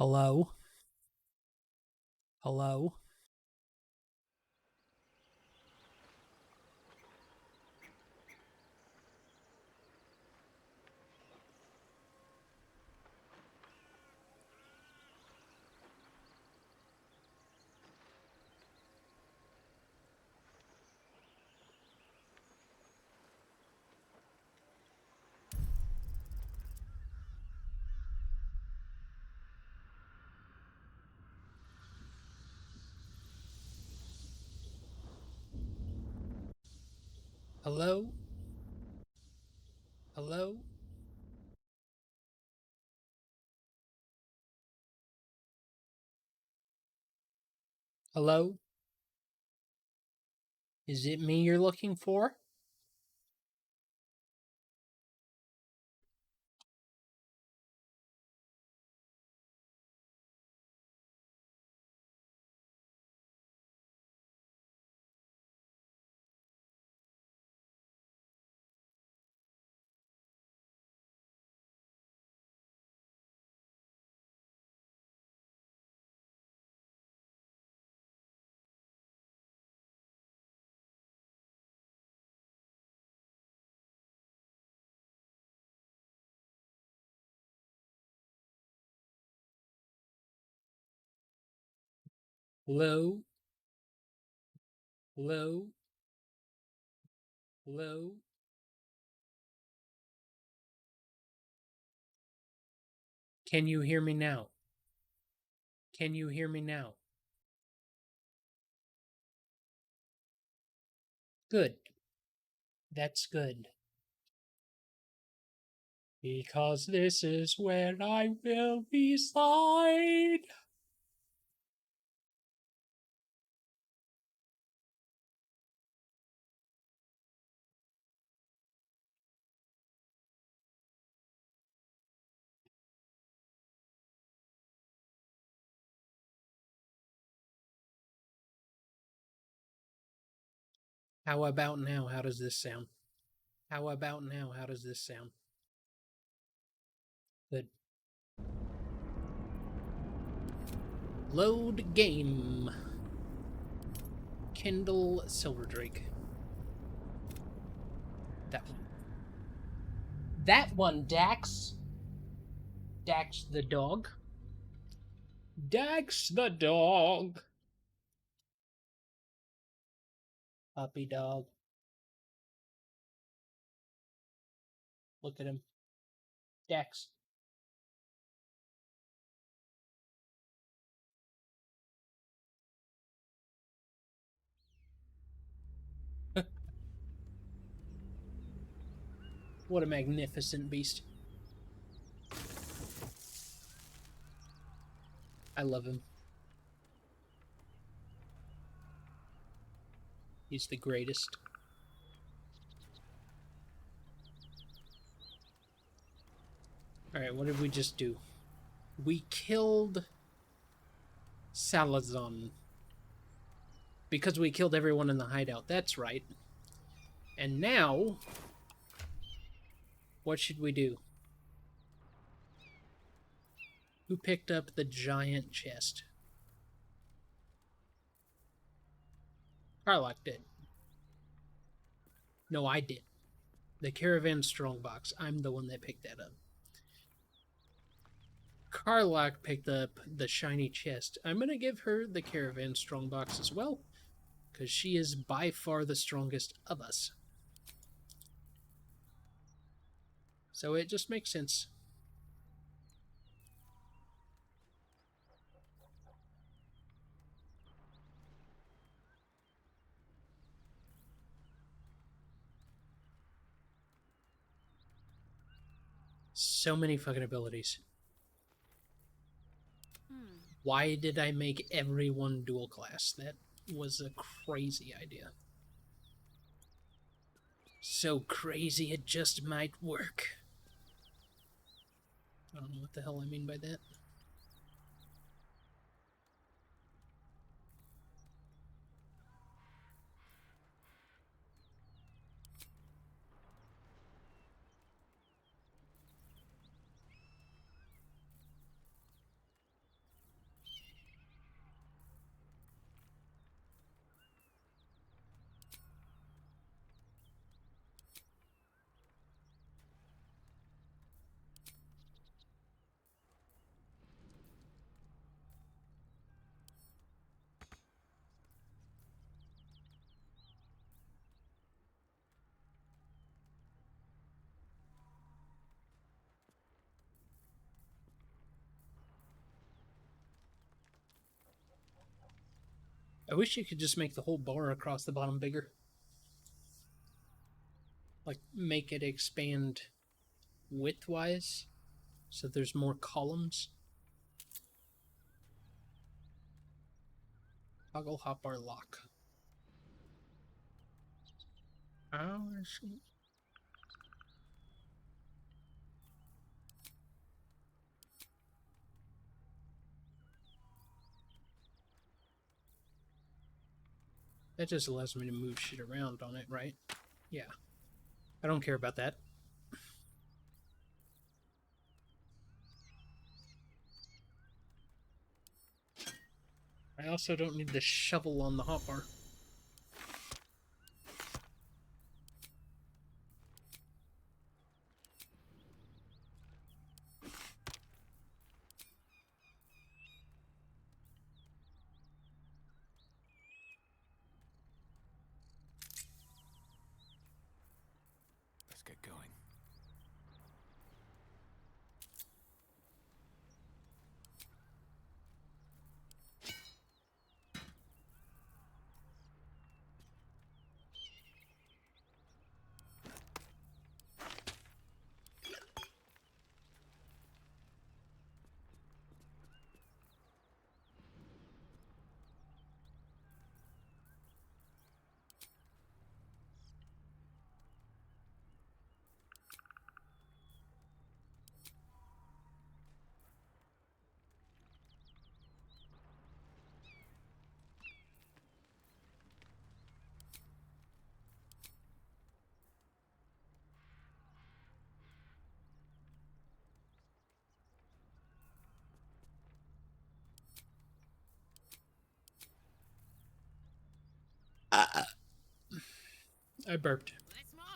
Hello? Hello? Hello? Hello? Hello? Is it me you're looking for? Hello? Hello? Hello? Can you hear me now? Can you hear me now? Good. That's good. Because this is where I will reside. How about now? How does this sound? How about now? How does this sound? Good. Load game. Kendal Silverdrake. That one. That one, Dax. Dax the dog. Dax the dog. Puppy dog. Look at him. Dax. What a magnificent beast. I love him. He's the greatest. Alright, what did we just do? We killed Salazon. Because we killed everyone in the hideout. That's right. And now, what should we do? Who picked up the giant chest? Karlach did. No, I did. The caravan strongbox. I'm the one that picked that up. Karlach picked up the shiny chest. I'm going to give her the caravan strongbox as well, because she is by far the strongest of us. So it just makes sense. So many fucking abilities. Why did I make everyone dual class? That was a crazy idea. So crazy it just might work. I don't know what the hell I mean by that. I wish you could just make the whole bar across the bottom bigger. Like, make it expand width-wise, so there's more columns. Toggle hotbar lock. Oh, that just allows me to move shit around on it, right? Yeah. I don't care about that. I also don't need the shovel on the hotbar. Let's get going. I burped. Let's march.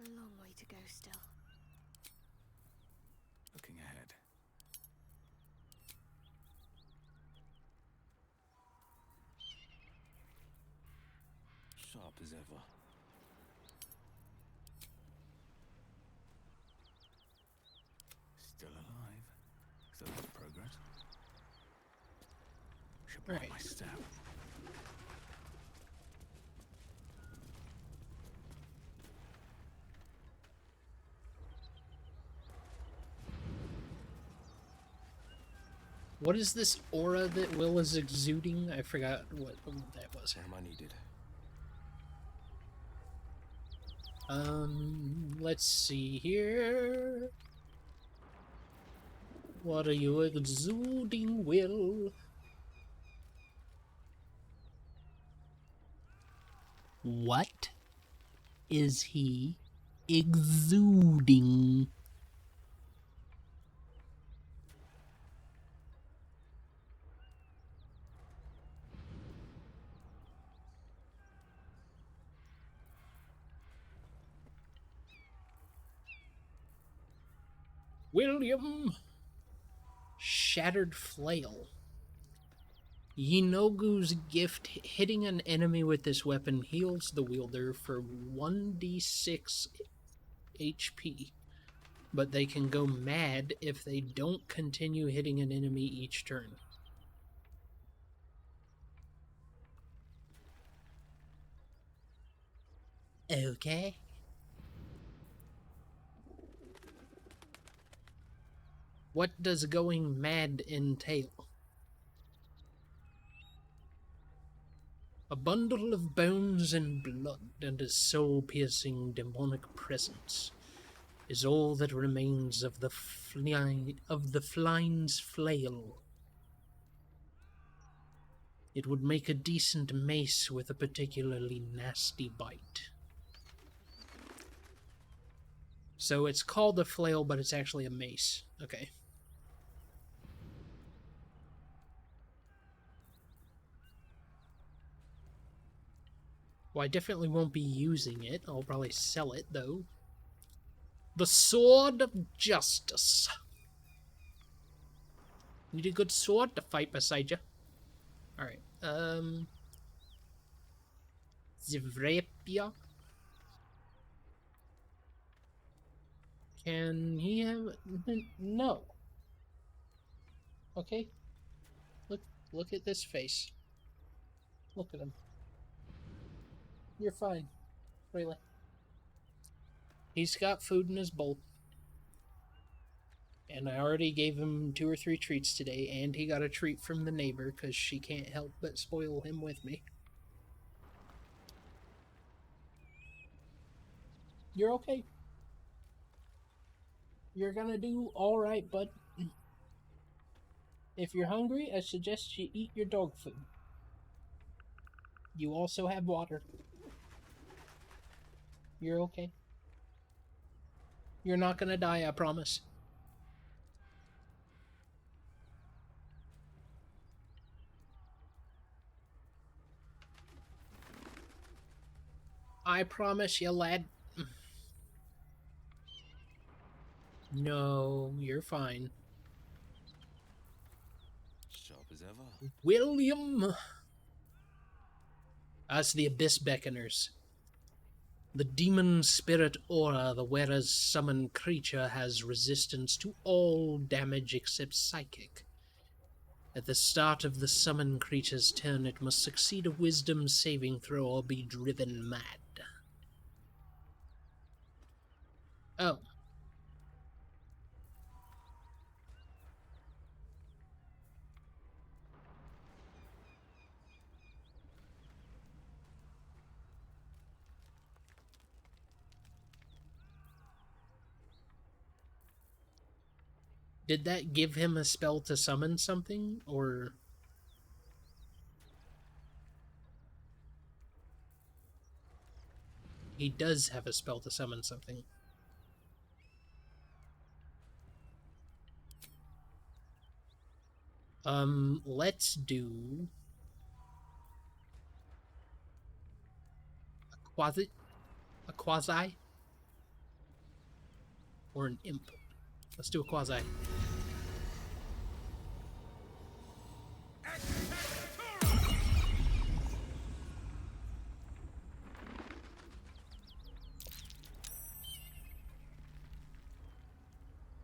A long way to go still. Looking ahead. Sharp as ever. Still alive. So that's progress. Should mark Right. my step. What is this aura that Will is exuding? I forgot what that was. When am I needed? Let's see here. What are you exuding, Will? What is he exuding? William! Shattered Flail. Yinogu's gift hitting an enemy with this weapon heals the wielder for 1d6 HP, but they can go mad if they don't continue hitting an enemy each turn. Okay. What does going mad entail? A bundle of bones and blood and a soul-piercing demonic presence is all that remains of the Flyne's flail. It would make a decent mace with a particularly nasty bite. So it's called a flail, but it's actually a mace. Okay. Well, I definitely won't be using it. I'll probably sell it, though. The Sword of Justice. Need a good sword to fight beside you. Alright, Zivrapia. Can he have... No. Okay. Look at this face. Look at him. You're fine. Really. He's got food in his bowl. And I already gave him 2 or 3 treats today, and he got a treat from the neighbor, because she can't help but spoil him with me. You're okay. You're gonna do alright, bud. If you're hungry, I suggest you eat your dog food. You also have water. You're okay. You're not gonna die, I promise. I promise you, lad. No, you're fine. Sharp as ever. William! As the Abyss Beckoners. The demon spirit aura the wearer's summoned creature has resistance to all damage except psychic. At the start of the summoned creature's turn, it must succeed a wisdom saving throw or be driven mad. Oh. Did that give him a spell to summon something, or... He does have a spell to summon something. Let's do... A quasi? Or an imp? Let's do a quasi.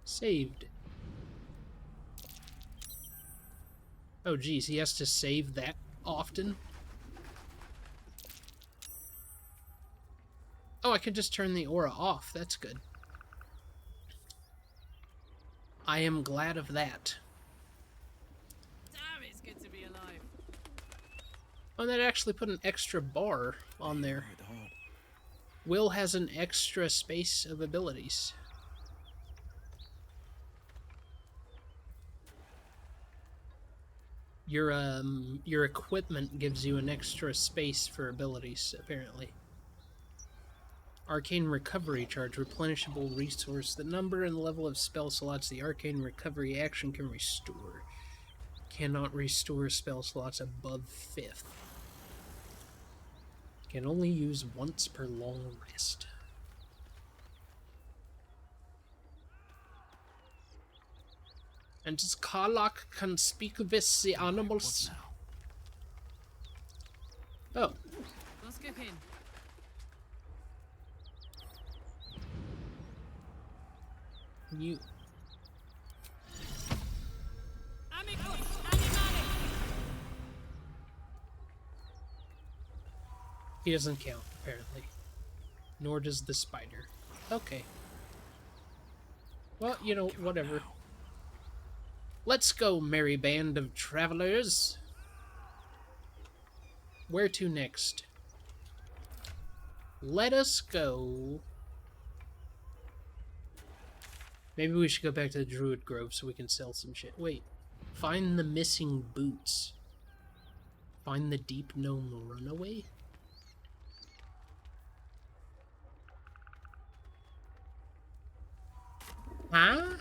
Saved. Oh geez, he has to save that often? Oh, I can just turn the aura off. That's good. I am glad of that. Damn, it's good to be alive. Oh, that actually put an extra bar on there. Will has an extra space of abilities. Your equipment gives you an extra space for abilities, apparently. Arcane Recovery charge, replenishable resource. The number and level of spell slots the Arcane Recovery action can restore. Cannot restore spell slots above 5th. Can only use once per long rest. And does Karlach can speak with the animals? Oh. Let's go in. You... He doesn't count, apparently. Nor does the spider. Okay. Well, you know, whatever. Let's go, merry band of travelers. Where to next? Let us go... Maybe we should go back to the Druid Grove so we can sell some shit. Wait. Find the missing boots. Find the deep gnome runaway? Huh?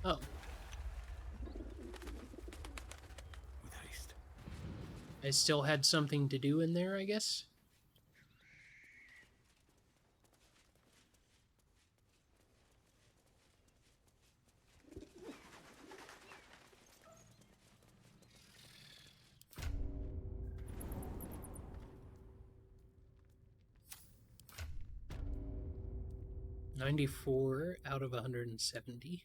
Oh. With haste. I still had something to do in there, I guess? $94 out of 170.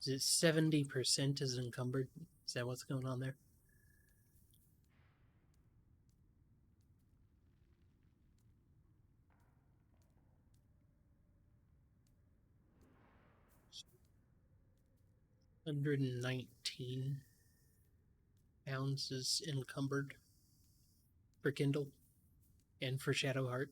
Is it 70% is encumbered? Is that what's going on there? £119 is encumbered for Kindle and for Shadowheart.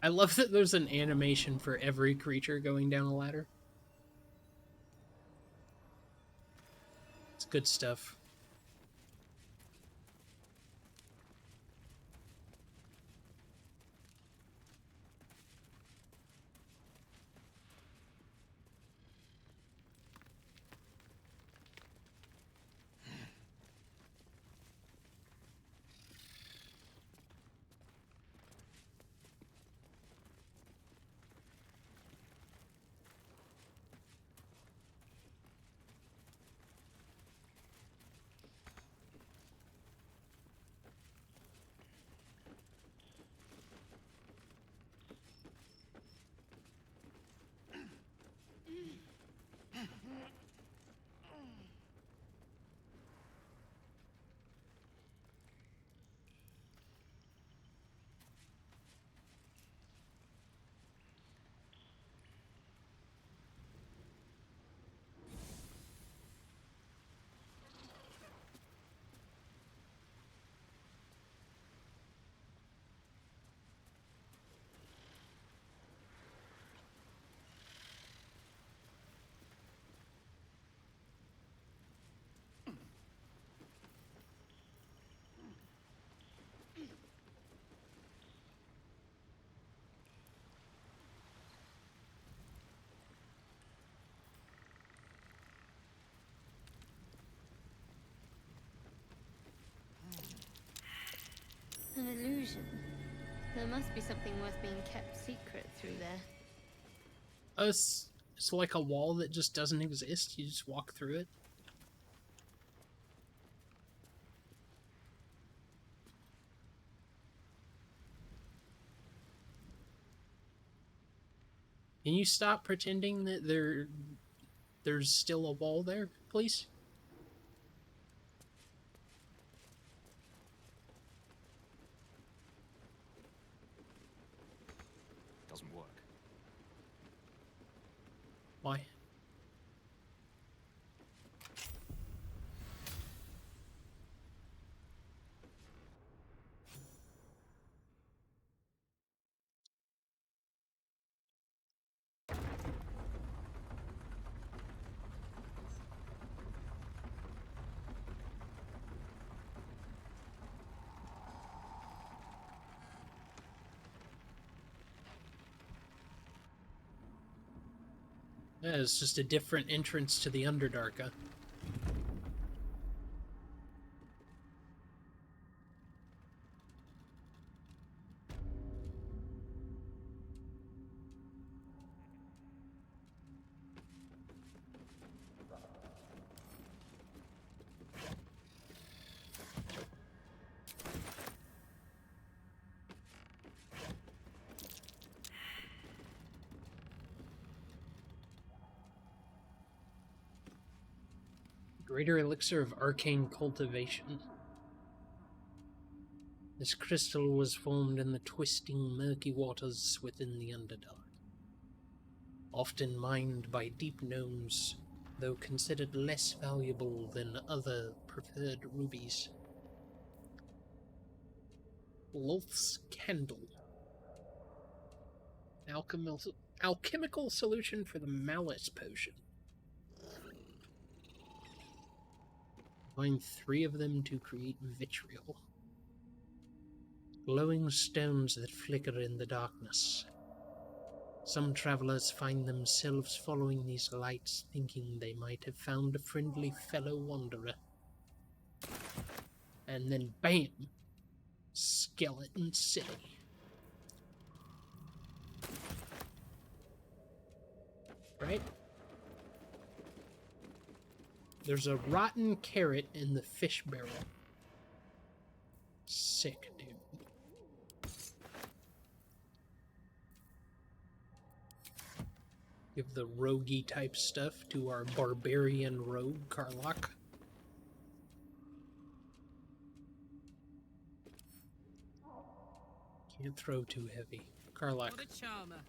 I love that there's an animation for every creature going down a ladder. It's good stuff. An illusion. There must be something worth being kept secret through there. It's like a wall that just doesn't exist. You just walk through it. Can you stop pretending that there's still a wall there, please? Doesn't work. Why? Yeah, it's just a different entrance to the Underdark, huh? Greater Elixir of Arcane Cultivation. This crystal was formed in the twisting, murky waters within the Underdark. Often mined by deep gnomes, though considered less valuable than other preferred rubies. Lolth's Kendal. Alchemical solution for the Malice Potion. Find 3 of them to create vitriol. Glowing stones that flicker in the darkness. Some travelers find themselves following these lights, thinking they might have found a friendly fellow wanderer. And then BAM! Skeleton City. Right? There's a rotten carrot in the fish barrel. Sick, dude. Give the roguey type stuff to our barbarian rogue, Karlach. Can't throw too heavy. Karlach, What a charmer.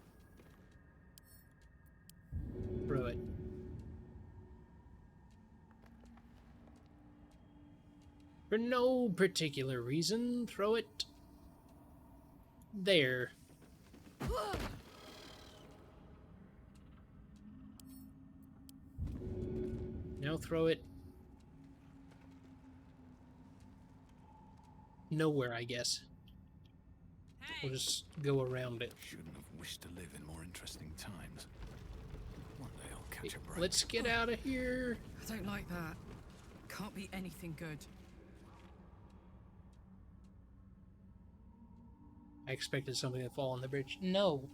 throw it. For no particular reason, throw it there. Now throw it nowhere, I guess. We'll Hey, just go around it. Shouldn't have wished to live in more interesting times. One day I'll catch a break. Let's get out of here. I don't like that. Can't be anything good. I expected something to fall on the bridge. No.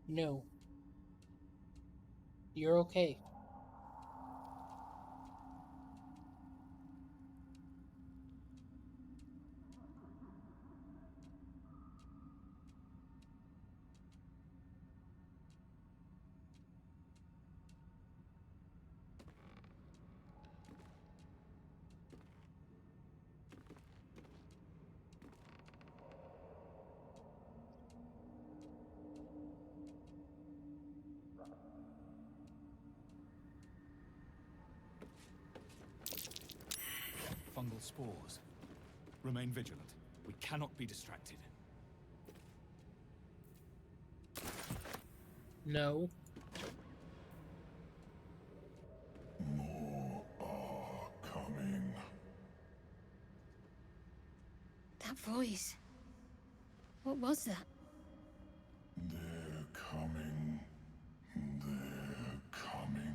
No. You're okay. Fungal spores. Remain vigilant. We cannot be distracted. No. More are coming. That voice. What was that? They're coming. They're coming.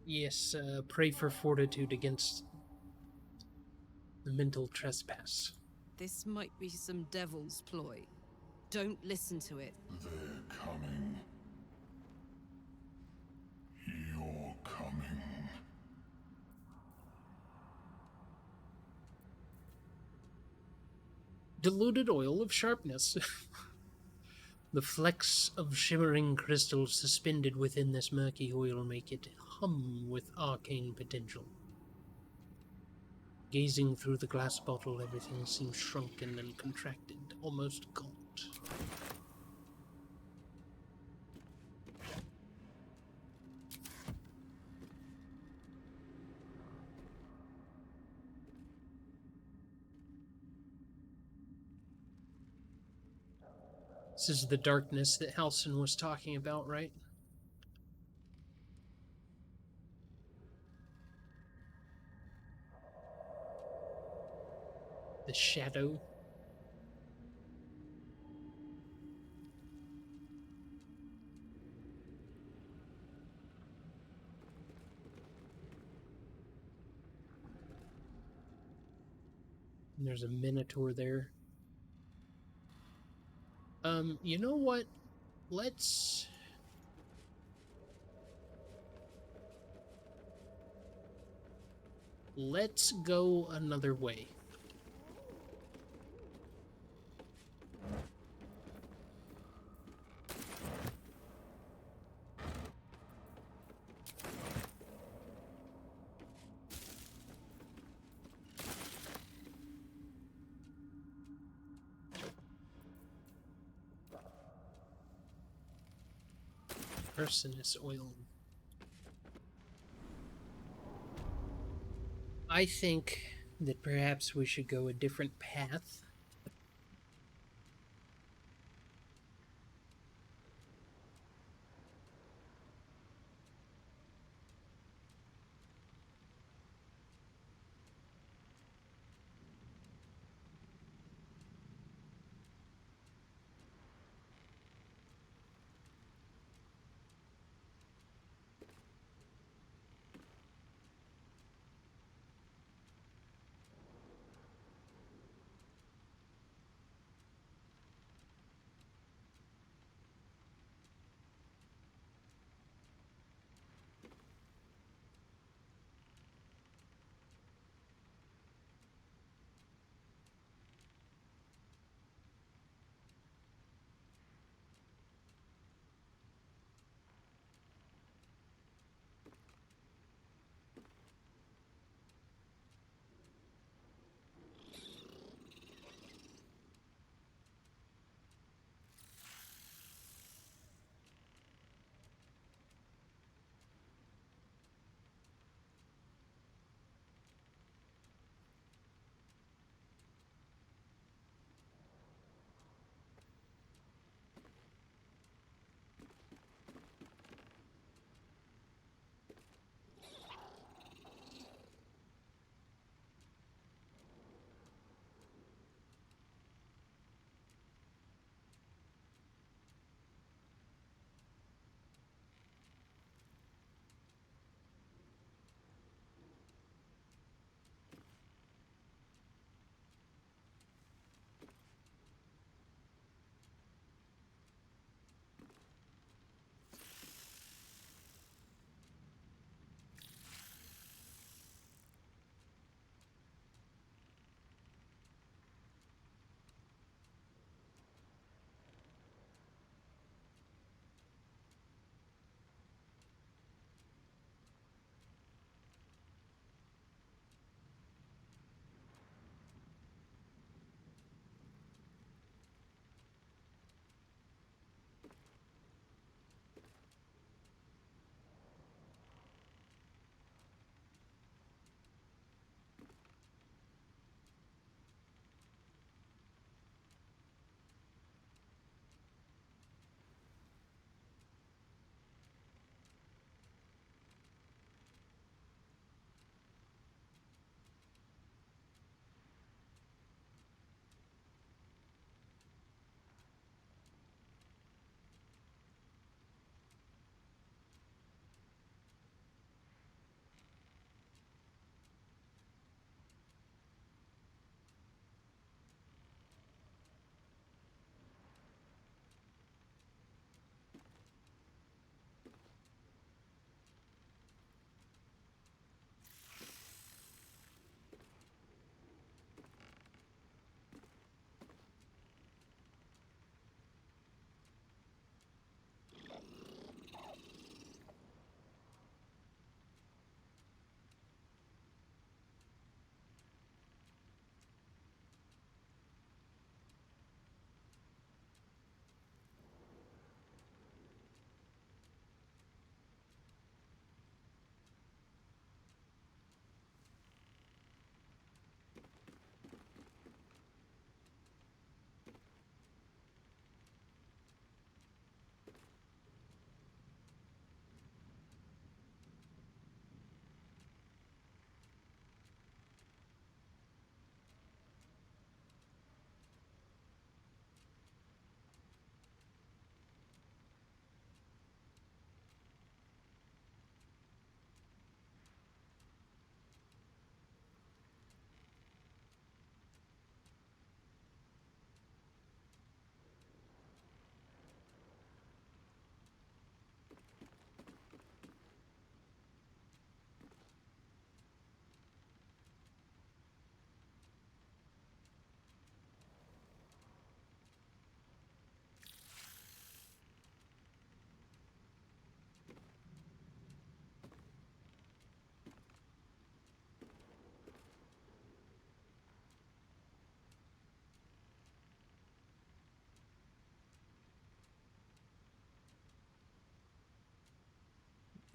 Yes, pray for fortitude against the mental trespass. This might be some devil's ploy. Don't listen to it. They're coming. You're coming. Diluted oil of sharpness. The flecks of shimmering crystals suspended within this murky oil make it hum with arcane potential. Gazing through the glass bottle, everything seems shrunken and contracted, almost gaunt. This is the darkness that Halson was talking about, right? The shadow. And there's a minotaur there. You know what? Let's let's go another way. Arsonist oil. I think that perhaps we should go a different path.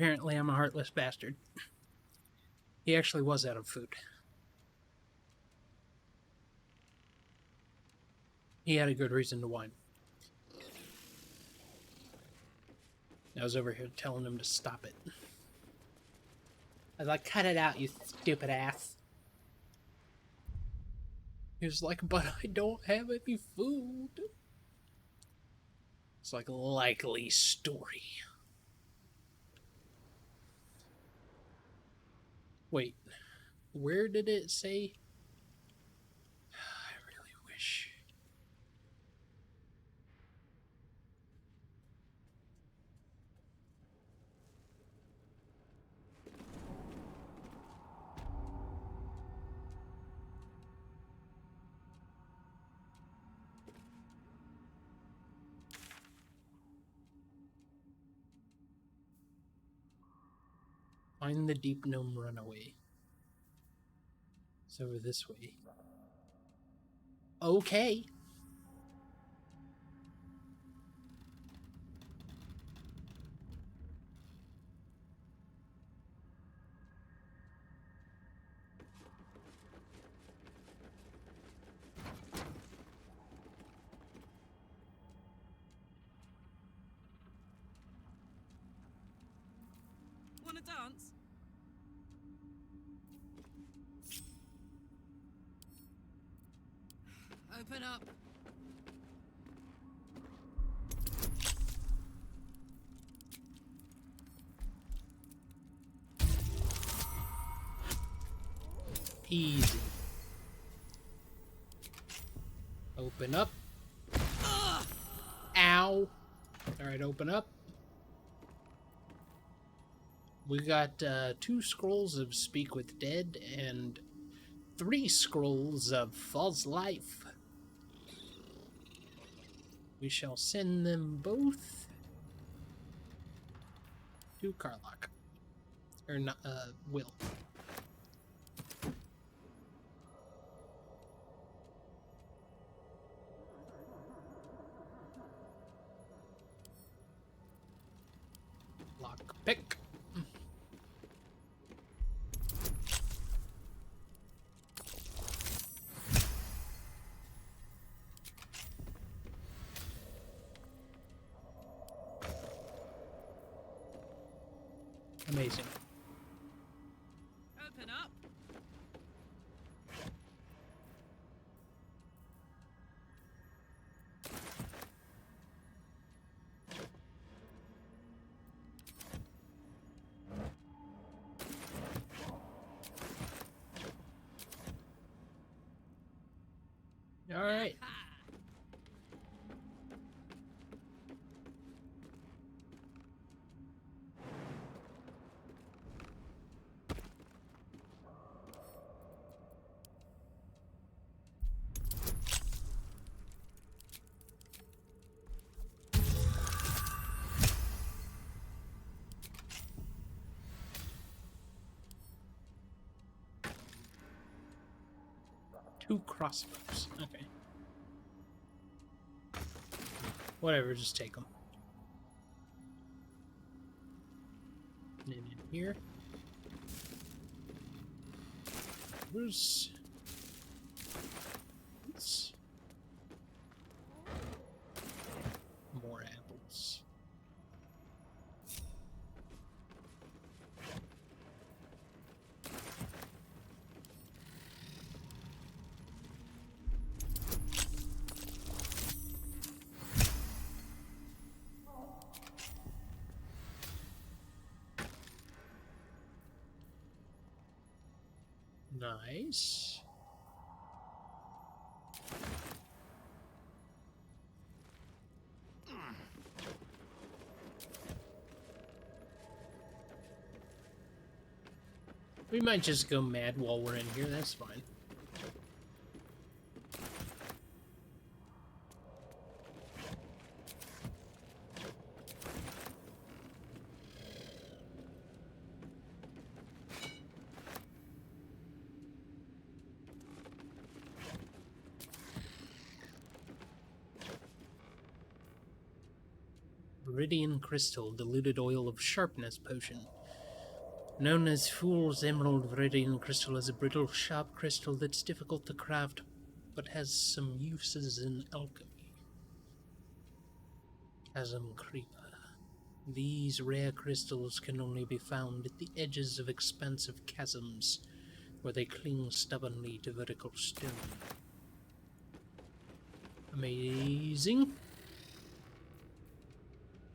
Apparently, I'm a heartless bastard. He actually was out of food. He had a good reason to whine. I was over here telling him to stop it. I was like, cut it out, you stupid ass. He was like, but I don't have any food. It's like a likely story. Wait, where did it say? I really wish. Find the deep gnome runaway. It's over this way. Okay. Wanna dance? Open up. Easy. Open up. Ow. Alright, open up. We got 2 scrolls of Speak with Dead and 3 scrolls of False Life. We shall send them both to Carlock. Or not, Will. Lockpick. Amazing. Open up. All right. Two crossbows. Okay. Whatever, just take them. And in here. Where's... It's... More apples. Nice. We might just go mad while we're in here, that's fine. Viridian crystal, diluted oil of sharpness potion. Known as Fool's Emerald, Viridian Crystal is a brittle, sharp crystal that's difficult to craft, but has some uses in alchemy. Chasm Creeper. These rare crystals can only be found at the edges of expansive chasms, where they cling stubbornly to vertical stone. Amazing.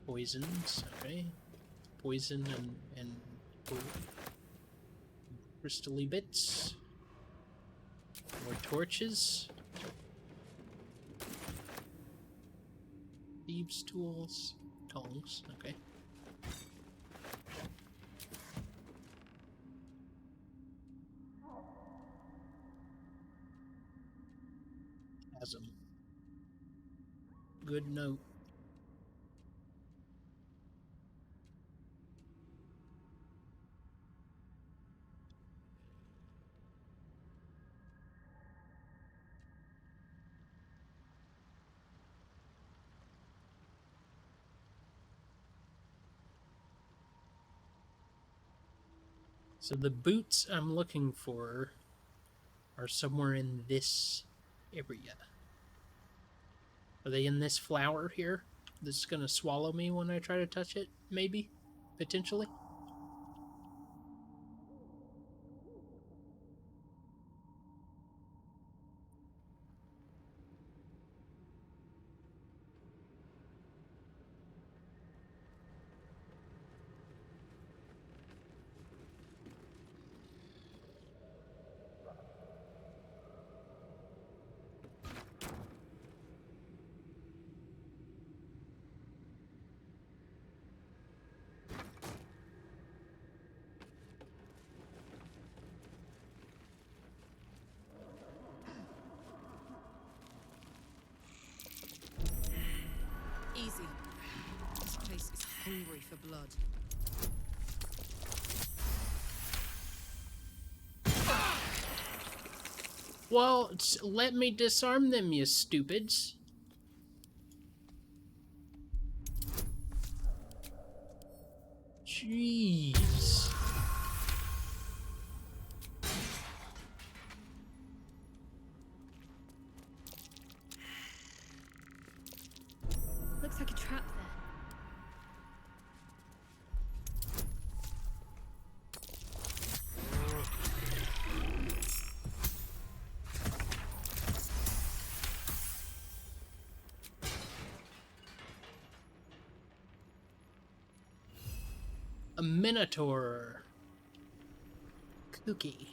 Poisons, okay. Poison and crystally bits. More torches. Thieves' tools. Tongs, okay. Chasm. Good note. So the boots I'm looking for are somewhere in this area. Are they in this flower here? This is gonna swallow me when I try to touch it? Maybe? Potentially? Easy. This place is hungry for blood. Well, let me disarm them, you stupids. Jeez. Looks like a trap there. A minotaur. Cookie.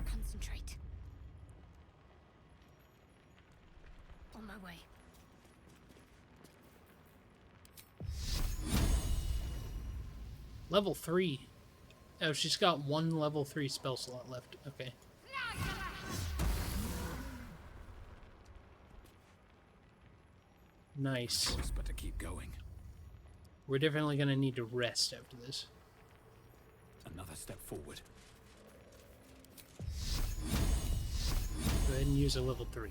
Concentrate. On my way. Level 3. Oh, she's got one level 3 spell slot left. Okay. Nice. Close, but to keep going. We're definitely gonna need to rest after this. Another step forward. Go ahead and use a level 3.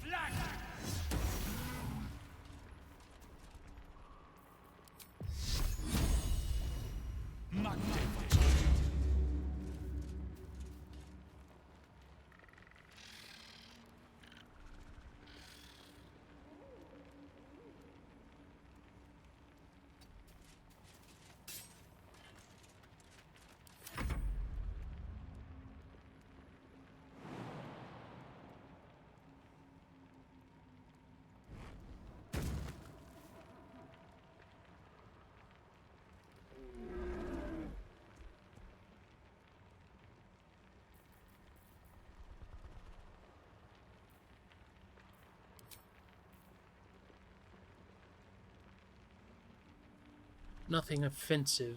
Nothing offensive.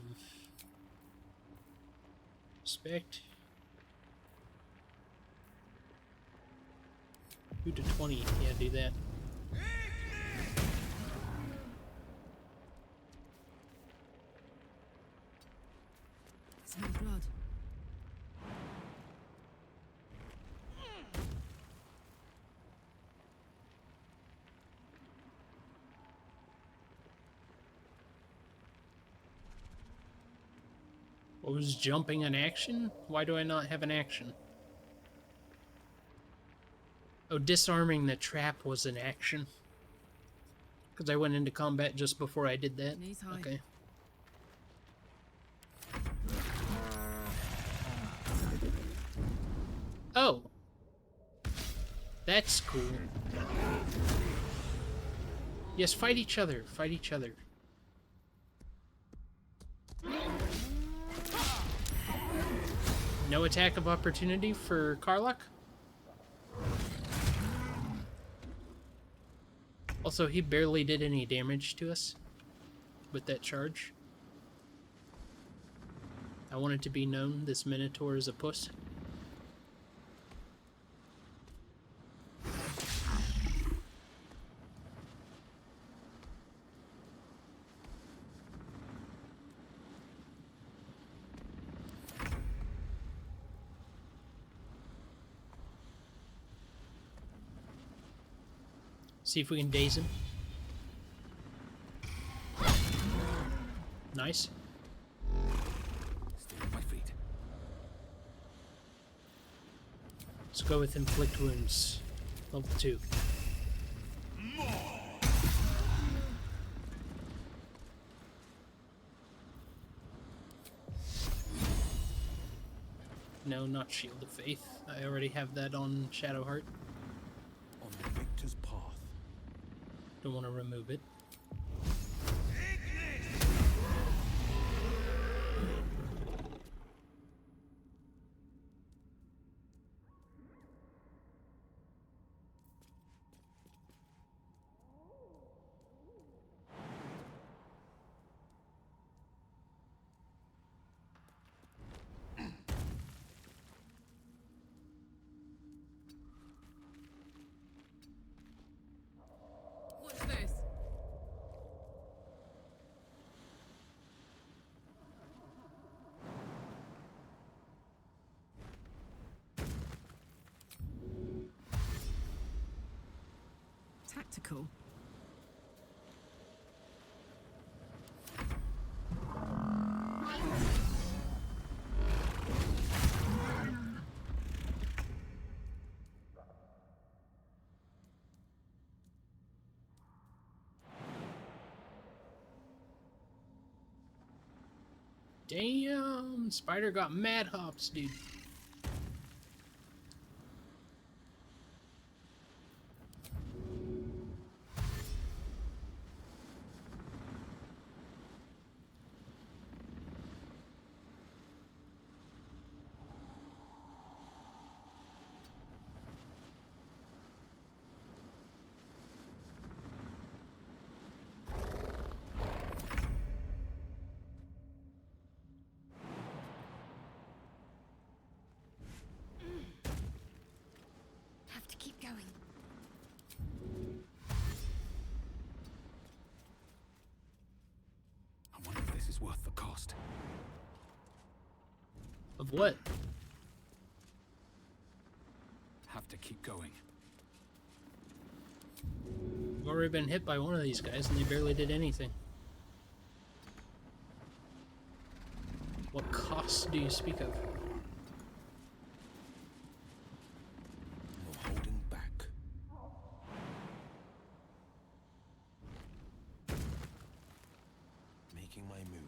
Respect. 2 to 20. Yeah, do that. Smell blood. What was jumping an action? Why do I not have an action? Oh, disarming the trap was an action. Because I went into combat just before I did that. Knees high. Okay. Oh. That's cool. Yes, fight each other. Fight each other. No attack of opportunity for Karlach? Also, he barely did any damage to us with that charge. I want it to be known this Minotaur is a puss. See if we can daze him. Nice. Stay on my feet. Let's go with inflict wounds. Level 2. No, not Shield of Faith. I already have that on Shadowheart. On the victor's path. Don't want to remove it. Watch this. Tactical. Damn! Spider got mad hops, dude. Have to keep going. I wonder if this is worth the cost. Of what? Have to keep going. I've already been hit by one of these guys and they barely did anything. What costs do you speak of? No holding back. Making my move.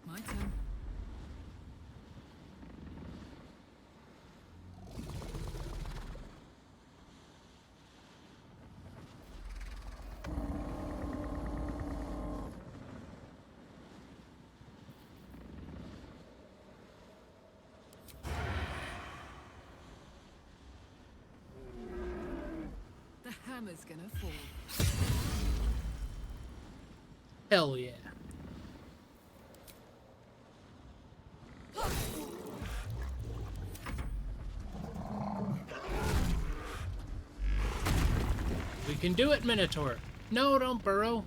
My turn. hammer's gonna fall. Hell yeah. We can do it, Minotaur. No, don't burrow.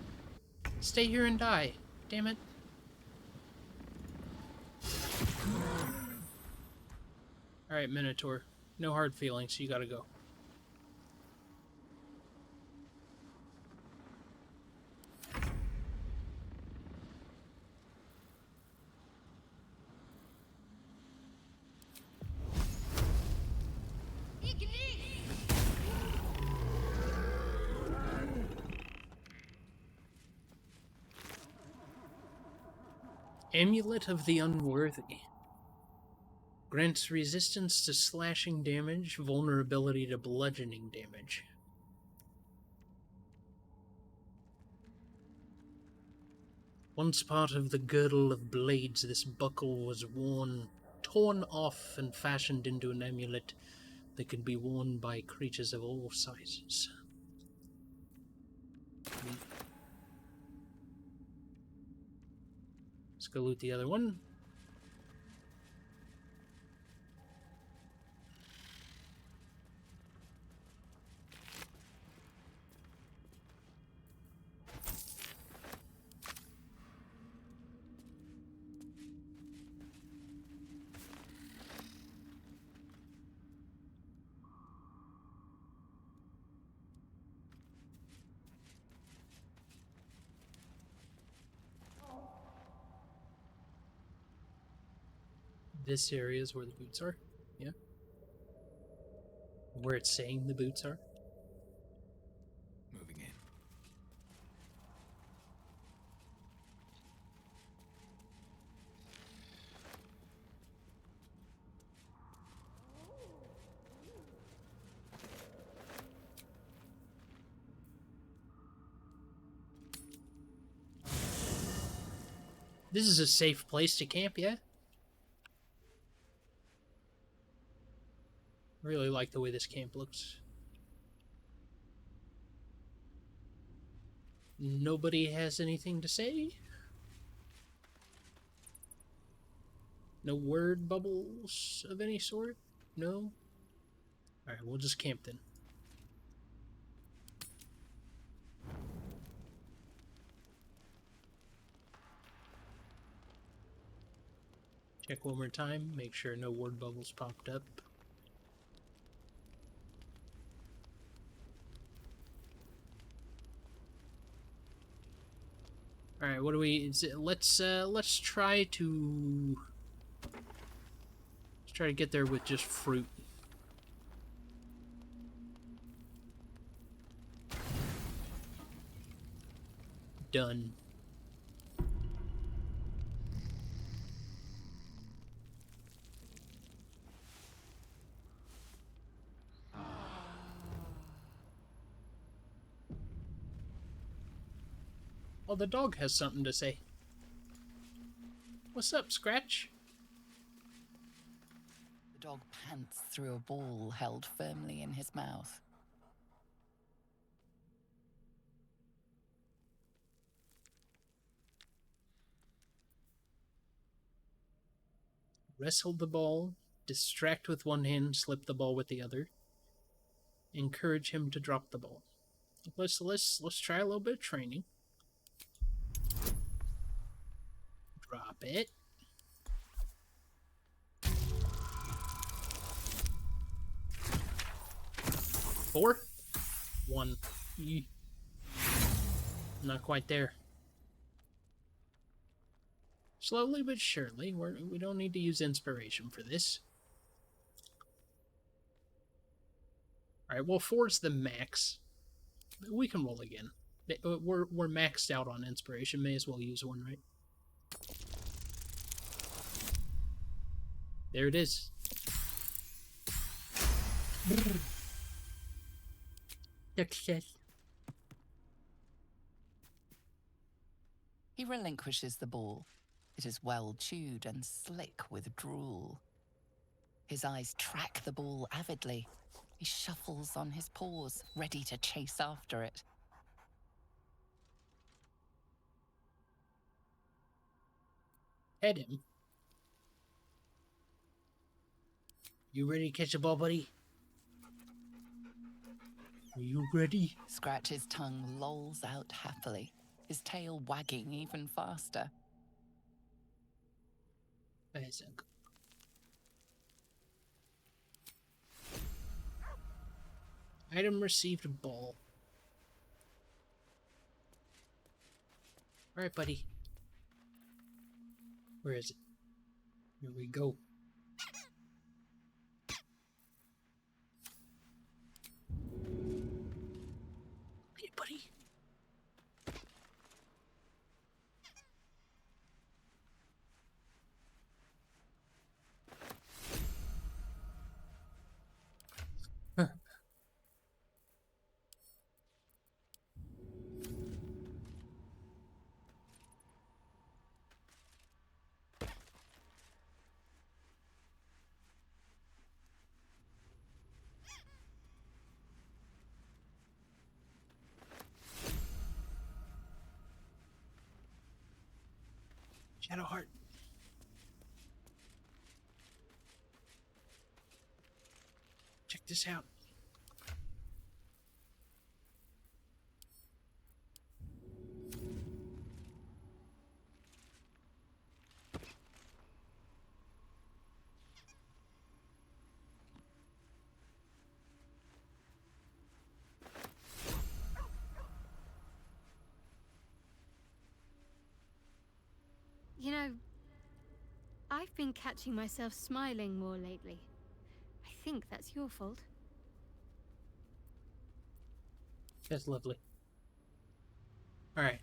Stay here and die. Damn it. Alright, Minotaur. No hard feelings. You gotta go. Amulet of the Unworthy. Grants resistance to slashing damage, vulnerability to bludgeoning damage. Once part of the girdle of blades, this buckle was torn off and fashioned into an amulet that could be worn by creatures of all sizes. Let's go loot the other one. This area is where the boots are. Yeah. Where it's saying the boots are. Moving in. This is a safe place to camp, yeah? Really like the way this camp looks. Nobody has anything to say? No word bubbles of any sort? No? Alright, we'll just camp then. Check one more time, make sure no word bubbles popped up. All right, what do we? Let's try to get there with just fruit. Done. Oh, the dog has something to say. What's up, Scratch? The dog pants through a ball held firmly in his mouth. Wrestle the ball, distract with one hand, slip the ball with the other. Encourage him to drop the ball. Let's try a little bit of training. Drop it. Four? One. Not quite there. Slowly but surely. We don't need to use inspiration for this. Alright, well, 4's the max. We can roll again. We're maxed out on inspiration. May as well use one, right? There it is. Success. He relinquishes the ball. It is well chewed and slick with drool. His eyes track the ball avidly. He shuffles on his paws, ready to chase after it. Head him. You ready to catch a ball, buddy? Are you ready? Scratch's tongue lolls out happily, his tail wagging even faster. Item received, a ball. Alright, buddy. Where is it? Here we go. Hey, buddy. Shadowheart. Check this out. You know, I've been catching myself smiling more lately. I think that's your fault. That's lovely. Alright.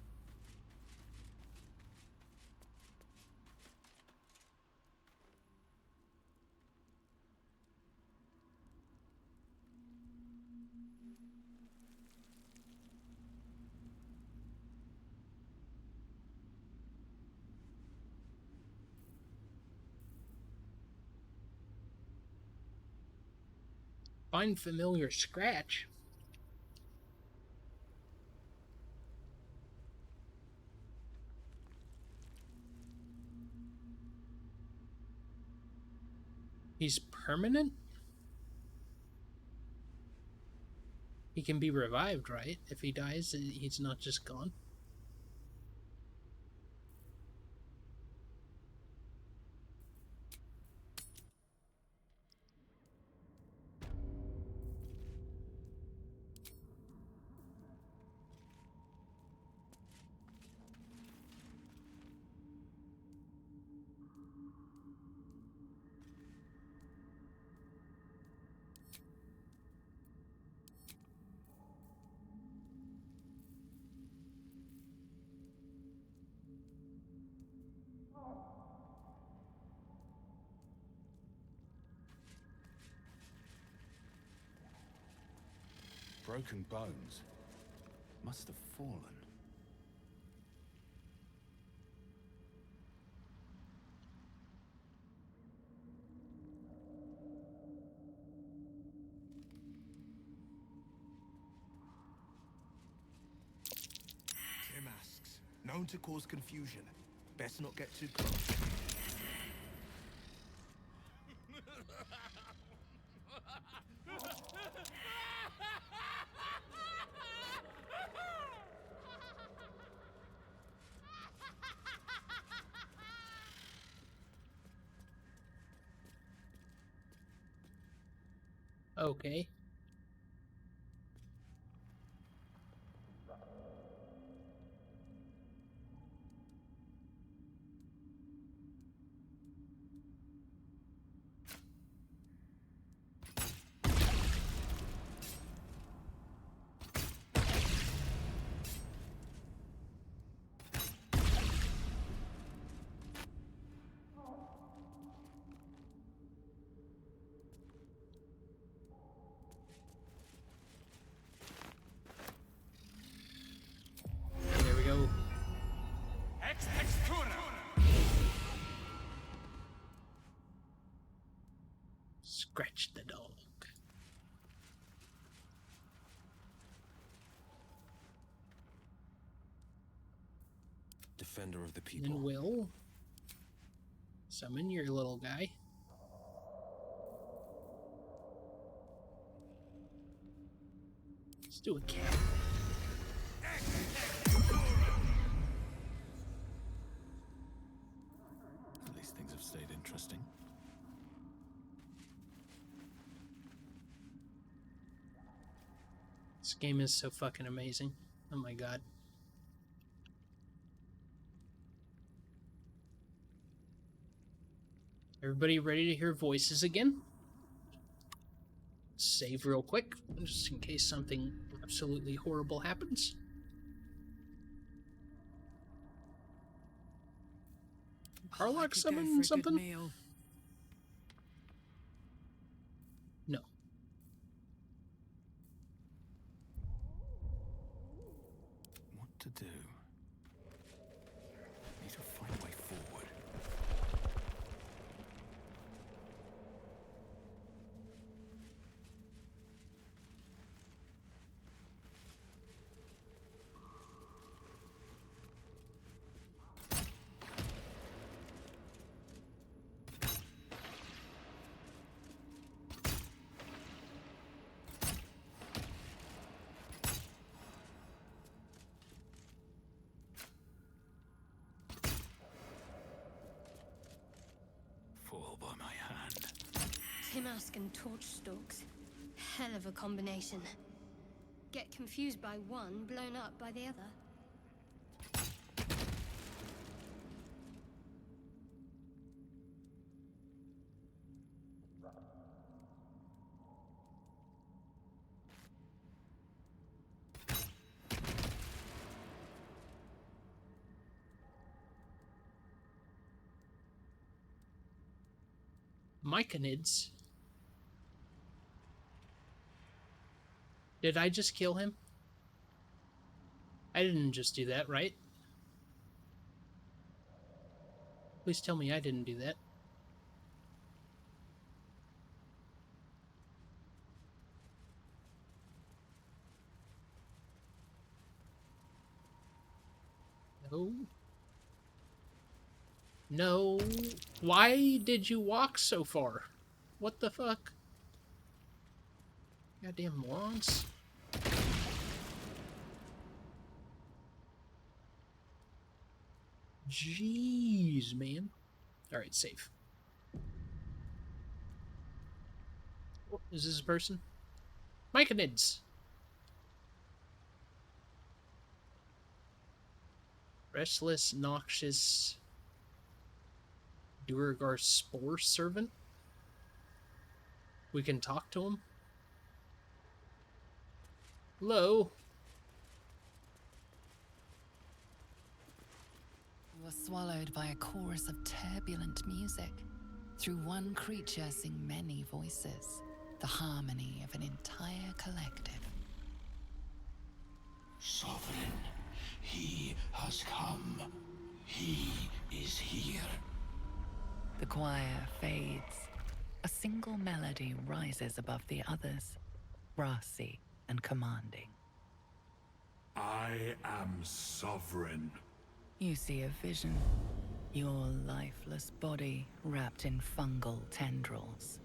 Find familiar scratch. He's permanent? He can be revived, right? If he dies, he's not just gone. Broken bones. Must have fallen. Tim asks, known to cause confusion. Best not get too close. Okay. There we go. Scratch the dog. defender of the And people. then we'll summon your little guy. Let's do a cat. At least things have stayed interesting. This game is so fucking amazing. Oh my god. Everybody ready to hear voices again? Save real quick, just in case something absolutely horrible happens. Harlock summon something? Meal. No. What to do? Need to find a way forward. Fall by my hand. Timask and Torchstalks. Hell of a combination. Get confused by one, blown up by the other. Myconids. Did I just kill him? I didn't just do that, right? Please tell me I didn't do that. No. No. Why did you walk so far? What the fuck? Goddamn morons. Jeez, man. Alright, safe. Oh, is this a person? Myconids. Restless, noxious Duragar Spore Servant? We can talk to him? Hello? You were swallowed by a chorus of turbulent music. Through one creature sing many voices, the harmony of an entire collective. Sovereign, he has come. He is here. The choir fades. A single melody rises above the others, brassy and commanding. I am sovereign. You see a vision. Your lifeless body wrapped in fungal tendrils.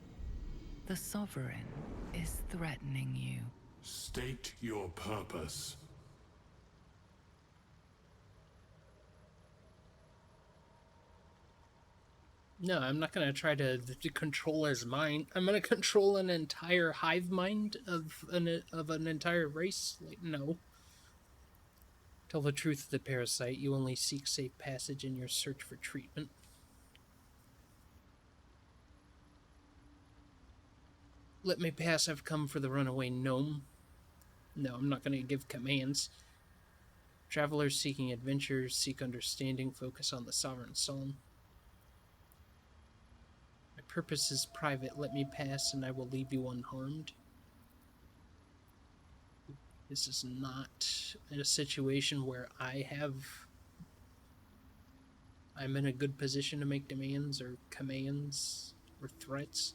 The Sovereign is threatening you. State your purpose. No, I'm not going to try to control his mind. I'm going to control an entire hive mind of an entire race? Like, no. Tell the truth of the parasite. You only seek safe passage in your search for treatment. Let me pass. I've come for the runaway gnome. No, I'm not going to give commands. Travelers seeking adventures, seek understanding, focus on the Sovereign Song. My purpose is private. Let me pass and I will leave you unharmed. This is not a situation where I'm in a good position to make demands or commands or threats.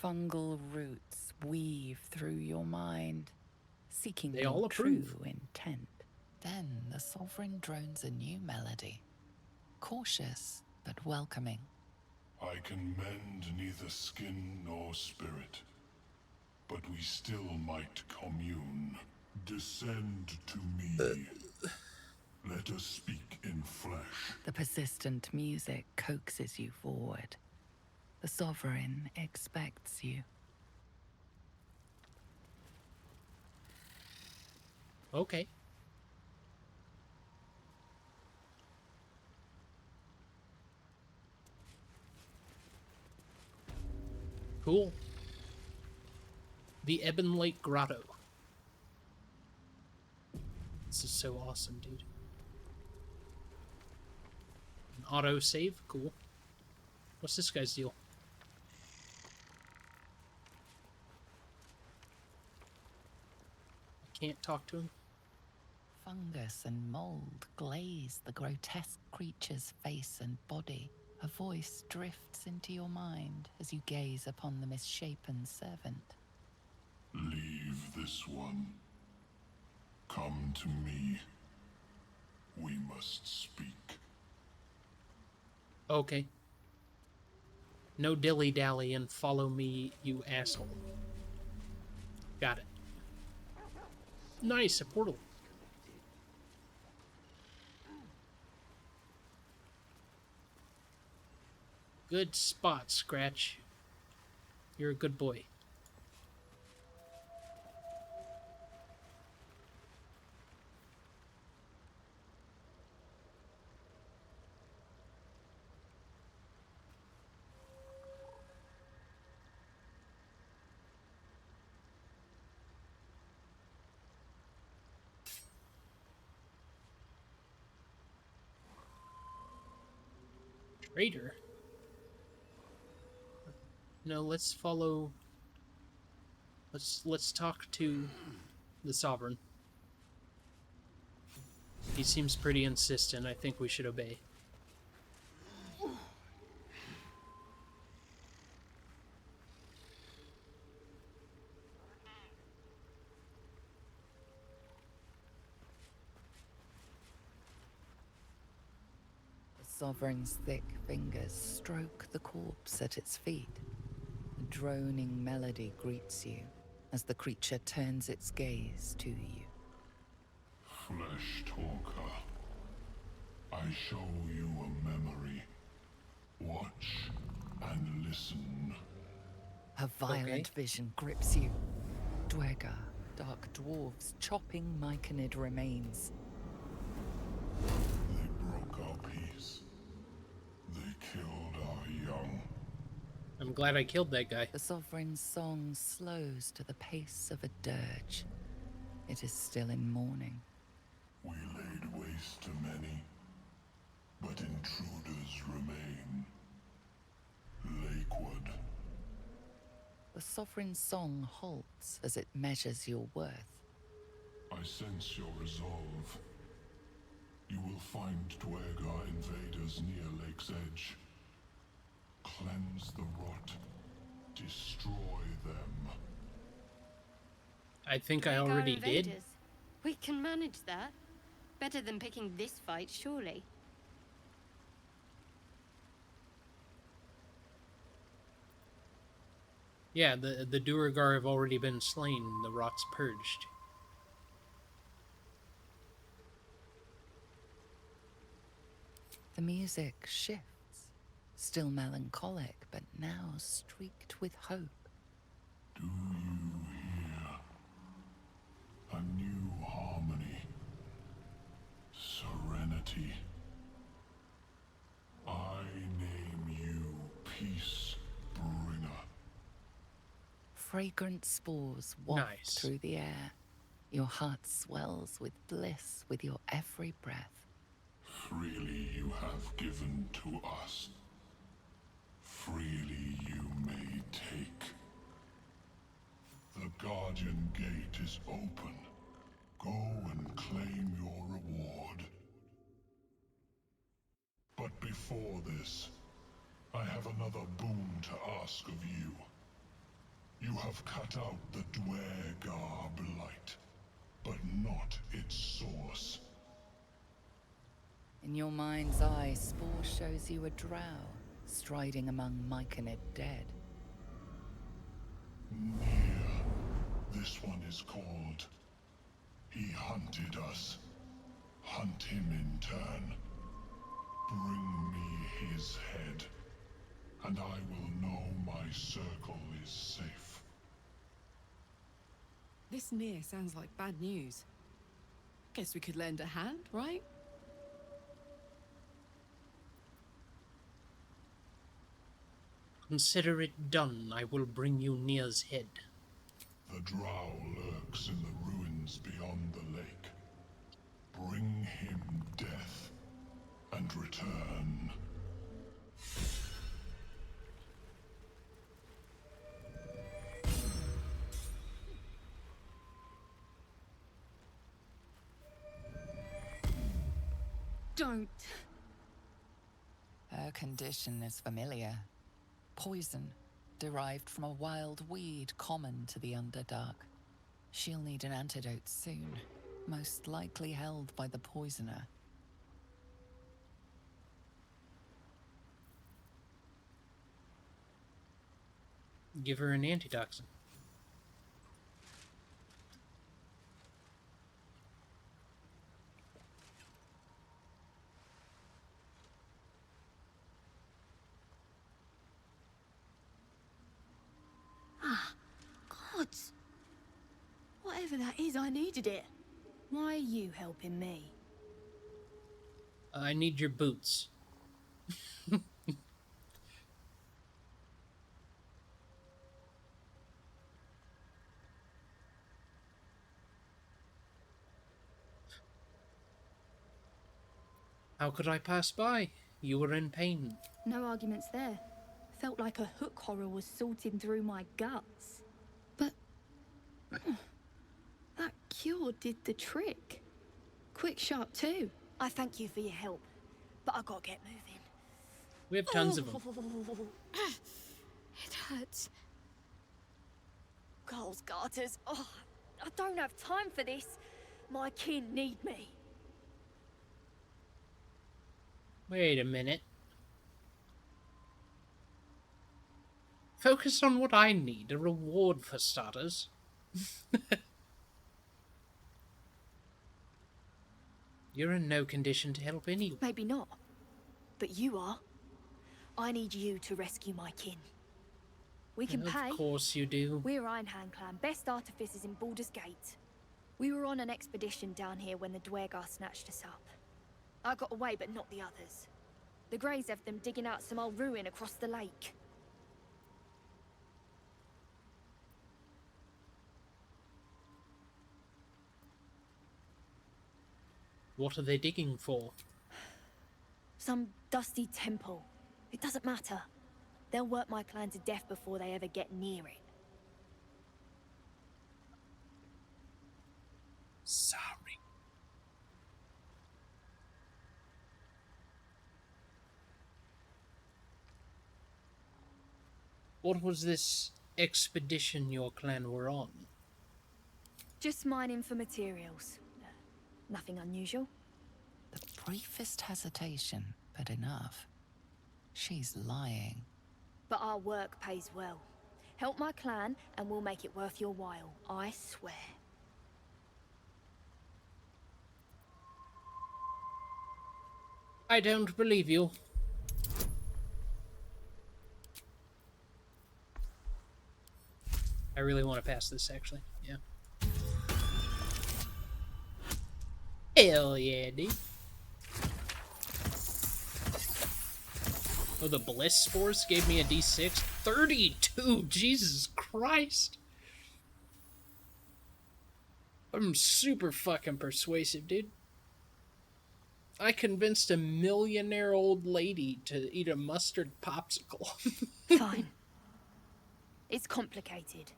Fungal roots weave through your mind, seeking They your all approve. true intent. Then the Sovereign drones a new melody, cautious but welcoming. I can mend neither skin nor spirit, but we still might commune. Descend to me. Let us speak in flesh. The persistent music coaxes you forward. The Sovereign expects you. Okay. Cool. The Ebon Lake Grotto. This is so awesome, dude. An auto save? Cool. What's this guy's deal? I can't talk to him. Fungus and mold glaze the grotesque creature's face and body. A voice drifts into your mind as you gaze upon the misshapen servant. Leave this one. Come to me. We must speak. Okay. No dilly-dally and follow me, you asshole. Got it. Nice, a portal. Good spot, Scratch. You're a good boy. Traitor? No, let's follow... Let's talk to the Sovereign. He seems pretty insistent. I think we should obey. The Sovereign's thick fingers stroke the corpse at its feet. A droning melody greets you as the creature turns its gaze to you. Flesh talker. I show you a memory. Watch and listen. A violent Okay. vision grips you. Dwergar, dark dwarves chopping myconid remains. They broke our peace. They killed our young. I'm glad I killed that guy. The Sovereign's song slows to the pace of a dirge. It is still in mourning. We laid waste to many, but intruders remain. Lakewood. The Sovereign's song halts as it measures your worth. I sense your resolve. You will find Dwergar invaders near Lake's Edge. Cleanse the rot. Destroy them. I think I Take our already did. invaders. We can manage that. Better than picking this fight, surely. Yeah, the Duergar have already been slain. The rot's purged. The music shifts, still melancholic, but now streaked with hope. Do you hear? A new harmony. Serenity. I name you Peace Bringer. Fragrant spores waft Nice. through the air. Your heart swells with bliss with your every breath. Freely you have given to us. Freely you may take. The Guardian Gate is open. Go and claim your reward. But before this, I have another boon to ask of you. You have cut out the Dwergar blight, but not its source. In your mind's eye, Spore shows you a drow striding among Myconid dead. Near. This one is called. He hunted us. Hunt him in turn. Bring me his head, and I will know my circle is safe. This near sounds like bad news. Guess we could lend a hand, right? Consider it done. I will bring you Nia's head. The drow lurks in the ruins beyond the lake. Bring him death, and return. Don't. Her condition is familiar. Poison, derived from a wild weed common to the Underdark. She'll need an antidote soon, most likely held by the poisoner. Give her an antitoxin. Gods. Whatever that is, I needed it. Why are you helping me? I need your boots. How could I pass by? You were in pain. No arguments there. Felt like a hook horror was sorting through my guts. But that cure did the trick. Quick, sharp too. I thank you for your help, but I gotta get moving. We have tons of them. It hurts. Girls, garters. Oh, I don't have time for this. My kin need me. Wait a minute. Focus on what I need, a reward for starters. You're in no condition to help anyone. Maybe not, but you are. I need you to rescue my kin. We can pay. Of course you do. We're Ironhand Clan, best artificers in Baldur's Gate. We were on an expedition down here when the Dwergar snatched us up. I got away, but not the others. The Greys have them digging out some old ruin across the lake. What are they digging for? Some dusty temple. It doesn't matter. They'll work my clan to death before they ever get near it. Sorry. What was this expedition your clan were on? Just mining for materials. Nothing unusual. The briefest hesitation, but enough. She's lying. But our work pays well. Help my clan and we'll make it worth your while, I swear. I don't believe you. I really want to pass this, actually. Yeah. Hell yeah, dude. Oh, the Bliss Spores gave me a D6? 32! Jesus Christ! I'm super fucking persuasive, dude. I convinced a millionaire old lady to eat a mustard popsicle. Fine. It's complicated,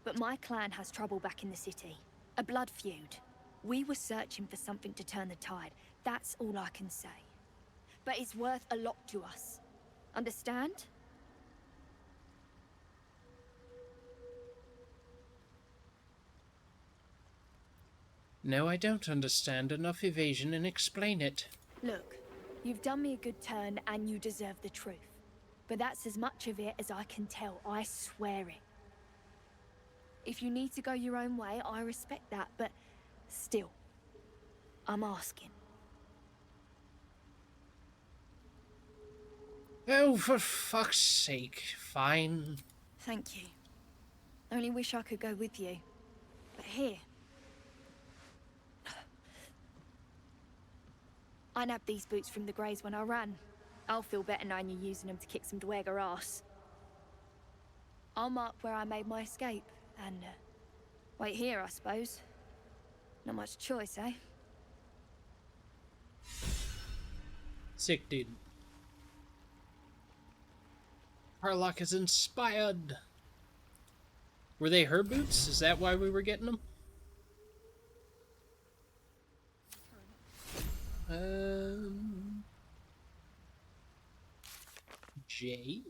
but my clan has trouble back in the city. A blood feud. We were searching for something to turn the tide. That's all I can say. But it's worth a lot to us. Understand? No, I don't understand. Enough evasion and explain it. Look, You've done me a good turn and you deserve the truth. But that's as much of it as I can tell, I swear it. If you need to go your own way, I respect that, but still, I'm asking. Oh, for fuck's sake. Fine. Thank you. Only wish I could go with you. But here. I nabbed these boots from the Greys when I ran. I'll feel better knowing you're using them to kick some dweger ass. I'll mark where I made my escape, and wait here, I suppose. Not much choice, eh? Sick, dude. Harlock is inspired. Were they her boots? Is that why we were getting them? J?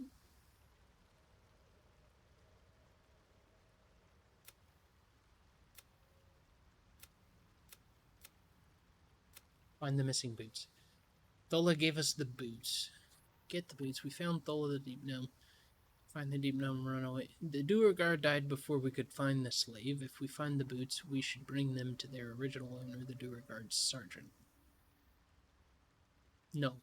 Find the missing boots. Thola gave us the boots. Get the boots. We found Thola the Deep Gnome. Find the Deep Gnome and run away. The Duergar died before we could find the slave. If we find the boots, we should bring them to their original owner, the Duergar's sergeant. No.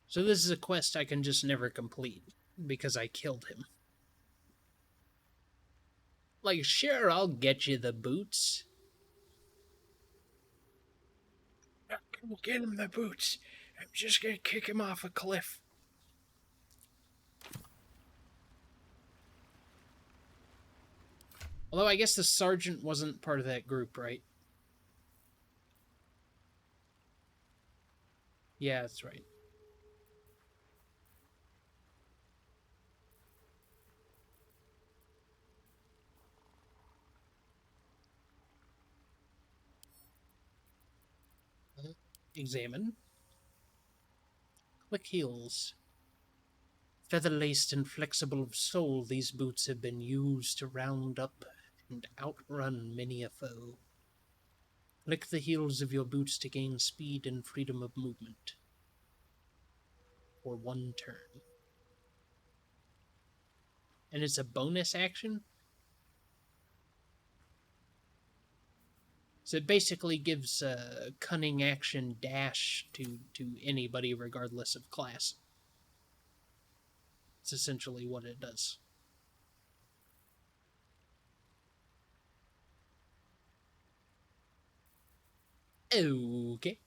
So this is a quest I can just never complete, because I killed him. Like, sure, I'll get you the boots. I'm gonna get him the boots. I'm just gonna kick him off a cliff. Although I guess the sergeant wasn't part of that group, right? Yeah, that's right. Examine. Click heels. Feather-laced and flexible of sole, these boots have been used to round up and outrun many a foe. Lick the heels of your boots to gain speed and freedom of movement. For one turn. And it's a bonus action? So it basically gives a cunning action dash to anybody regardless of class. It's essentially what it does. Okay.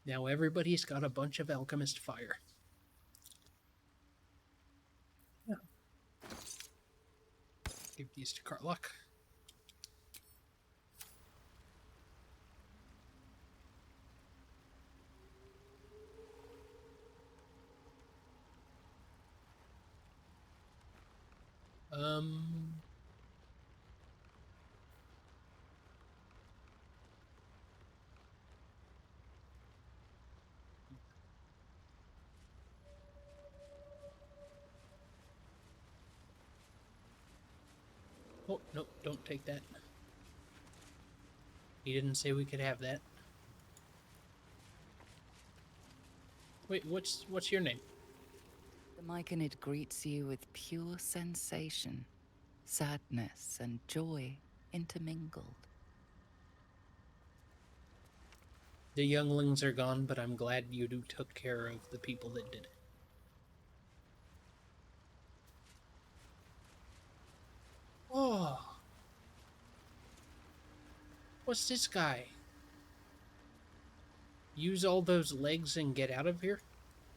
Now everybody's got a bunch of alchemist fire. Yeah. Give these to Carlock. Oh, no, don't take that. He didn't say we could have that. Wait, what's your name? The Myconid greets you with pure sensation, sadness and joy intermingled. The younglings are gone, but I'm glad you took care of the people that did it. Oh. What's this guy? Use all those legs and get out of here?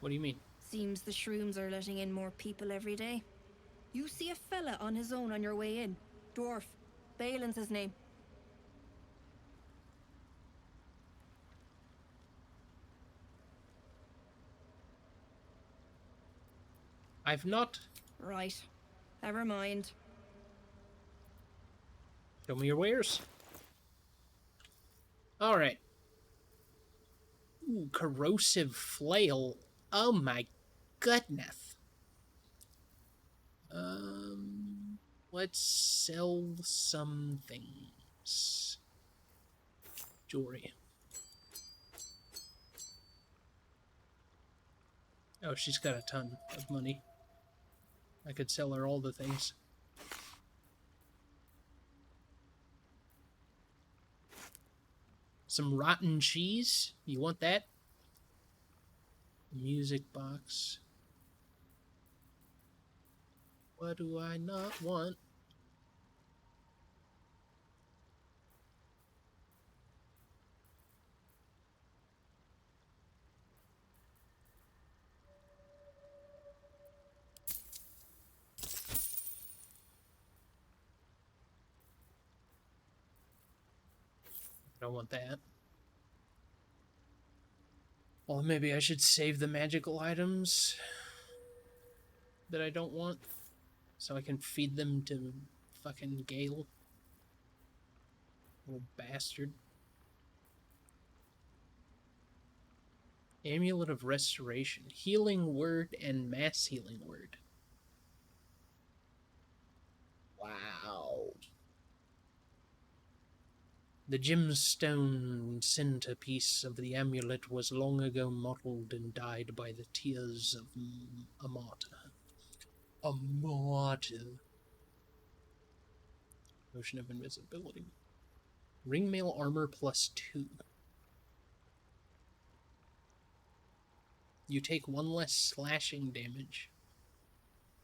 What do you mean? Seems the shrooms are letting in more people every day. You see a fella on his own on your way in. Dwarf. Balin's his name. I've not. Right. Never mind. Show me your wares. Alright. Ooh, corrosive flail. Oh my goodness. Let's sell some things. Jewelry. Oh, she's got a ton of money. I could sell her all the things. Some rotten cheese? You want that? Music box. What do I not want? I don't want that. Well, maybe I should save the magical items that I don't want so I can feed them to fucking Gale. Little bastard. Amulet of Restoration. Healing Word and Mass Healing Word. Wow. The gemstone centerpiece of the amulet was long ago mottled and dyed by the tears of a martyr. A martyr. Motion of invisibility. Ringmail armor +2. You take 1 less slashing damage.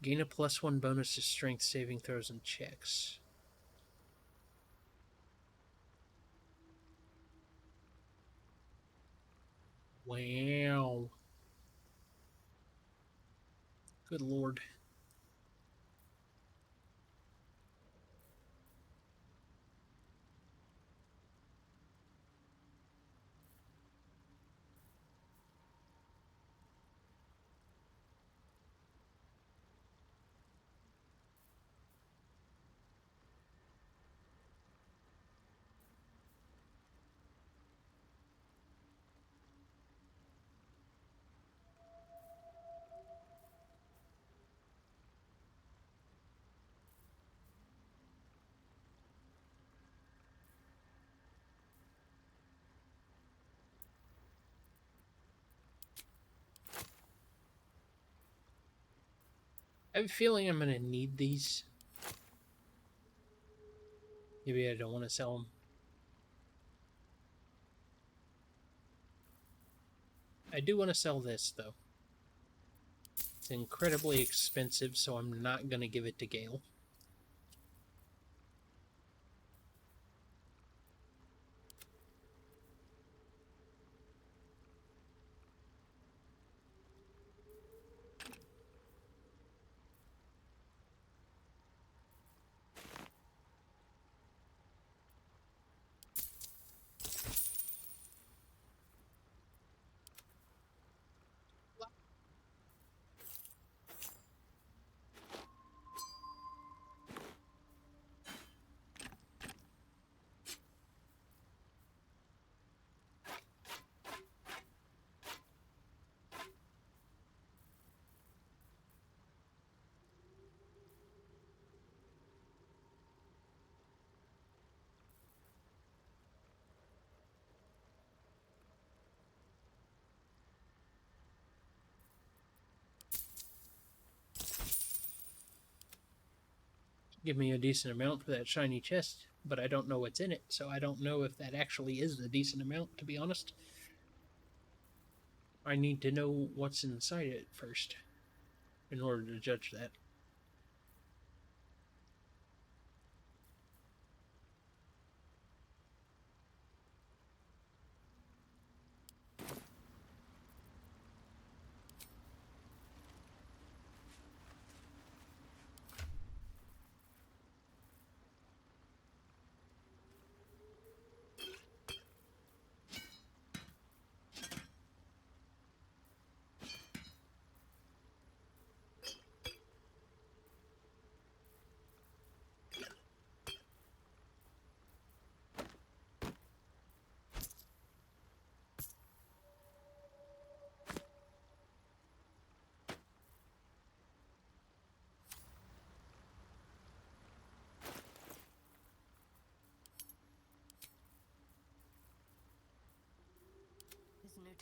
Gain a +1 bonus to strength saving throws and checks. Wow. Good lord. I have a feeling I'm going to need these. Maybe I don't want to sell them. I do want to sell this, though. It's incredibly expensive, so I'm not going to give it to Gale. Give me a decent amount for that shiny chest, but I don't know what's in it, so I don't know if that actually is a decent amount, to be honest. I need to know what's inside it first in order to judge that.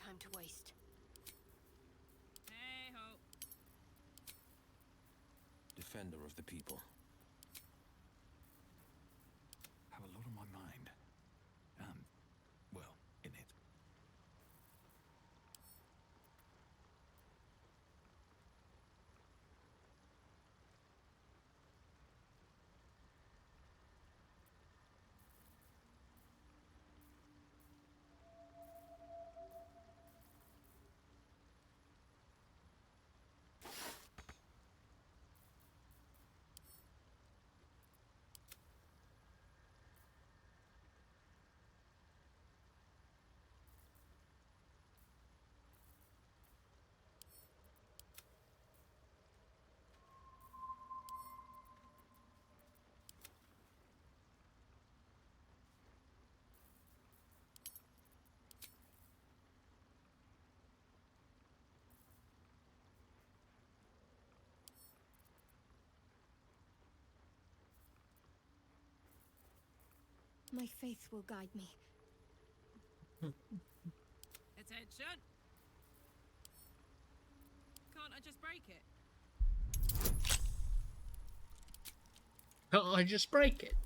time to waste. Hey ho. Defender of the people. Have a lot on my mind. Well, in it. My faith will guide me. Attention. Can't I just break it? Oh, I just break it.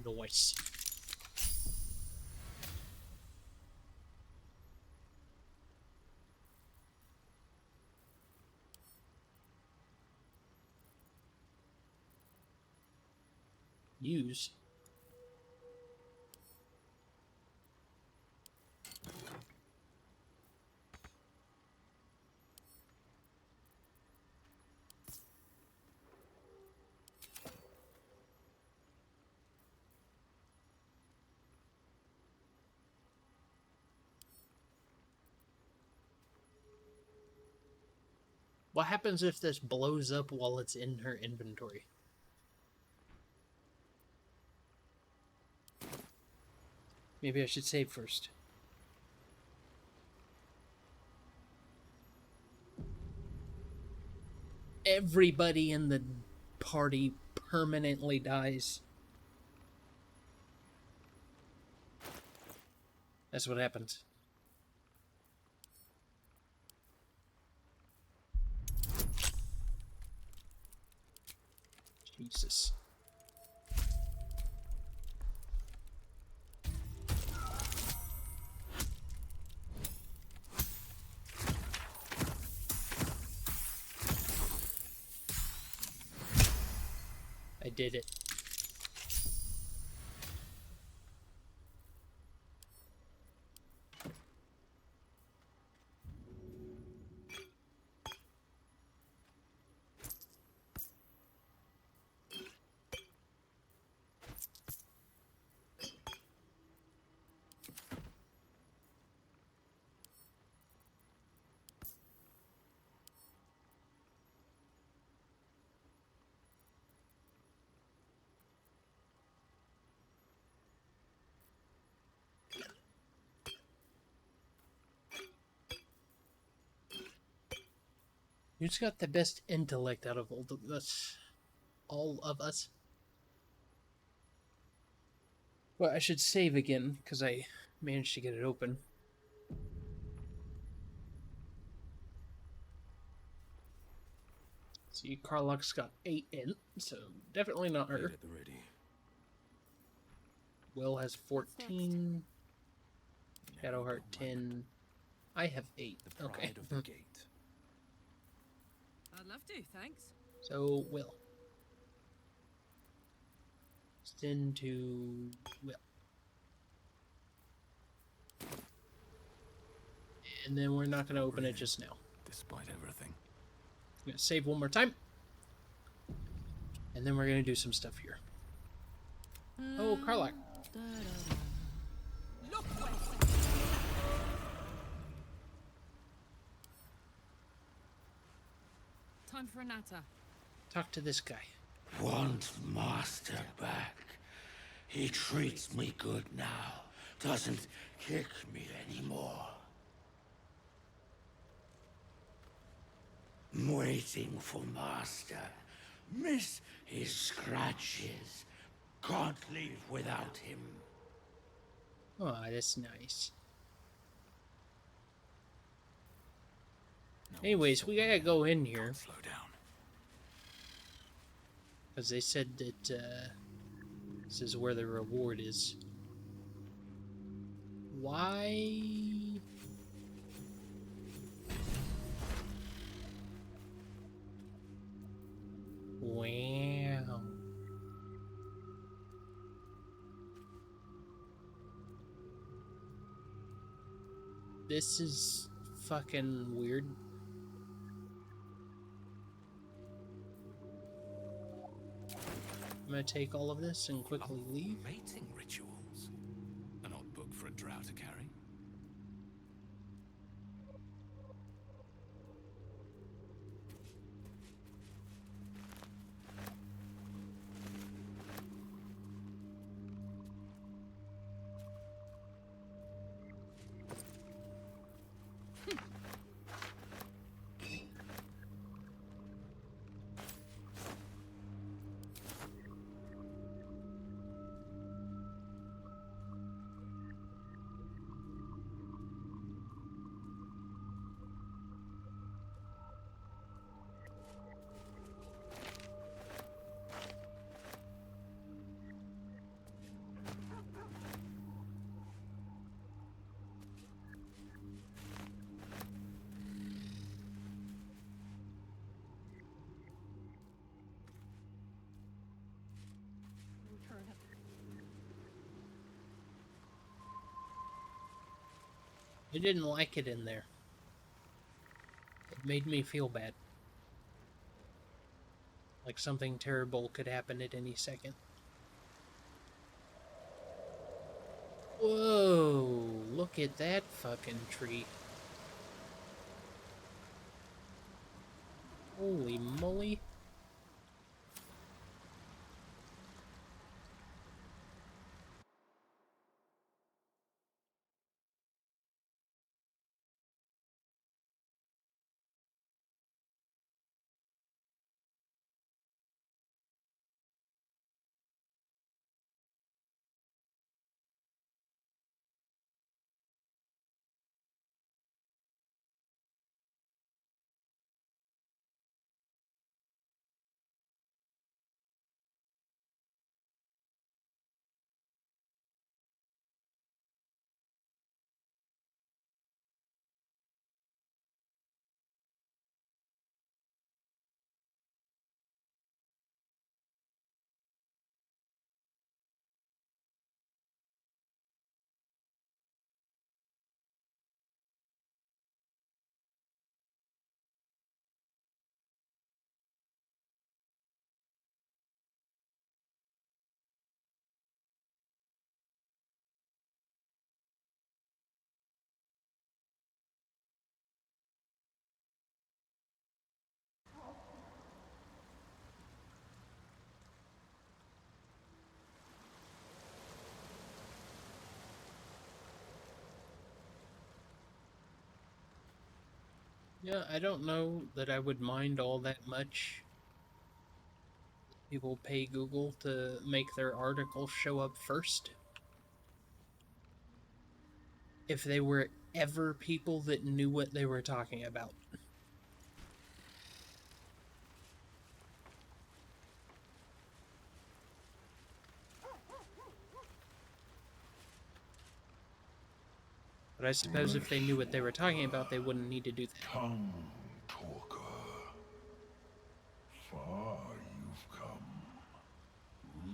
Noise. Use. What happens if this blows up while it's in her inventory? Maybe I should save first. Everybody in the party permanently dies. That's what happens. Jesus. I did it. Who's got the best intellect out of all of us? All of us? Well, I should save again, because I managed to get it open. See, Carlock's got 8 in, so definitely not her. At the ready. Will has 14. Shadowheart 10. I have 8. The Okay. pride of the gate. I'd love to, thanks. So, Will. Send to Will. And then we're not going to open it just now. Despite everything. I'm going to save one more time. And then we're going to do some stuff here. Oh, Carlock. Look where time for a natter. Talk to this guy. Want master back. He treats me good now. Doesn't kick me anymore. waiting for Master. Miss his scratches. Can't leave without him. Oh, that's nice. Anyways, we gotta go in here. Slow down. Because they said that this is where the reward is. Why? Wow. This is fucking weird. I'm gonna take all of this and quickly leave. Mating rituals. An odd book for a drow to carry. I didn't like it in there. It made me feel bad. Like something terrible could happen at any second. Whoa, look at that fucking tree. Holy moly. Yeah, I don't know that I would mind all that much. People pay Google to make their article show up first. If they were ever people that knew what they were talking about. But I suppose if they knew what they were talking about, they wouldn't need to do that. Come, talker. Far you've come.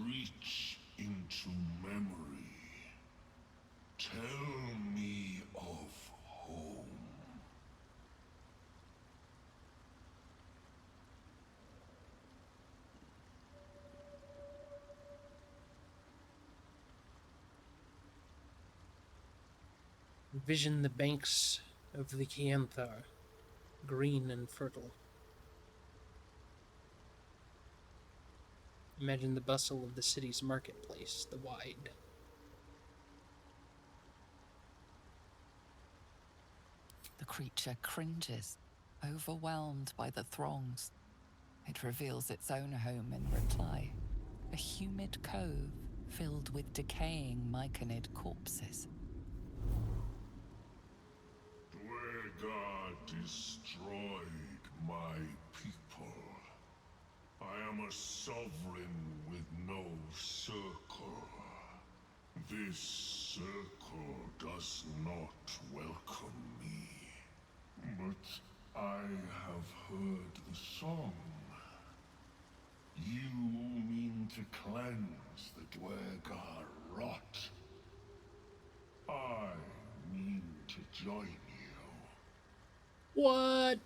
Reach into memory. Tell me of home. Envision the banks of the Kianthar, green and fertile. Imagine the bustle of the city's marketplace, the wide. The creature cringes, overwhelmed by the throngs. It reveals its own home in reply, a humid cove filled with decaying myconid corpses. Dwegar destroyed my people. I am a sovereign with no circle. This circle does not welcome me. But I have heard the song. You mean to cleanse the Dwegar rot. I mean to join you. What?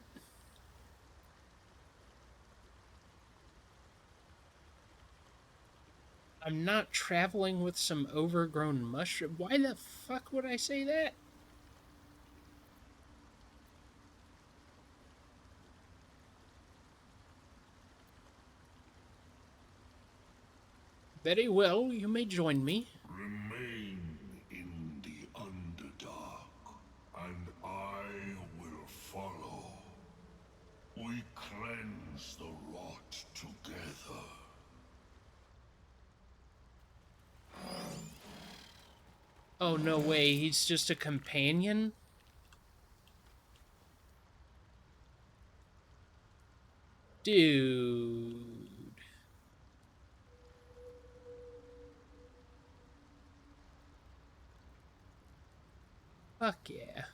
I'm not traveling with some overgrown mushroom. Why the fuck would I say that? Very well, you may join me. Remain in the Underdark, and I will follow. We cleanse the rot together. Oh, no way, he's just a companion? Dude. Fuck yeah.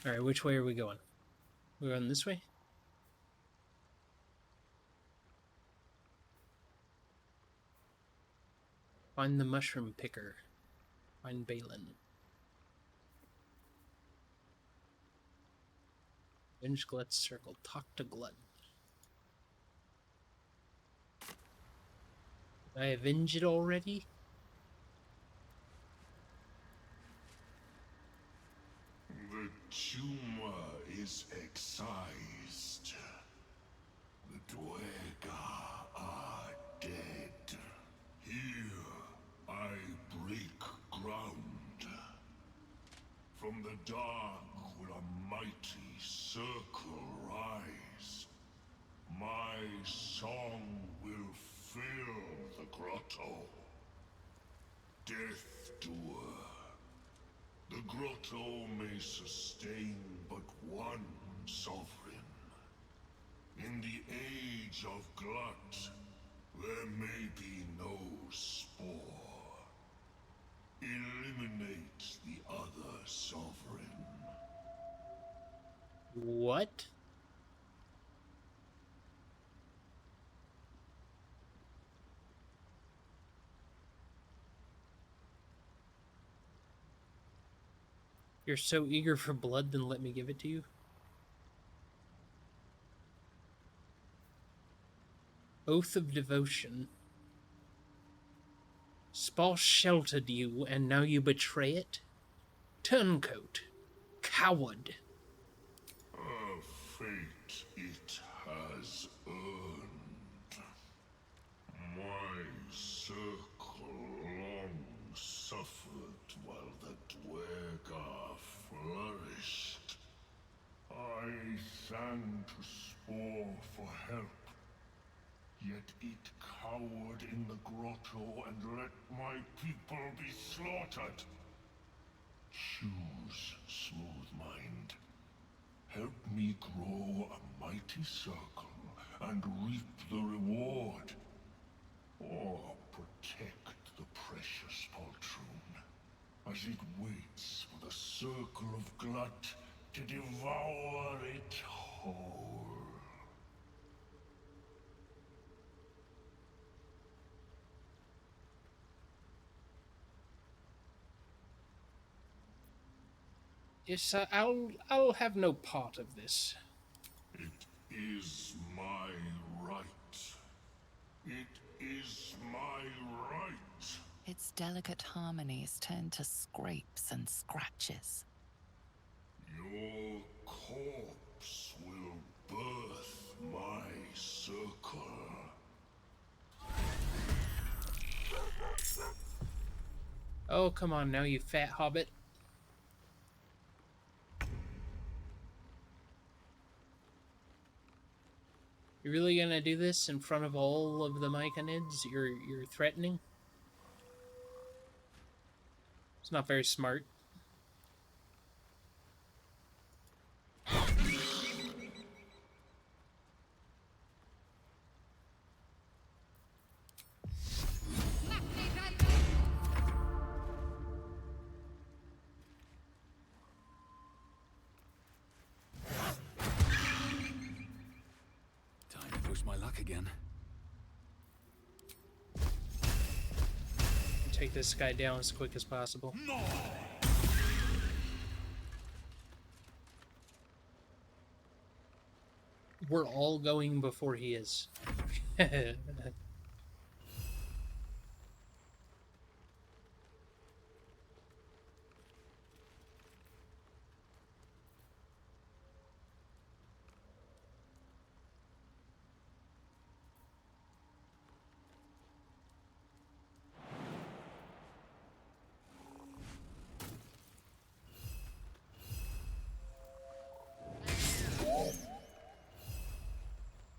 Alright, which way are we going? We're going this way? Find the mushroom picker. Find Balin. Avenge Glut's circle. Talk to Glut. Did I avenge it already? The tumor is excised. The Dwega are dead. Here, I break ground. From the dark will a mighty circle rise. My song will fill the grotto. Death Doer. The grotto may sustain but one sovereign. In the age of Glut, there may be no spore. Eliminate the other sovereign. What? You're so eager for blood, then let me give it to you. Oath of Devotion. Spall sheltered you, and now you betray it? Turncoat. Coward. A fate it has earned. My circle long suffered while the Dwega flourished. I sang to Spore for help. Yet it cowered in the grotto and let my people be slaughtered. Choose, Smooth Mind. Help me grow a mighty circle and reap the reward. Or protect the precious poltroon as it waits for the circle of Glut to devour it whole. Yes, I'll have no part of this. It is my right. It is my right. Its delicate harmonies turn to scrapes and scratches. Your corpse will birth my circle. Oh, come on now, you fat hobbit. You really gonna do this in front of all of the Myconids you're threatening? It's not very smart. Time to push my luck again. Take this guy down as quick as possible. We're all going before he is.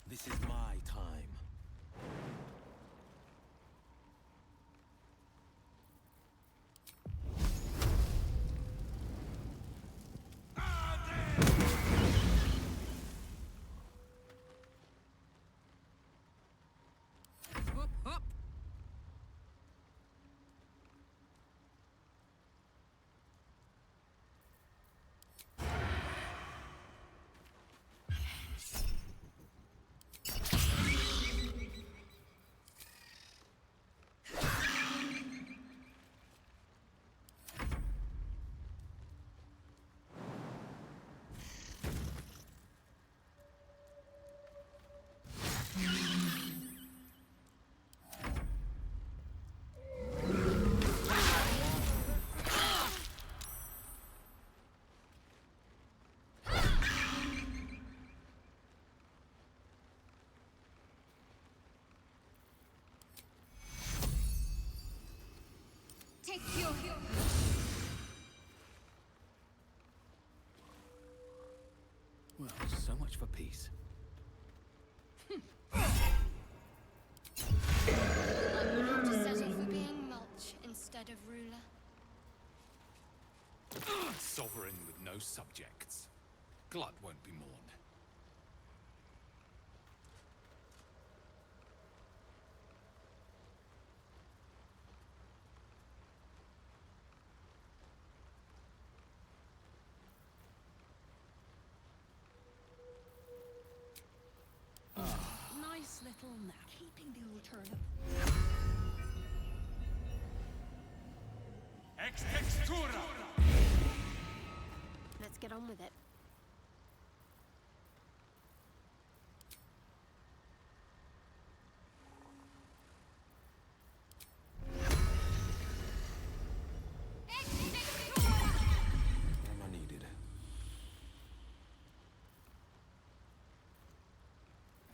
This is my time. Well, so much for peace. I'm willing to settle for being mulch instead of ruler. Sovereign with no subjects. Glut won't be mourned. Nice little nap. Keeping the old turnip. Ex textura! Let's get on with it. Am I needed?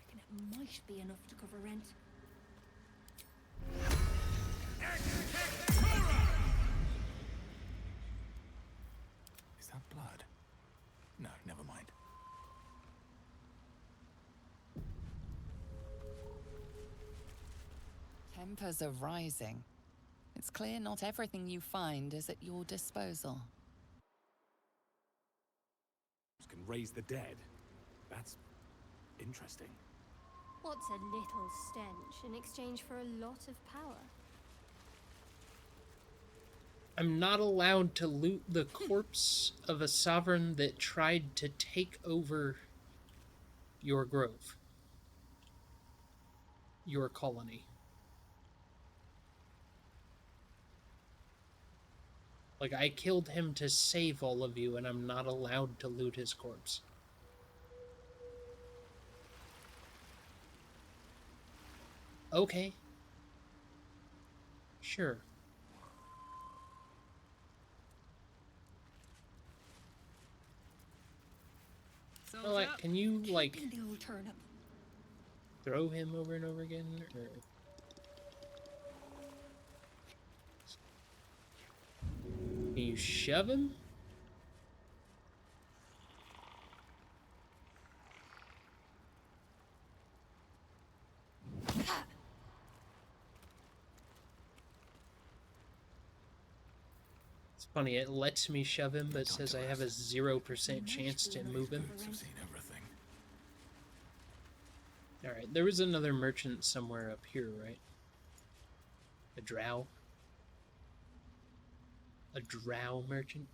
Reckon it might be enough to cover rent. Is that blood? No, never mind. Tempers are rising. It's clear not everything you find is at your disposal. Can raise the dead. That's interesting. What's a little stench in exchange for a lot of power? I'm not allowed to loot the corpse of a sovereign that tried to take over your grove. Your colony. Like, I killed him to save all of you, and I'm not allowed to loot his corpse. Okay. Sure. Well, like, can you, like, Keeping the old turnip. throw him over and over again? Or... Can you shove him? It's funny, it lets me shove him, but says I have a 0% chance to move him. I've seen everything. Alright, there was another merchant somewhere up here, right? A drow? A drow merchant?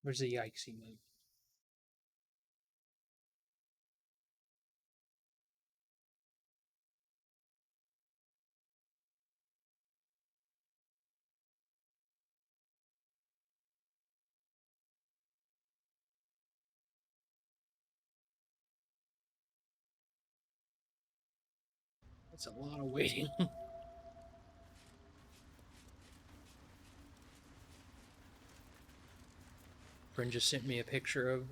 Where's the yikesy mode? That's a lot of waiting. Bryn just sent me a picture of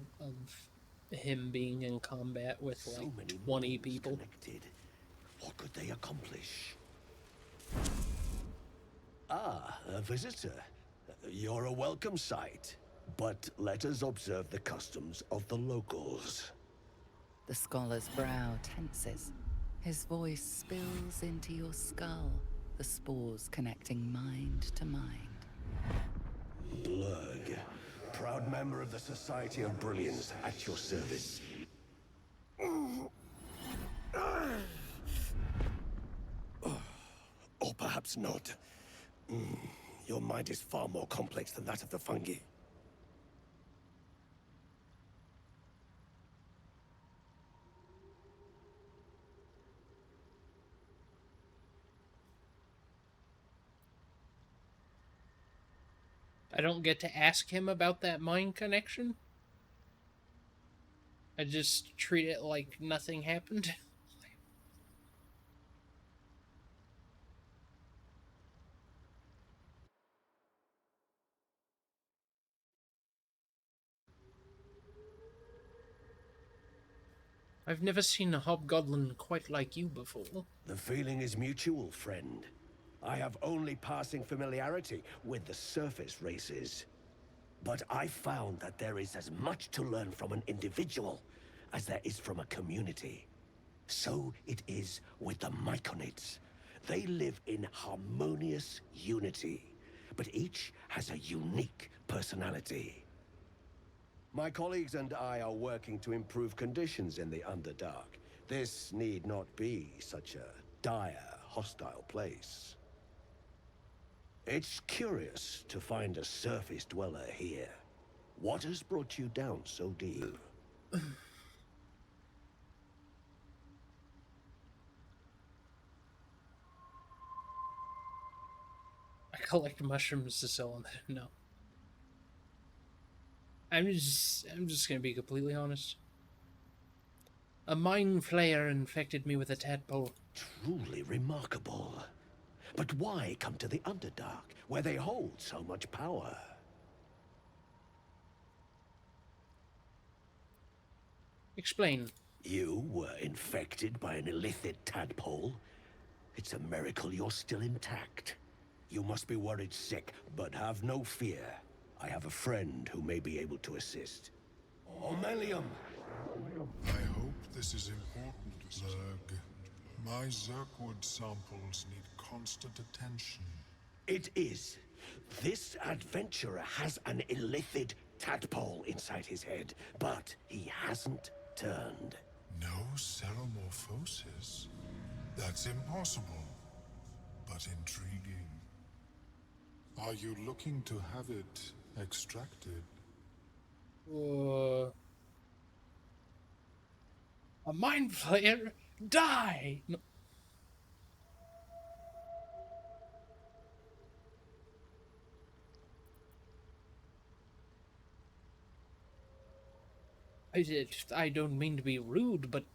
him being in combat with So like many 20 minds people. connected. What could they accomplish? Ah, a visitor. You're a welcome sight. But let us observe the customs of the locals. The scholar's brow tenses. His voice spills into your skull, the spores connecting mind to mind. Blurg, proud member of the Society of Brilliance, at your service. Or perhaps not. Your mind is far more complex than that of the fungi. I don't get to ask him about that mind connection. I just treat it like nothing happened. I've never seen a hobgoblin quite like you before. The feeling is mutual, friend. I have only passing familiarity with the surface races. But I found that there is as much to learn from an individual as there is from a community. So it is with the Myconids. They live in harmonious unity, but each has a unique personality. My colleagues and I are working to improve conditions in the Underdark. This need not be such a dire, hostile place. It's curious to find a surface dweller here. What has brought you down so deep? I collect mushrooms to sell them. No. I'm just gonna be completely honest. A mind flayer infected me with a tadpole. Truly remarkable. But why come to the Underdark, where they hold so much power? Explain. You were infected by an illithid tadpole? It's a miracle you're still intact. You must be worried sick, but have no fear. I have a friend who may be able to assist. Omelium! I hope this is important, Zerg. My Zerkwood samples need constant attention. It is. This adventurer has an illithid tadpole inside his head, but he hasn't turned. No seromorphosis? That's impossible, but intriguing. Are you looking to have it extracted? A mind flayer? Die! No. I don't mean to be rude, but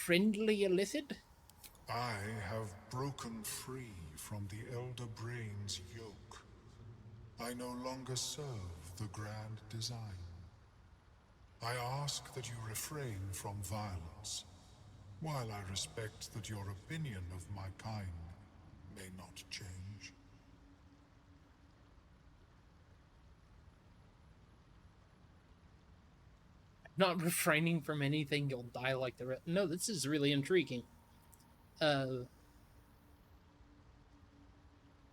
friendly illithid? I have broken free from the Elder Brain's yoke. I no longer serve the grand design. I ask that you refrain from violence, while I respect that your opinion of my kind may not change. Not refraining from anything, you'll die like the rest. No, this is really intriguing.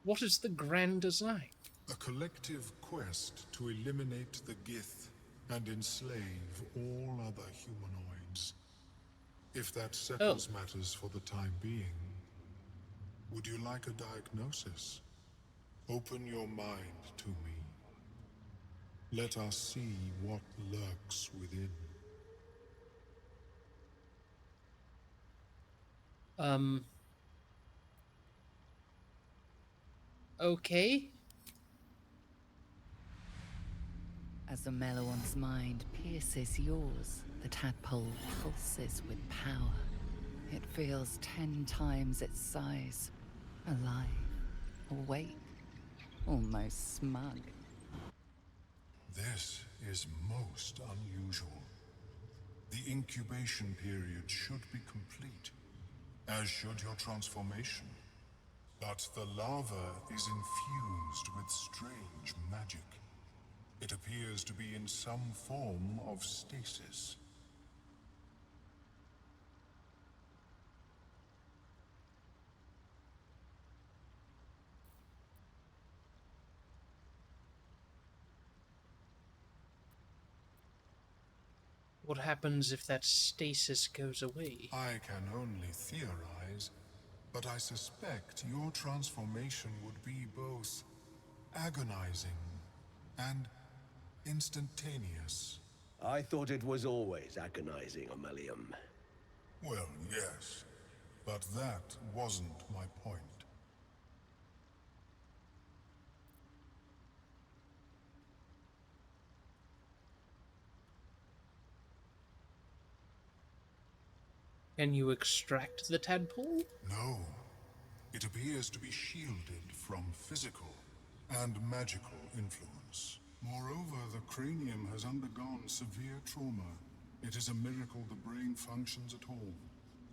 What is the grand design? A collective quest to eliminate the Gith and enslave all other humanoids. If that settles matters for the time being, would you like a diagnosis? Open your mind to me. Let us see what lurks within. Okay. As the Meloon's mind pierces yours, the tadpole pulses with power. It feels 10 times its size. Alive, awake, almost smug. This is most unusual. The incubation period should be complete, as should your transformation. But the larva is infused with strange magic. It appears to be in some form of stasis. What happens if that stasis goes away? I can only theorize, but I suspect your transformation would be both agonizing and instantaneous. I thought it was always agonizing, Omelium. Well, yes, but that wasn't my point. Can you extract the tadpole? No. It appears to be shielded from physical and magical influence. Moreover, the cranium has undergone severe trauma It is a miracle the brain functions at all.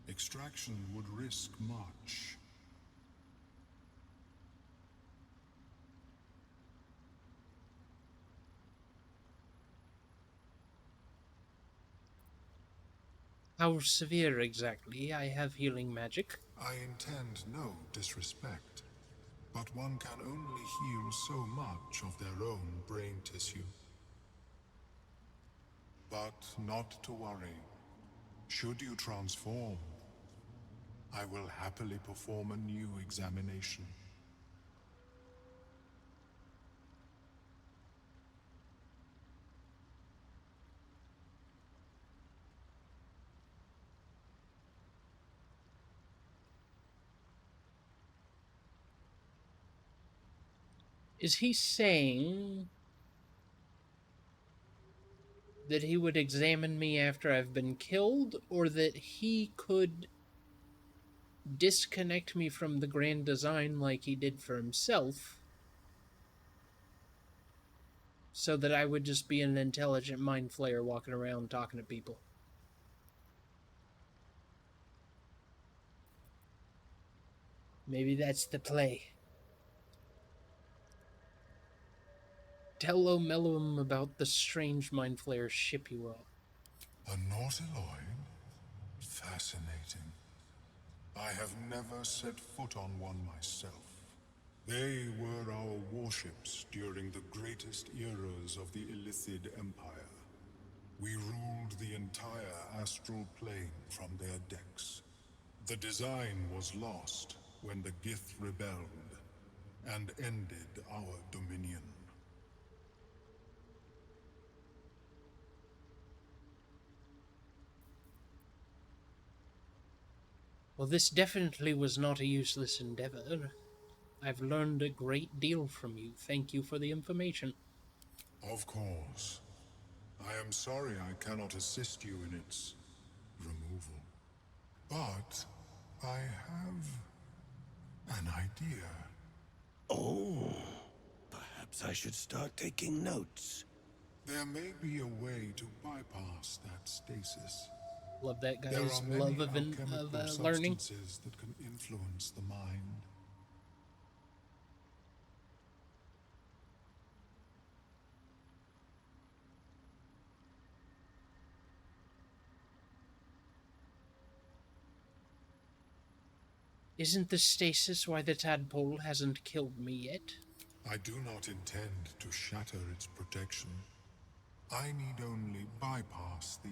Extraction would risk much. How severe exactly? I have healing magic. I intend no disrespect, but one can only heal so much of their own brain tissue. But not to worry. Should you transform, I will happily perform a new examination. Is he saying that he would examine me after I've been killed, or that he could disconnect me from the grand design like he did for himself, so that I would just be an intelligent mind flayer walking around talking to people? Maybe that's the play. Tell O'Mellum about the strange mind flayer ship you were on. A Nautiloid? Fascinating. I have never set foot on one myself. They were our warships during the greatest eras of the Illithid Empire. We ruled the entire astral plane from their decks. The design was lost when the Gith rebelled and ended our dominion. Well, this definitely was not a useless endeavor. I've learned a great deal from you. Thank you for the information. Of course. I am sorry I cannot assist you in its removal. But I have an idea. Oh, perhaps I should start taking notes. There may be a way to bypass that stasis. Love that There guy's are many love of alchemical learning. substances that can influence the mind. Isn't the stasis why the tadpole hasn't killed me yet? I do not intend to shatter its protection. I need only bypass the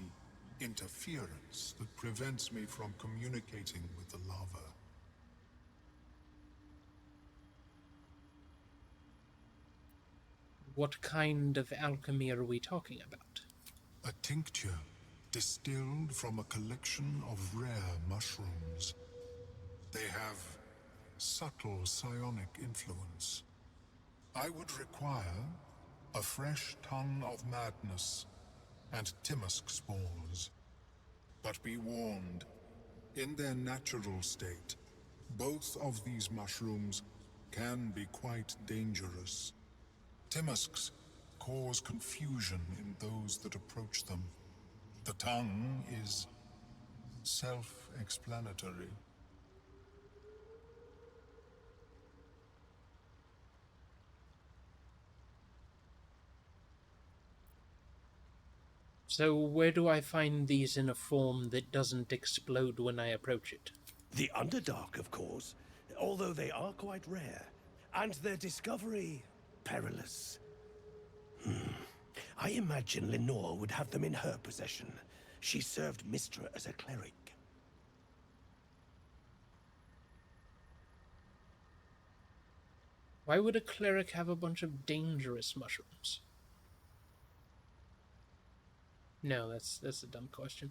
interference that prevents me from communicating with the lava. What kind of alchemy are we talking about? A tincture distilled from a collection of rare mushrooms. They have subtle psionic influence. I would require a fresh tongue of madness and Timusk spores. But be warned, in their natural state, both of these mushrooms can be quite dangerous. Timusks cause confusion in those that approach them. The tongue is self-explanatory. So where do I find these in a form that doesn't explode when I approach it? The Underdark, of course, although they are quite rare, and their discovery perilous. I imagine Lenore would have them in her possession. She served Mistra as a cleric. Why would a cleric have a bunch of dangerous mushrooms? No, that's a dumb question.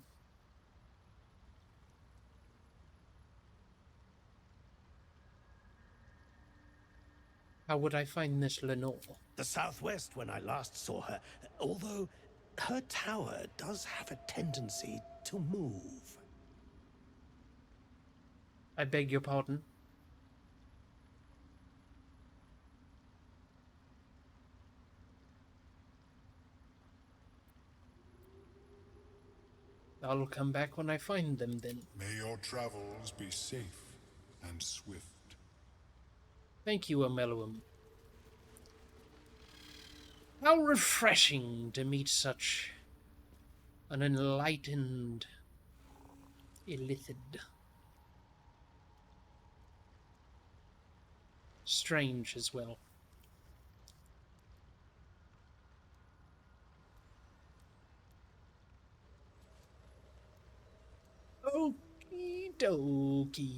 How would I find this Lenore? The southwest when I last saw her, although her tower does have a tendency to move. I beg your pardon? I'll come back when I find them then. May your travels be safe and swift. Thank you, Ameluum. How refreshing to meet such an enlightened illithid. Strange as well. Okie dokie.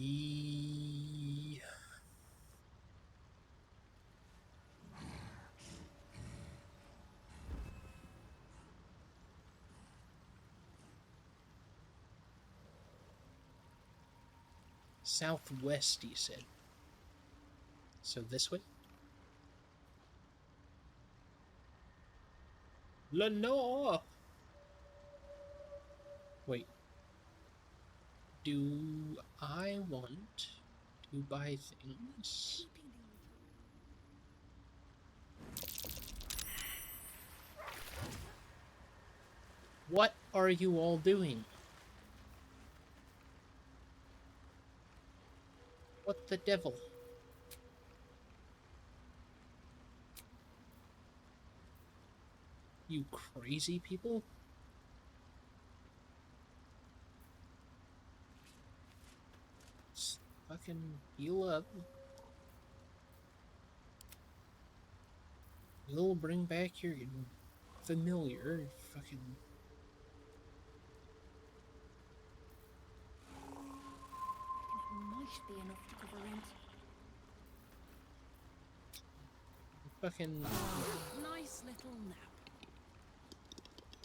Southwest, you said. So this way? Lenore! Wait. Do I want to buy things? What are you all doing? What the devil? You crazy people? Just fucking heal up. You'll bring back your familiar fucking... It might be enough to cover rent. Fucking... Nice little nap.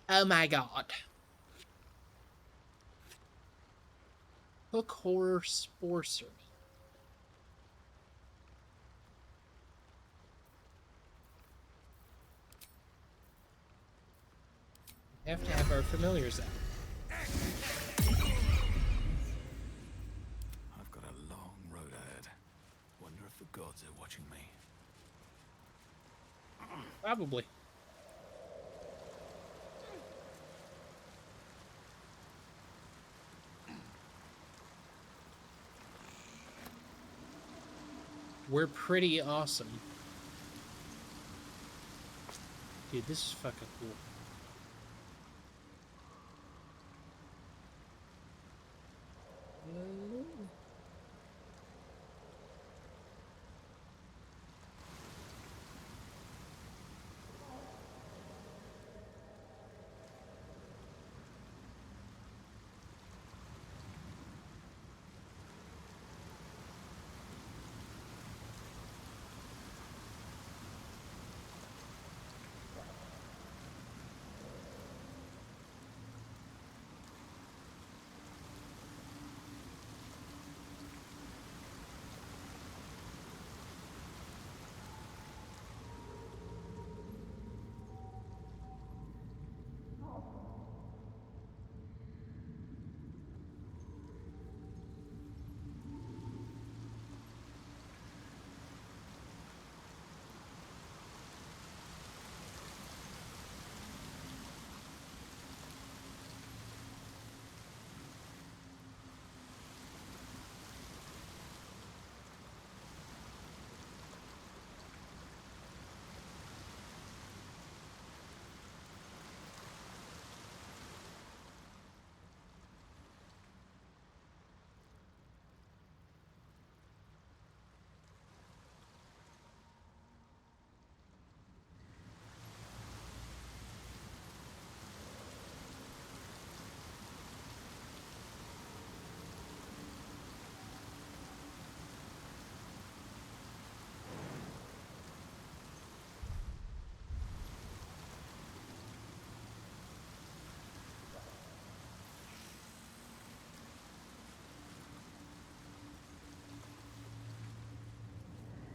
Oh my god. Hook Horror Sporcer. We have to have our familiars out. I've got a long road ahead. Wonder if the gods are watching me. Probably. We're pretty awesome. Dude, this is fucking cool.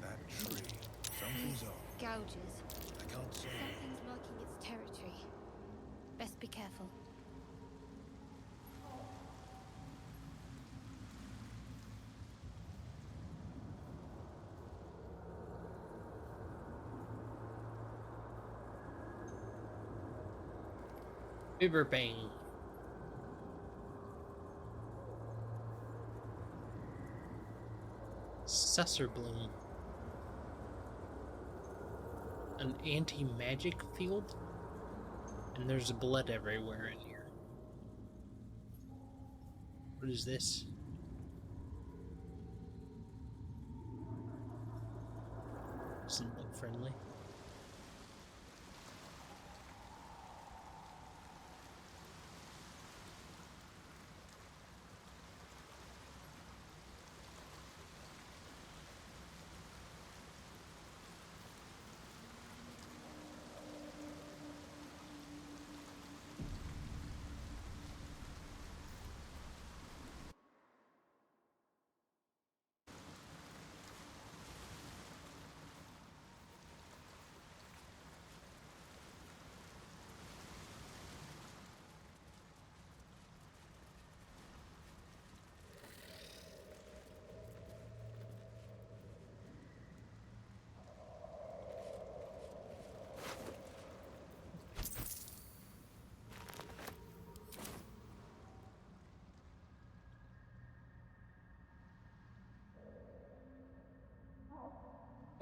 That tree. Something's off. Gouges. I can't say. Something's marking its territory. Best be careful. Riverbang. Susserbloom. An anti-magic field? And there's blood everywhere in here. What is this? Doesn't look friendly.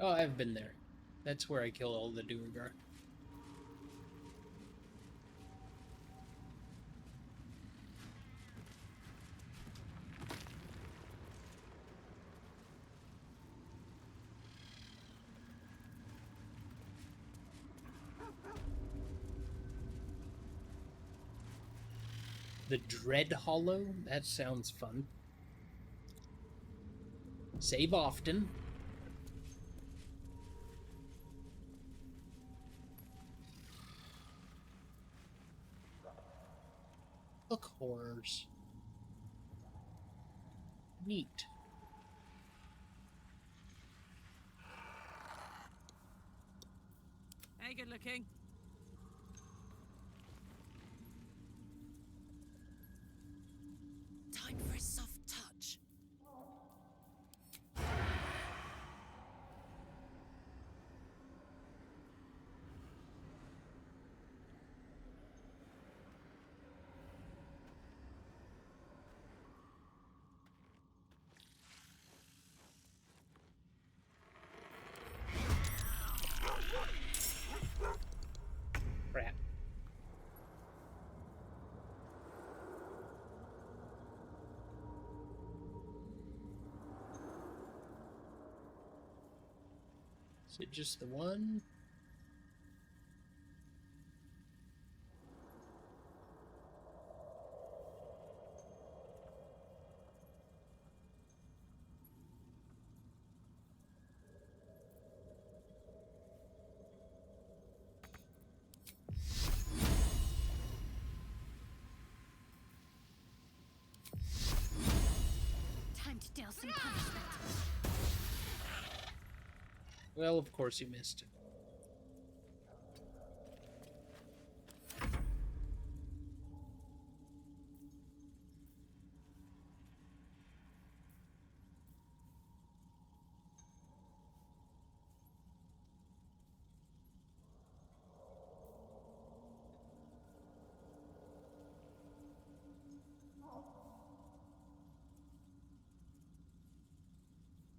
Oh, I've been there. That's where I kill all the Duergar. The Dread Hollow? That sounds fun. Save often. Look, horrors. Neat. Hey, good looking. Time for a soft touch. Crap. Is it just the one? Time to deal some punishment. Well, of course you missed.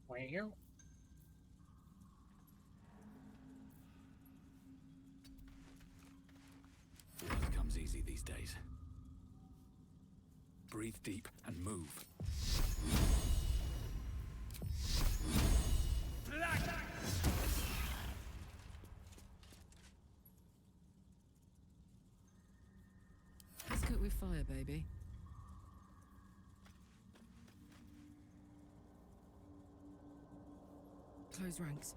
Wow. Blood comes easy these days. Breathe deep and move. Let's cook with fire, baby. Close ranks.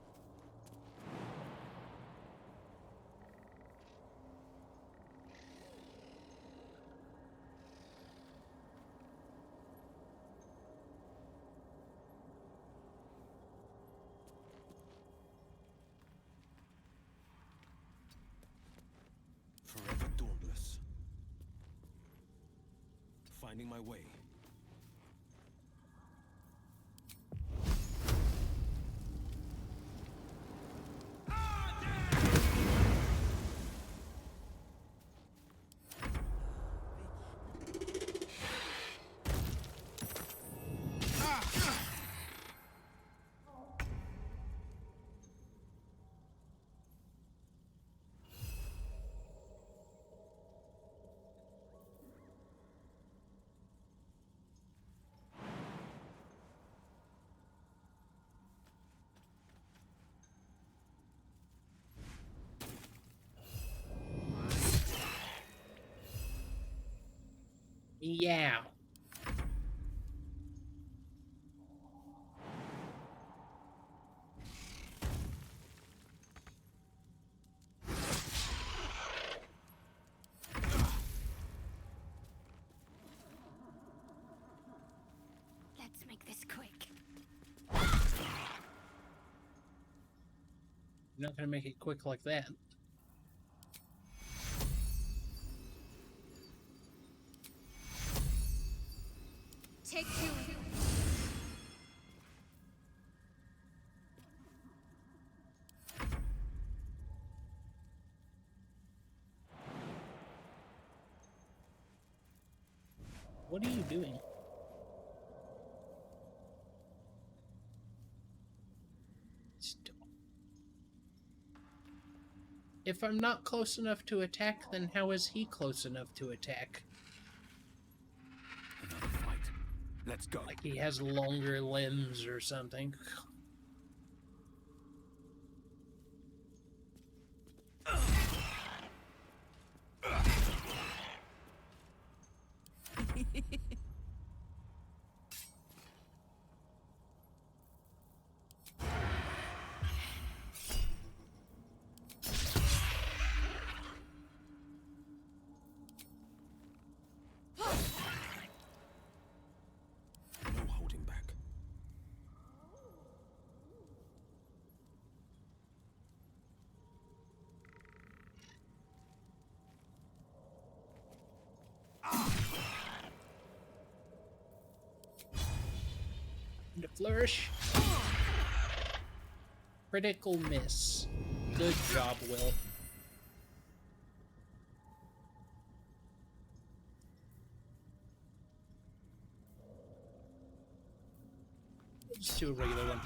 Forever dauntless. Finding my way. Yeah. Let's make this quick. You're not gonna make it quick like that. Take two. What are you doing? Still. If I'm not close enough to attack, then how is he close enough to attack? Another fight. Let's go. Like he has longer limbs or something. No holding back. The flourish. Critical miss. Good job, Will. Just do a regular one.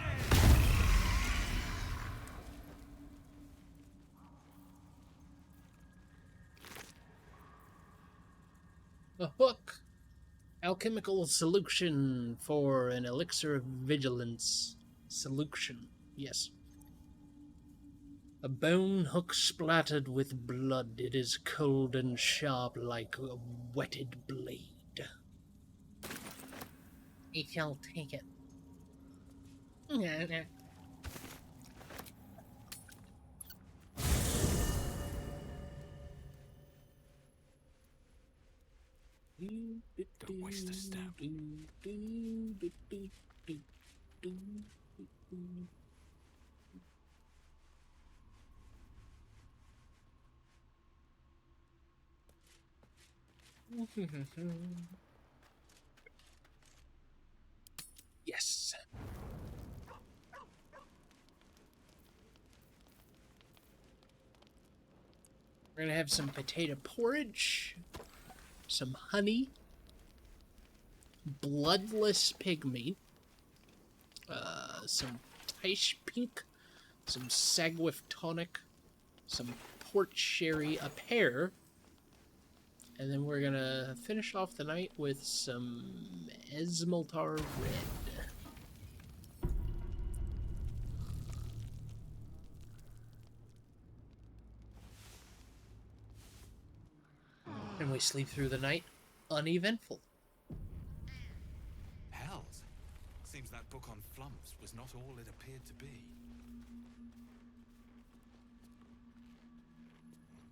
A hook. Alchemical solution for an elixir of vigilance. Solution. Yes. A bone hook splattered with blood. It is cold and sharp like a whetted blade. I shall take it. Don't waste a step. Yes. We're gonna have some potato porridge, some honey, bloodless pig meat, some Taish pink, some Sagwif tonic, some port sherry, a pear, and then we're gonna finish off the night with some Esmaltar red. And we sleep through the night uneventful. Hells. Seems that book on flumps was not all it appeared to be.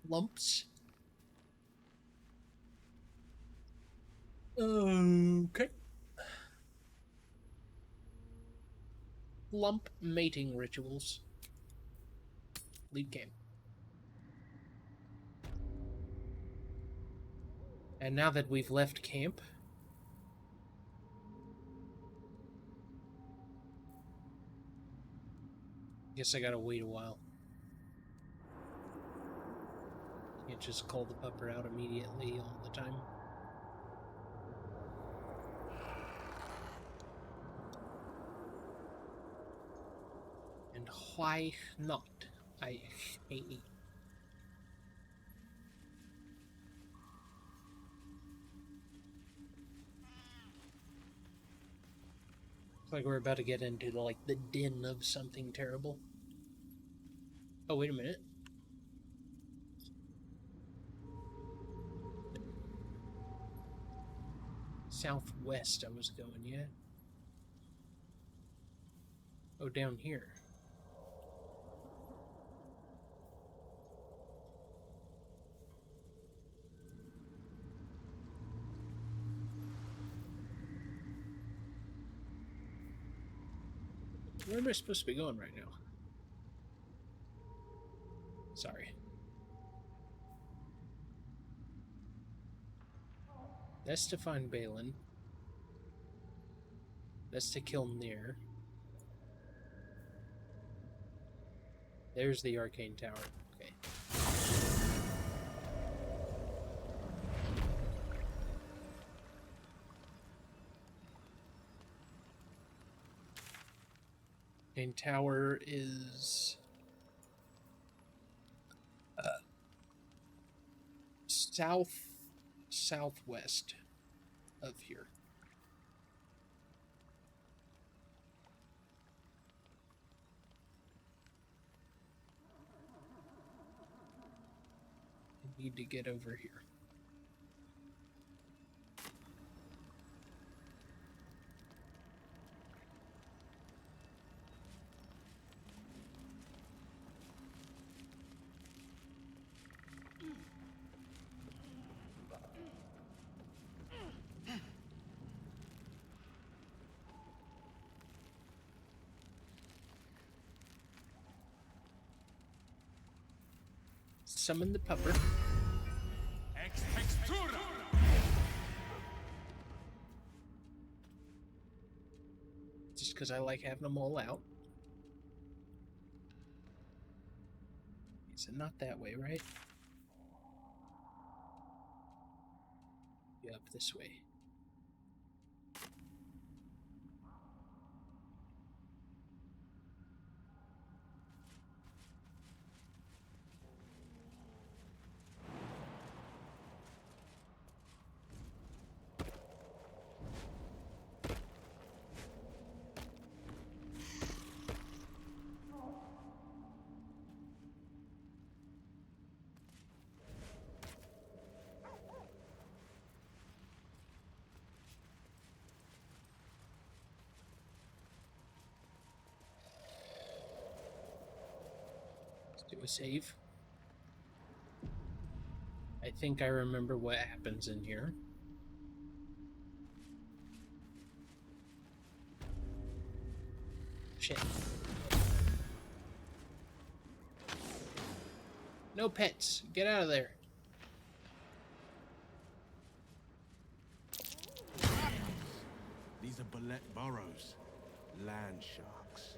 Lumps. Okay. Lump mating rituals. Lead game. And now that we've left camp, guess I gotta wait a while. Can't just call the pupper out immediately all the time. And why not? I hate. Looks like we're about to get into like the din of something terrible. Oh, wait a minute. Southwest I was going, yeah. Oh, down here. Where am I supposed to be going right now? Sorry. That's to find Balin. That's to kill Nier. There's the arcane tower. Okay. Arcane tower is southwest of here. I need to get over here. Summon the pupper. Just because I like having them all out. Is it not that way, right? Yeah, up this way. Do a save. I think I remember what happens in here. Shit. No pets. Get out of there. These are Bullet burrows, land sharks.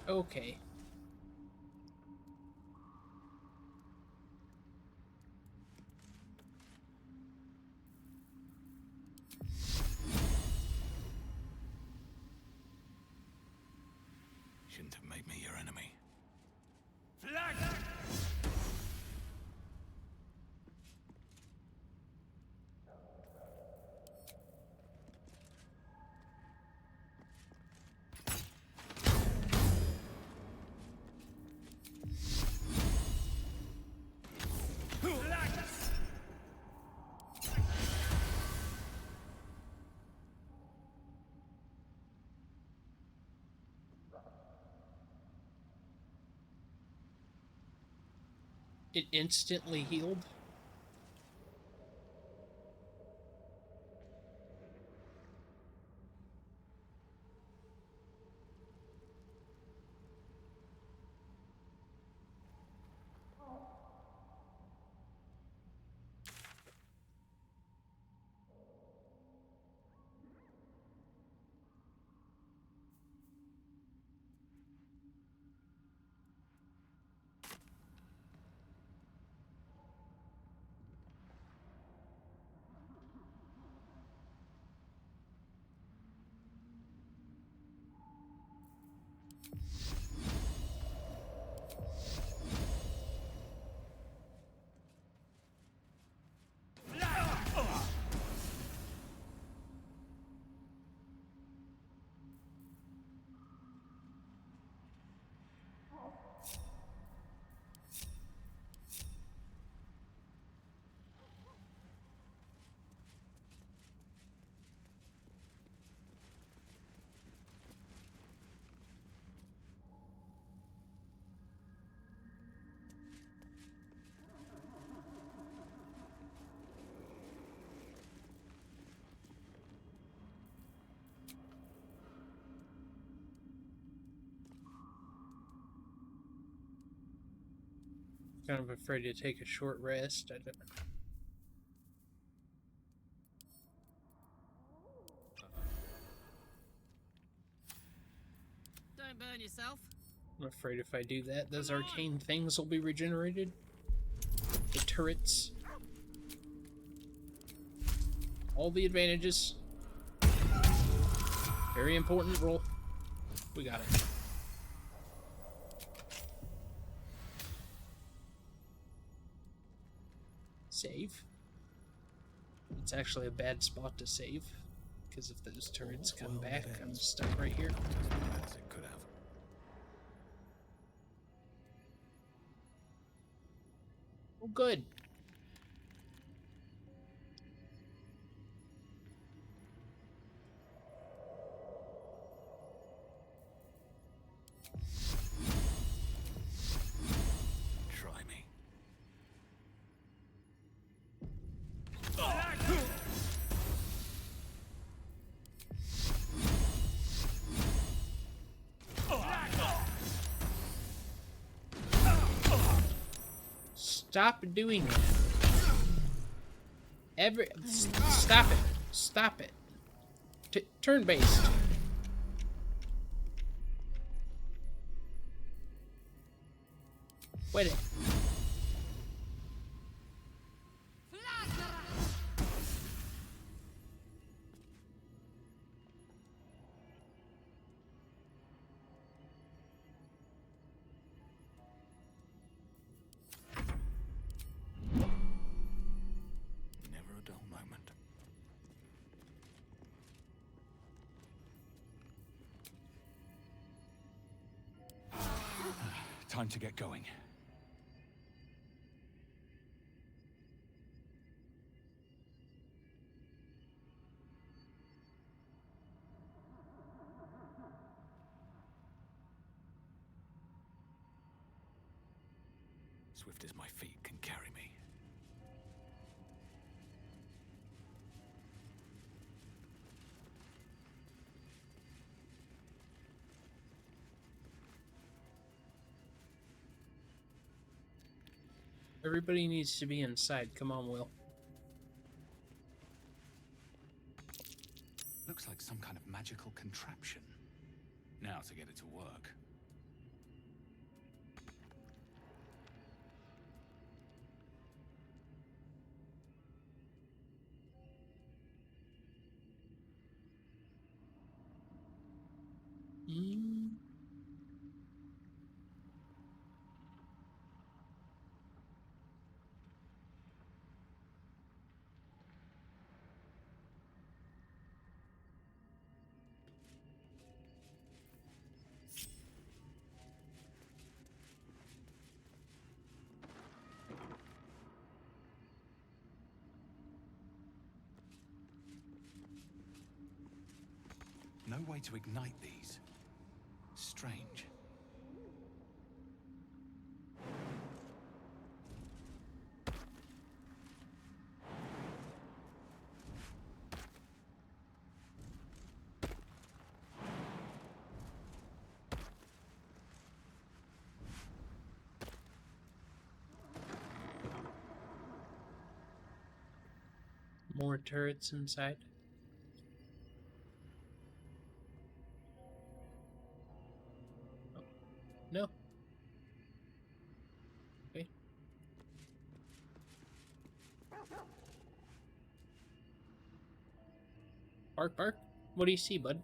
Okay. Shouldn't have made me your enemy. It instantly healed. Kind of afraid to take a short rest. Don't burn yourself. I'm afraid if I do that, those arcane things will be regenerated. The turrets. All the advantages. Very important roll. We got it. Save. It's actually a bad spot to save, because if those turrets come back, I'm stuck right here. As it could have. Oh, good. Try me. Stop doing that. Stop it. Stop it. Turn based. Wait it. Never a dull moment. Time to get going. Swift as my feet can carry me. Everybody needs to be inside. Come on, Will. Looks like some kind of magical contraption. Now to get it to work. No way to ignite these. Strange. more turrets inside. Oh, no. Okay. Bark, bark. What do you see, bud?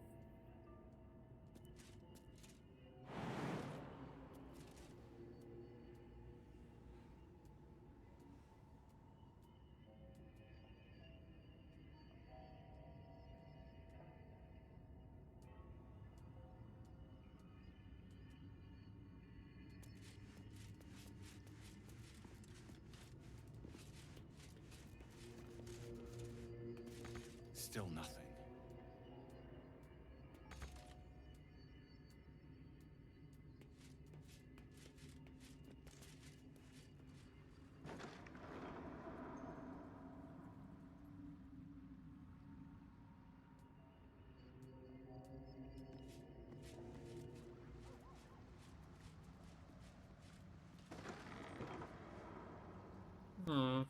Still nothing. Hmm.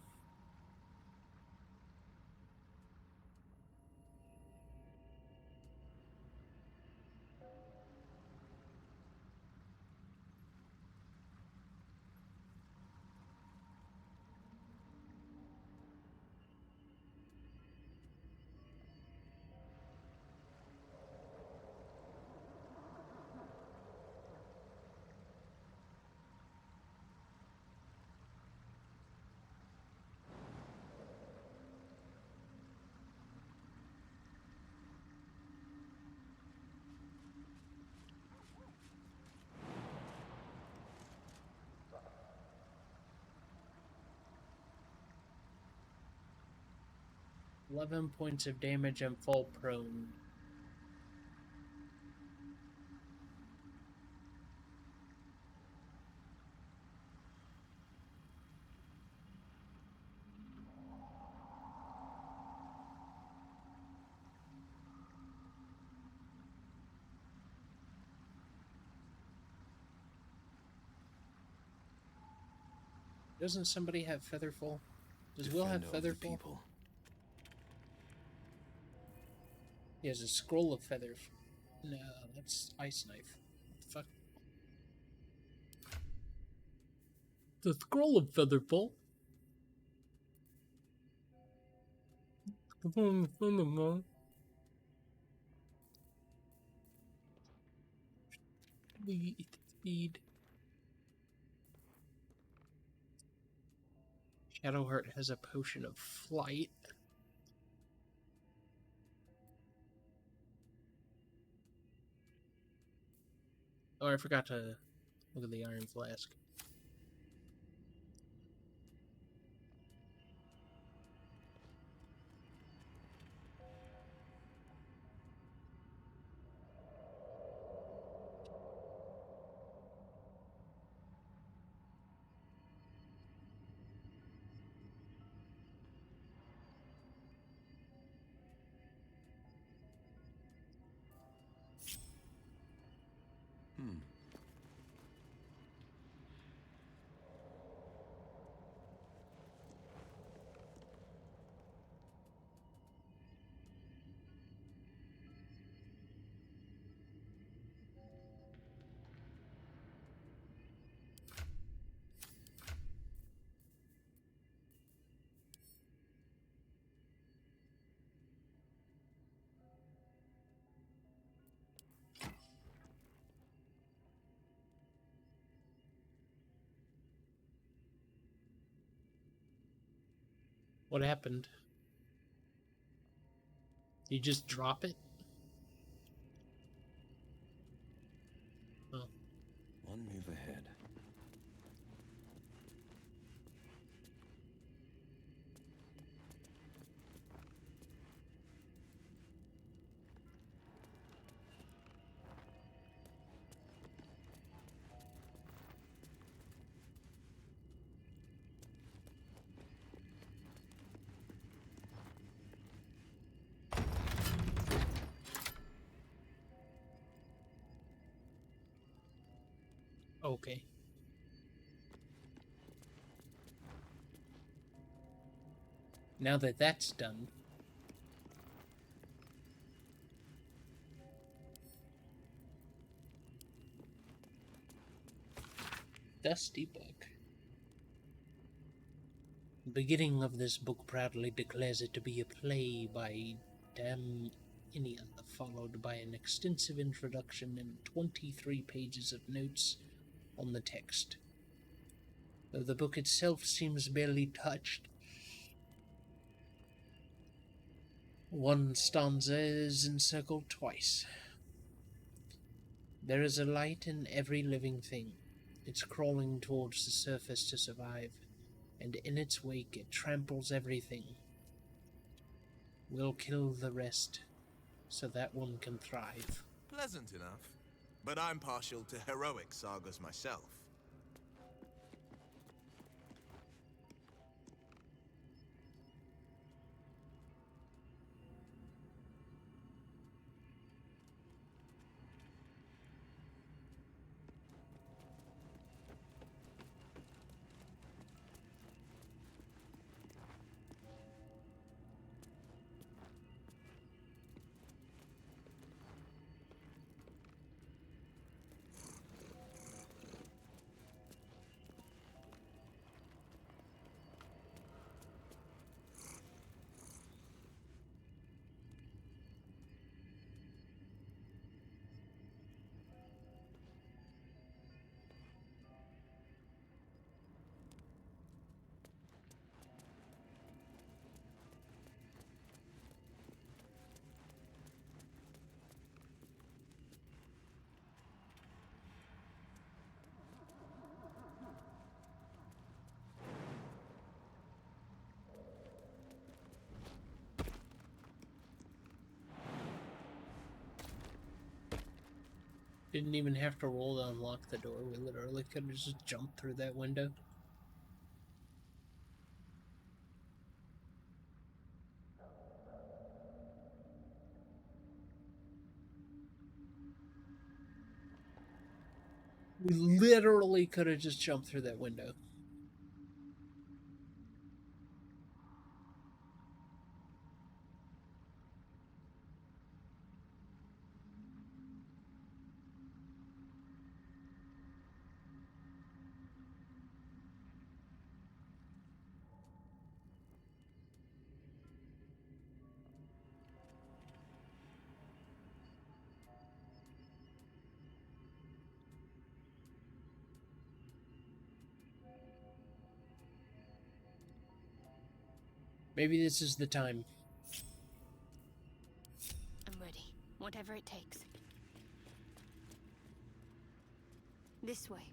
"11 points of damage and fall prone." Doesn't somebody have Featherfall? Does Will have Defender of the Featherfall? people. He has a scroll of feather. No, that's Ice Knife. What the fuck? The scroll of Featherfall. Speed. Shadowheart has a potion of flight. Oh, I forgot to look at the Iron Flask. Hmm. What happened? You just drop it? Oh. One move ahead. Okay. Now that that's done, Dusty book. The beginning of this book proudly declares it to be a play by Daminian, followed by an extensive introduction and 23 pages of notes on the text. Though the book itself seems barely touched, one stanza is encircled twice. There is a light in every living thing. It's crawling towards the surface to survive, and in its wake it tramples everything. We'll kill the rest, so that one can thrive. Pleasant enough. But I'm partial to heroic sagas myself. Didn't even have to roll to unlock the door. We literally could have just jumped through that window. We literally could have just jumped through that window. Maybe this is the time. I'm ready. Whatever it takes. This way.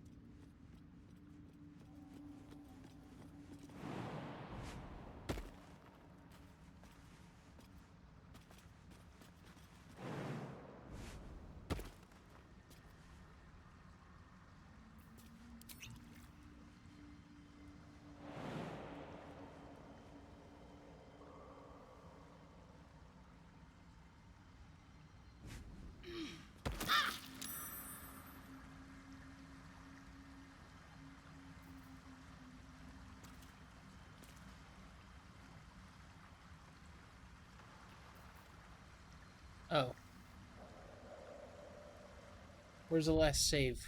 Oh. Where's the last save?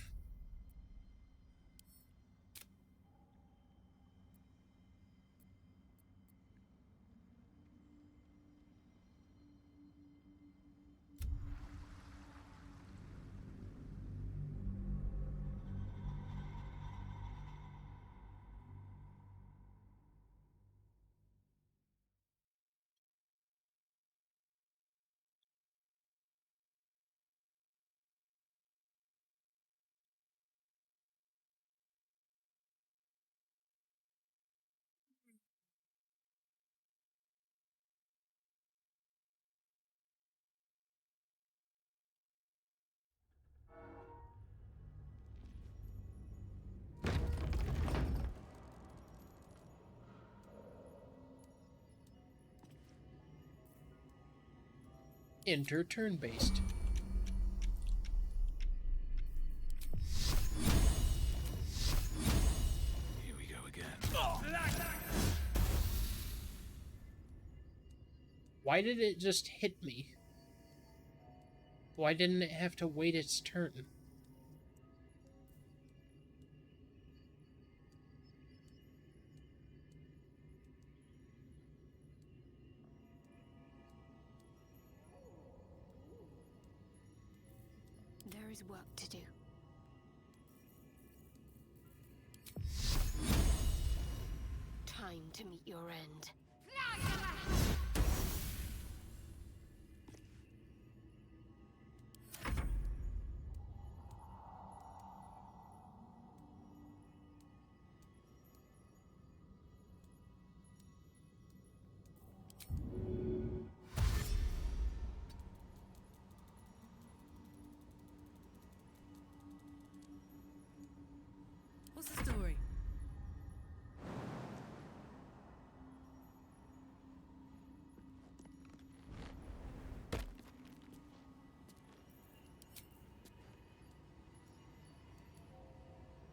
Enter turn-based. Here we go again. Why did it just hit me? Why didn't it have to wait its turn? is work to do. Time to meet your end. What's the story?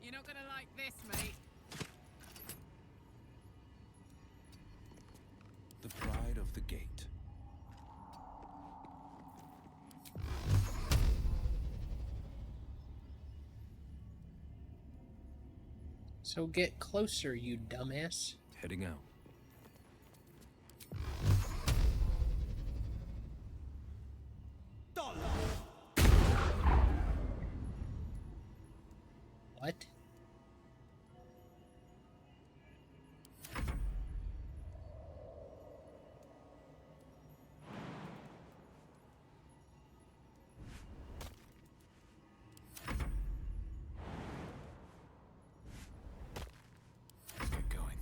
You're not gonna like this, mate. The pride of the gate. So get closer, you dumbass. Heading out. What? Let's get going.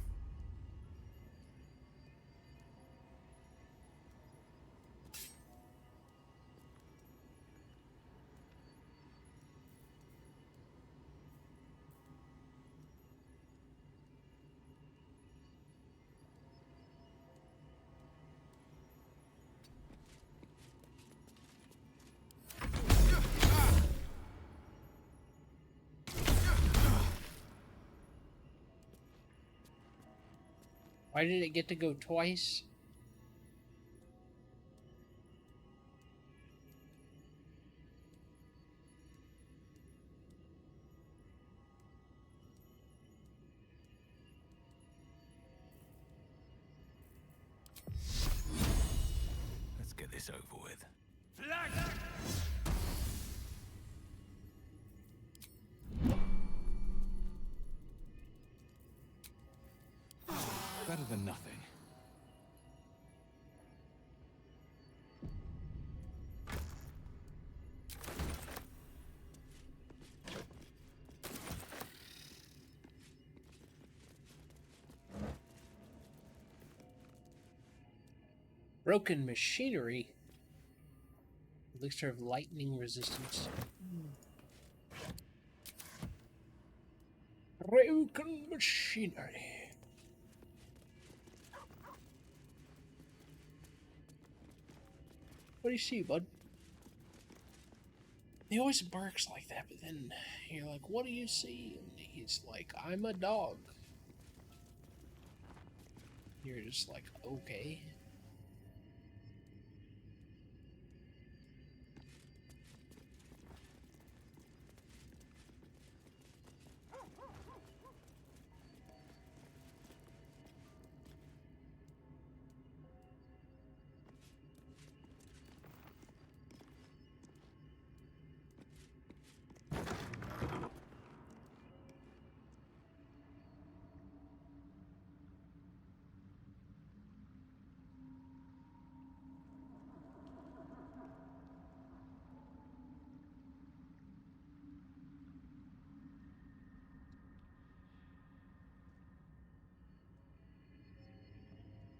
Why did it get to go twice? Let's get this over with. Better than nothing. Broken machinery. Elixir of lightning resistance. Broken machinery. What do you see, bud? He always barks like that, but then you're like, what do you see? And he's like, I'm a dog. You're just like, okay.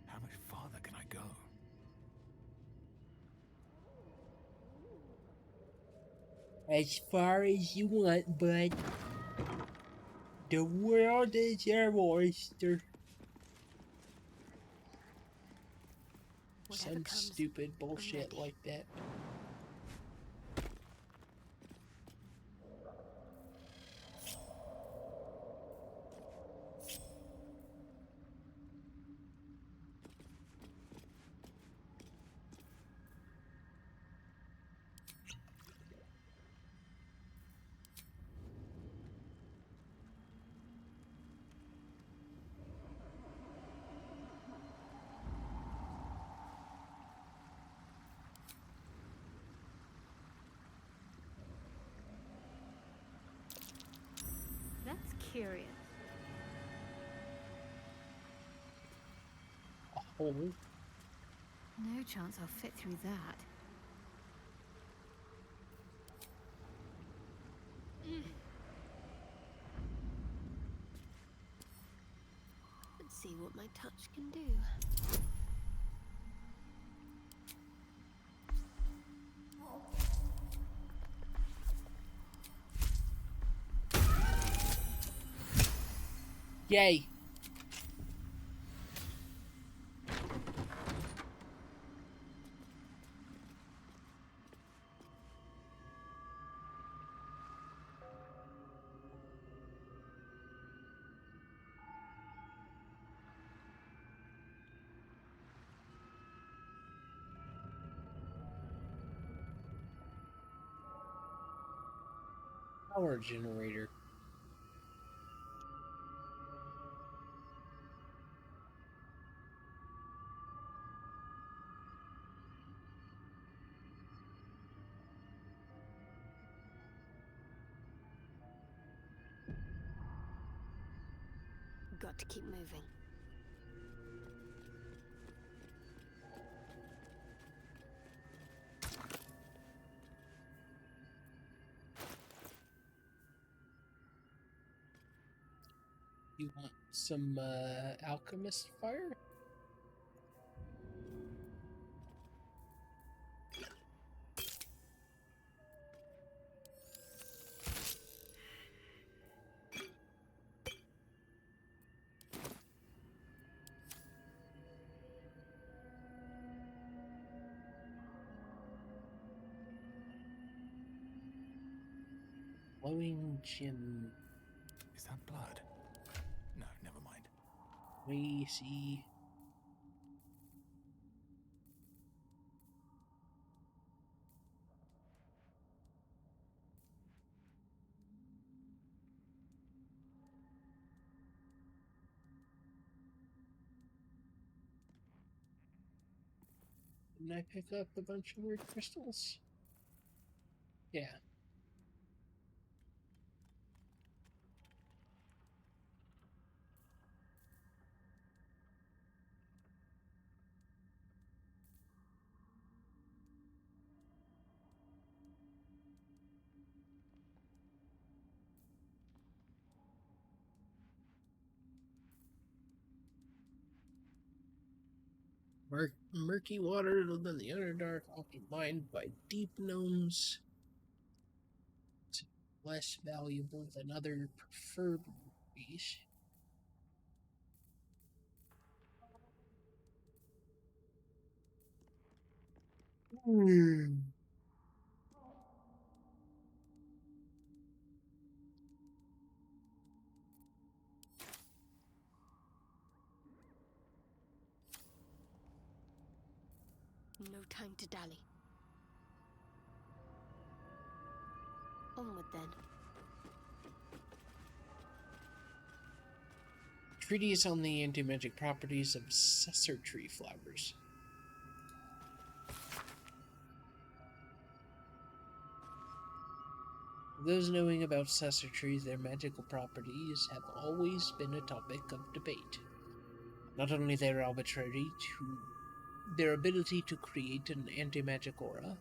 How much farther can I go? As far as you want, bud. The world is your oyster. Some stupid bullshit like that. curious. A hole? No chance I'll fit through that. Let's see what my touch can do. Yay! Power generator. Got to keep moving. You want some alchemist fire? Glowing gem. Is that blood? No, never mind. We see. Didn't I pick up a bunch of weird crystals? Yeah. Murky water than the Underdark, often mined by deep gnomes. It's less valuable than other preferred rubies. No time to dally. Onward then. Treatise on the anti-magic properties of cessar tree flowers. For those knowing about cessar trees, their magical properties have always been a topic of debate. Not only their their ability to create an anti-magic aura,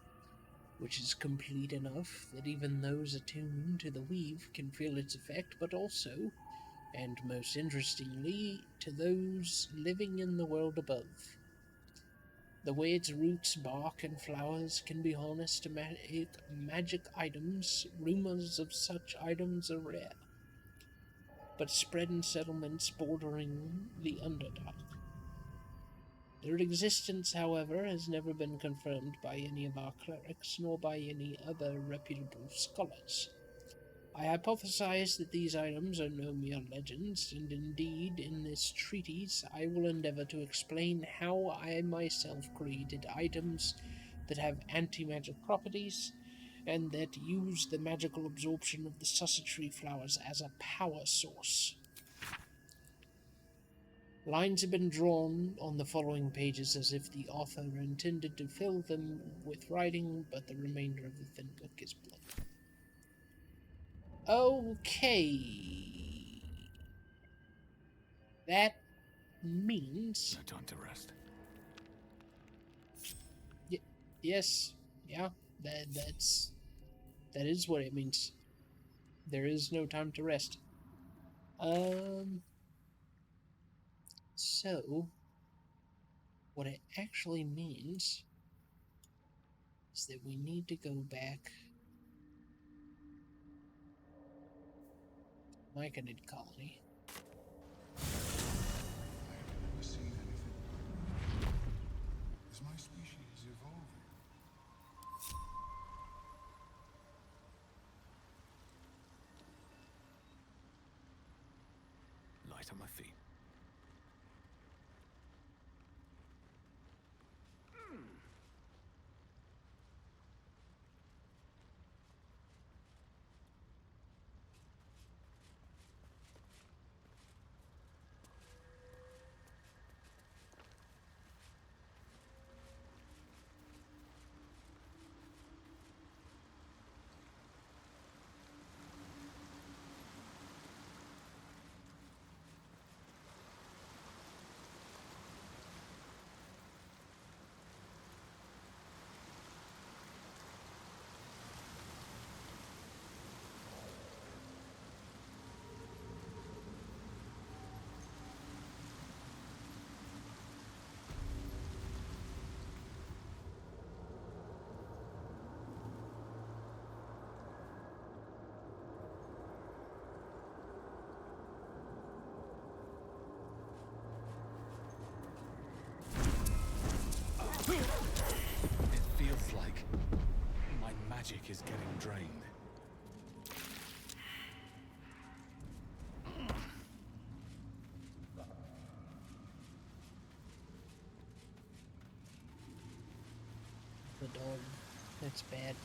which is complete enough that even those attuned to the weave can feel its effect, but also, and most interestingly, to those living in the world above. The way its roots, bark, and flowers can be harnessed to make magic items, rumors of such items are rare, but spread in settlements bordering the Underdark. Their existence, however, has never been confirmed by any of our clerics, nor by any other reputable scholars. I hypothesize that these items are no mere legends, and indeed, in this treatise, I will endeavor to explain how I myself created items that have anti-magic properties, and that use the magical absorption of the cessar tree flowers as a power source. Lines have been drawn on the following pages as if the author intended to fill them with writing, but the remainder of the thin book is blank. Okay. That means... No time to rest. Yes. Yeah. That is what it means. There is no time to rest. So, what it actually means is that we need to go back to Myconid colony. I have never seen anything like it. Is my species evolving? Light on my feet. It feels like my magic is getting drained. The dog. That's bad.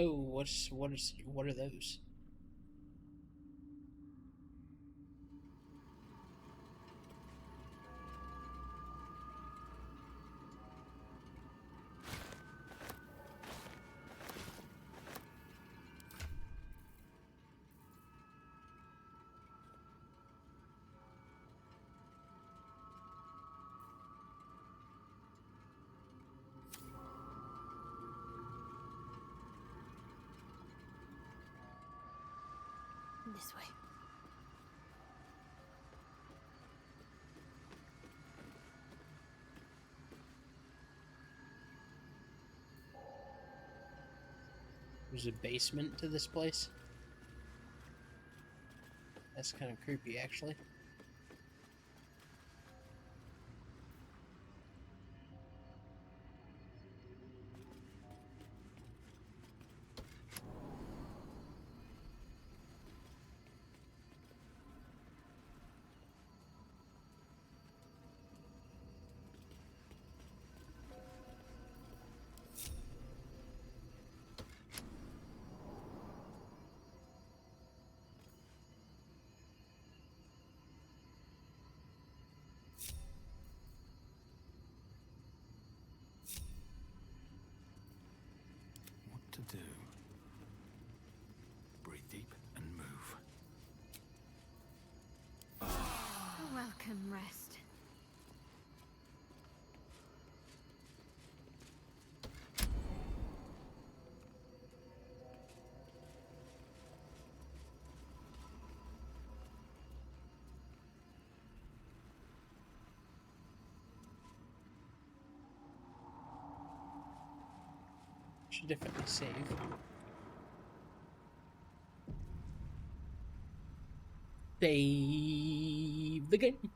Oh, what are those? This way. There's a basement to this place. That's kind of creepy, actually. What to do? Breathe deep and move. A welcome rest. Should definitely save. Save the game.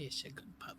Yes, a good pup.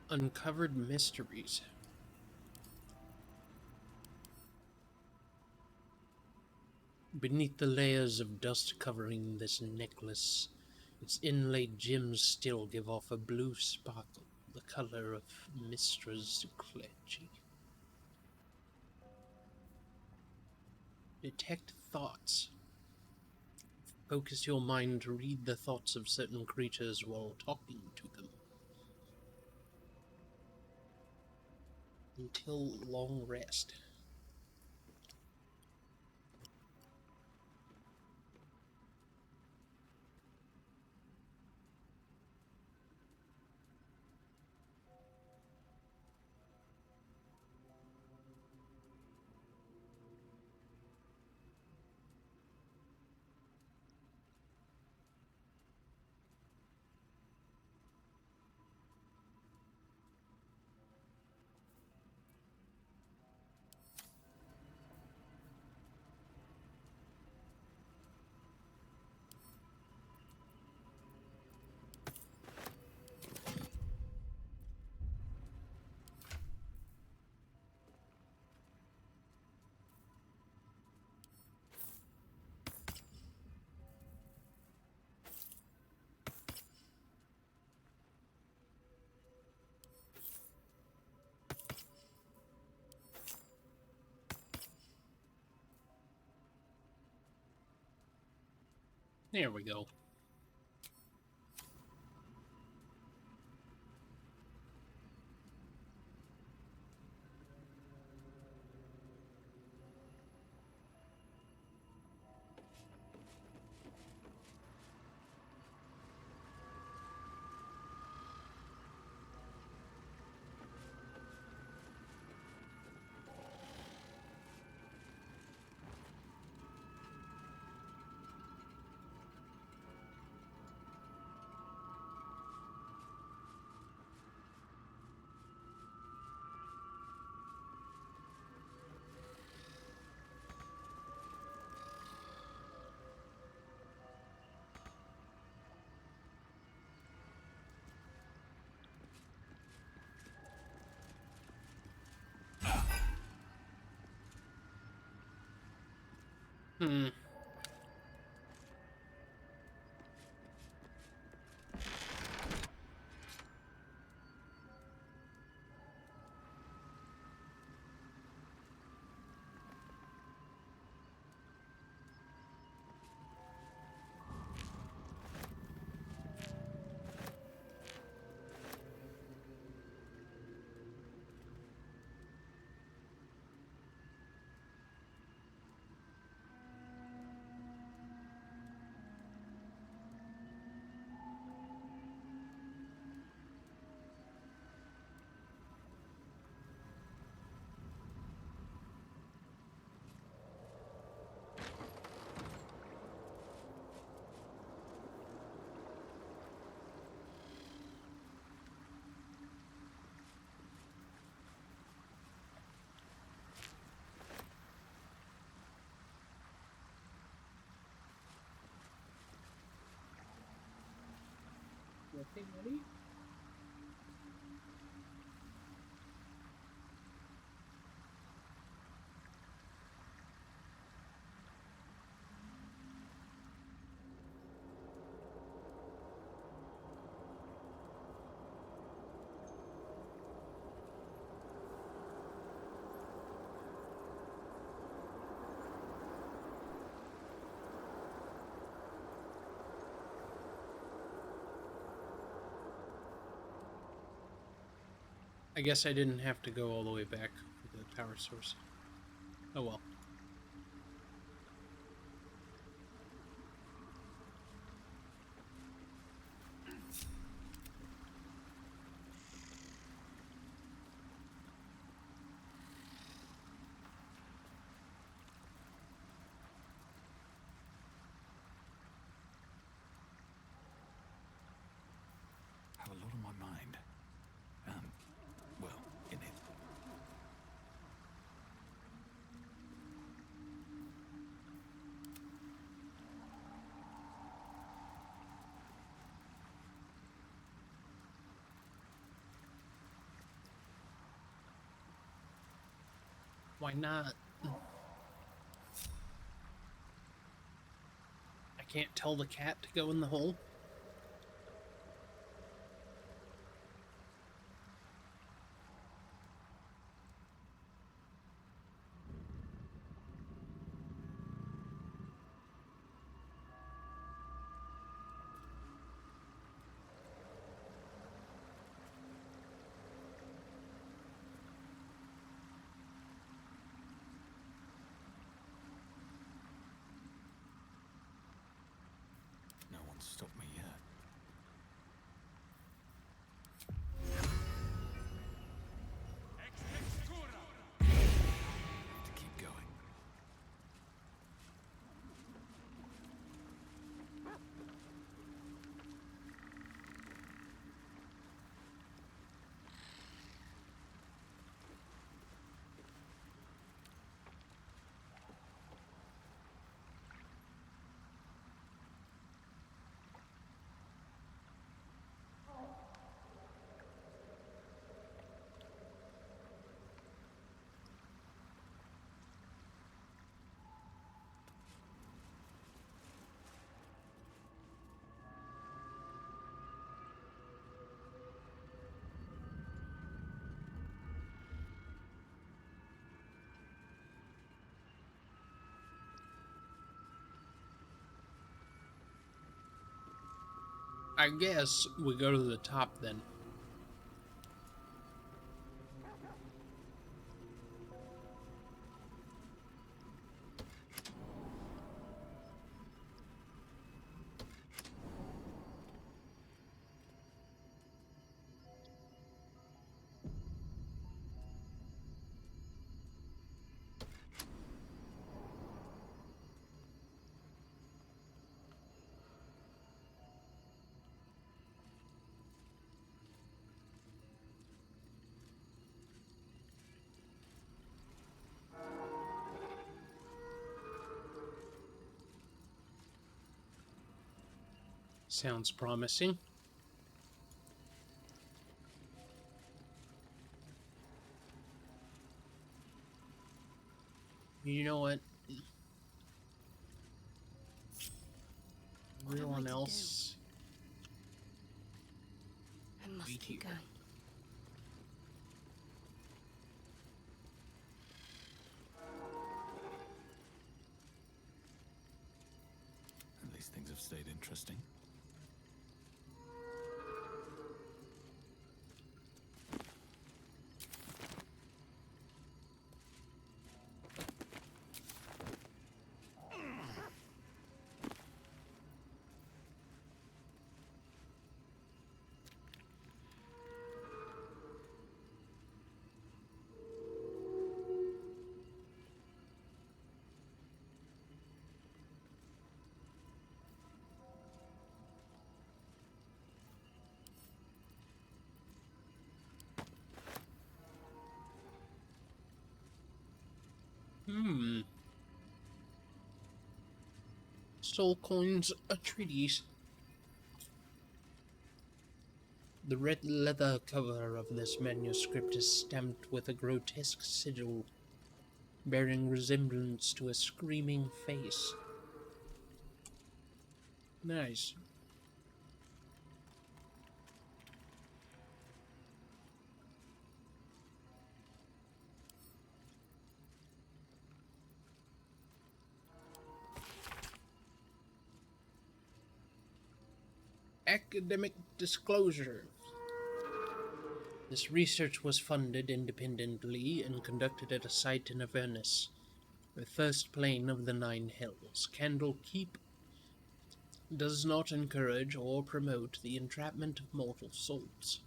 Uncovered mysteries. Beneath the layers of dust covering this necklace, its inlaid gems still give off a blue sparkle, the color of Mistra's clergy. Detect thoughts. Focus your mind to read the thoughts of certain creatures while talking to them. Until long rest. There we go. Hmm. Okay, ready? I guess I didn't have to go all the way back for the power source. Oh well. I have a lot on my mind. Well, in it. Why not? I can't tell the cat to go in the hole. No one's stopped me yet. To keep going. I guess we go to the top then. Sounds promising. You know what? Everyone else. I must keep going. At least things have stayed interesting. Soul coins, a treatise. The red leather cover of this manuscript is stamped with a grotesque sigil, bearing resemblance to a screaming face. Nice. Academic disclosure. This research was funded independently and conducted at a site in Avernus, the first plane of the Nine Hells. Kendal Keep does not encourage or promote the entrapment of mortal souls.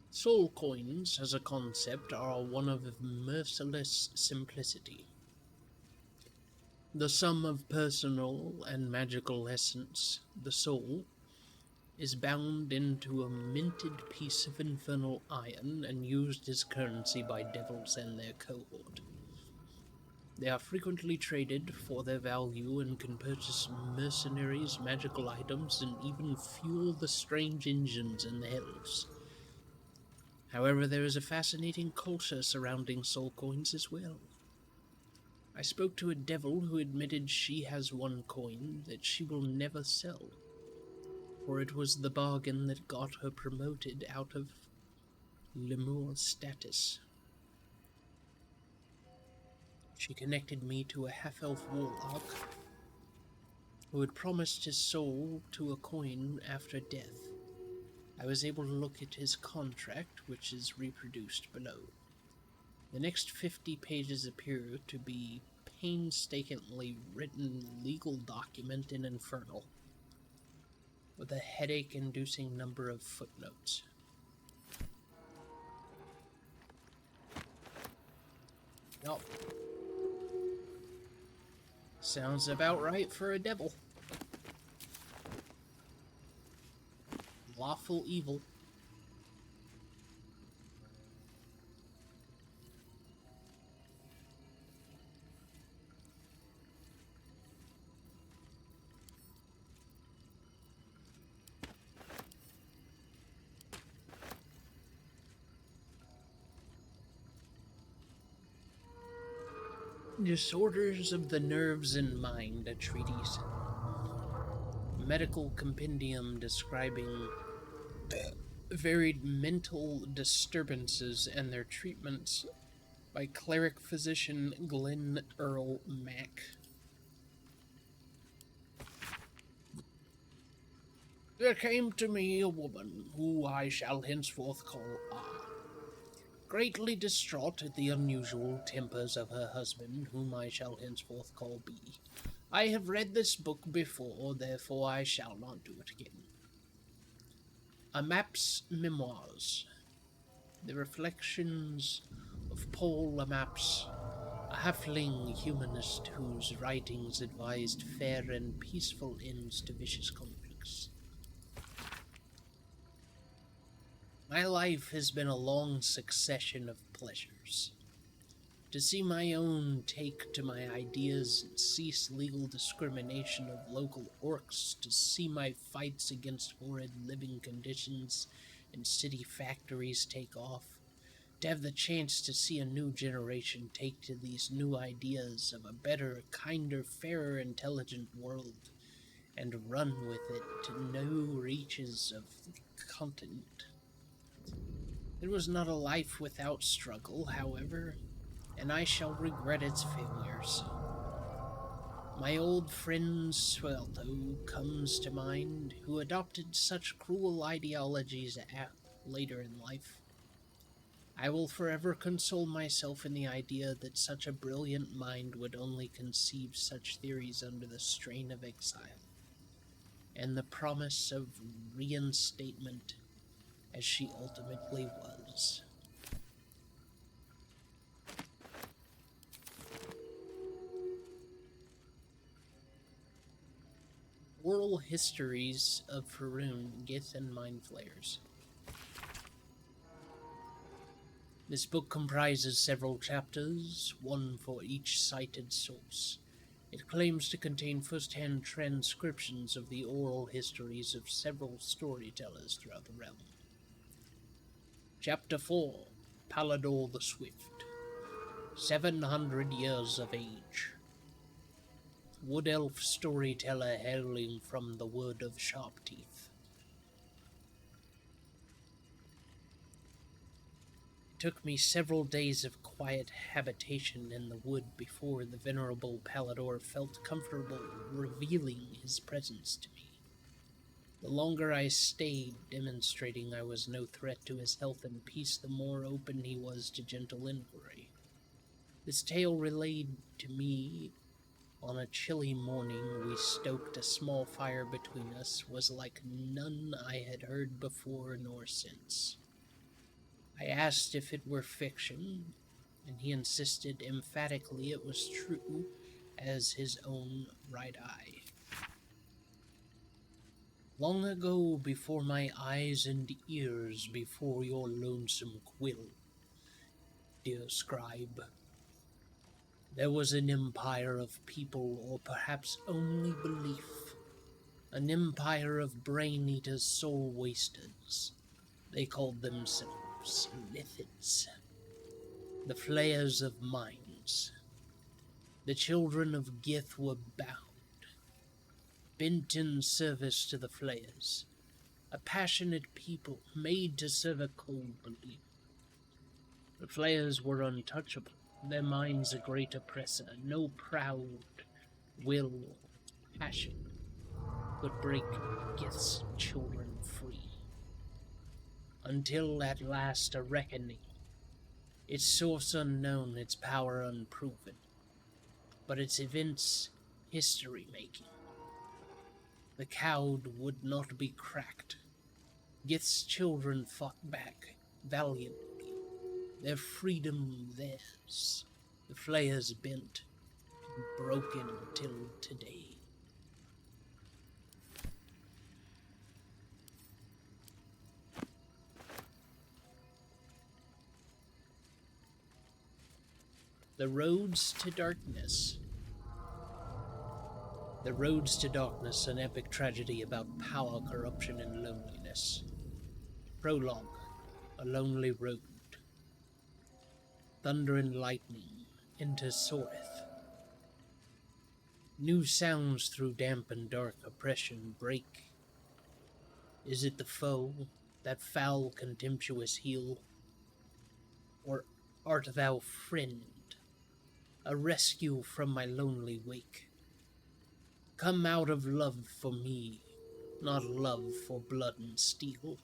Soul coins, as a concept, are one of merciless simplicity. The sum of personal and magical essence, the soul, is bound into a minted piece of infernal iron and used as currency by devils and their cohort. They are frequently traded for their value and can purchase mercenaries, magical items, and even fuel the strange engines in the hells. However, there is a fascinating culture surrounding soul coins as well. I spoke to a devil who admitted she has one coin that she will never sell, for it was the bargain that got her promoted out of Lemur status. She connected me to a half-elf warlock who had promised his soul to a coin after death. I was able to look at his contract, which is reproduced below. The next 50 pages appear to be painstakingly written legal document in Infernal, with a headache-inducing number of footnotes. Yup. Sounds about right for a devil. Lawful evil. Disorders of the nerves and mind, a treatise. Medical compendium describing varied mental disturbances and their treatments by cleric physician Glenn Earl Mack. There came to me a woman, who I shall henceforth call R, greatly distraught at the unusual tempers of her husband, whom I shall henceforth call B. I have read this book before, therefore I shall not do it again. A Map's Memoirs. The Reflections of Paul Amaps, a halfling humanist whose writings advised fair and peaceful ends to vicious conflicts. My life has been a long succession of pleasures. To see my own take to my ideas and cease legal discrimination of local orcs, to see my fights against horrid living conditions in city factories take off, to have the chance to see a new generation take to these new ideas of a better, kinder, fairer, intelligent world, and run with it to new reaches of the continent. It was not a life without struggle, however, and I shall regret its failures. My old friend Swelto comes to mind, who adopted such cruel ideologies later in life. I will forever console myself in the idea that such a brilliant mind would only conceive such theories under the strain of exile, and the promise of reinstatement as she ultimately was. Oral Histories of Faerun, Gith, and Mind Flayers. This book comprises several chapters, one for each cited source. It claims to contain first-hand transcriptions of the oral histories of several storytellers throughout the realm. Chapter 4, Baldur the Swift. 700 years of age. Wood elf storyteller hailing from the wood of Sharpteeth. It took me several days of quiet habitation in the wood before the venerable Baldur felt comfortable revealing his presence to me. The longer I stayed, demonstrating I was no threat to his health and peace, the more open he was to gentle inquiry. This tale relayed to me on a chilly morning we stoked a small fire between us was like none I had heard before nor since. I asked if it were fiction, and he insisted emphatically it was true as his own right eye. Long ago, before my eyes and ears, before your lonesome quill, dear scribe, there was an empire of people, or perhaps only belief, an empire of brain-eaters, soul-wasters. They called themselves Lithids, the flayers of minds. The children of Gith were bound, bent in service to the flayers, a passionate people made to serve a cold belief. The flayers were untouchable, their minds a great oppressor. No proud will or passion could break Gith's children free. Until at last a reckoning, its source unknown, its power unproven, but its events history-making. The cowed would not be cracked. Gith's children fought back valiantly, their freedom theirs, the flayers bent and broken till today. The Roads to Darkness. The Roads to Darkness, an epic tragedy about power, corruption, and loneliness. Prologue, a lonely road. Thunder and lightning enter Soreth. New sounds through damp and dark oppression break. Is it the foe, that foul, contemptuous heel? Or art thou friend, a rescue from my lonely wake? Come out of love for me, not love for blood and steel.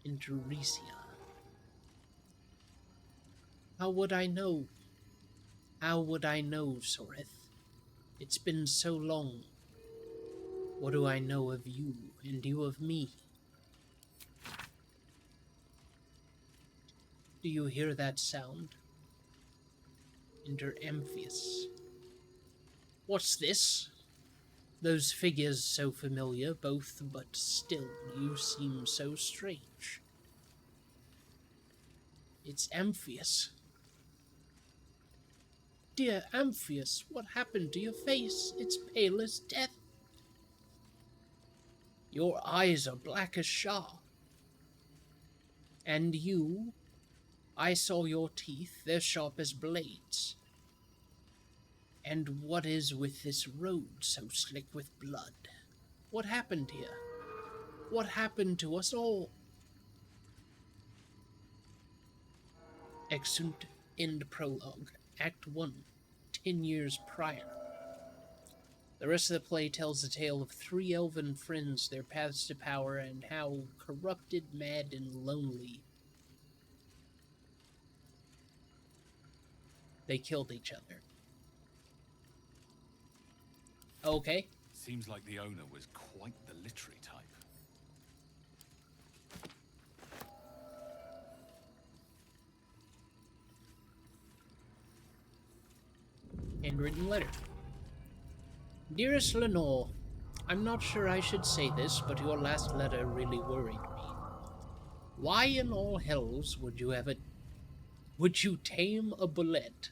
Enter Risia. How would I know? How would I know, Soreth? It's been so long. What do I know of you, and you of me? Do you hear that sound? Enter Amphius. What's this? Those figures so familiar, both, but still you seem so strange. It's Amphius. Dear Amphius, what happened to your face? It's pale as death. Your eyes are black as Shah. And you? I saw your teeth, they're sharp as blades. And what is with this road so slick with blood? What happened here? What happened to us all? Exeunt End Prologue, Act 1, 10 years prior. The rest of the play tells the tale of three elven friends, their paths to power, and how corrupted, mad, and lonely they killed each other. Okay. Seems like the owner was quite the literary type. Handwritten letter. Dearest Lenore, I'm not sure I should say this, but your last letter really worried me. Why in all hells would you tame a bullet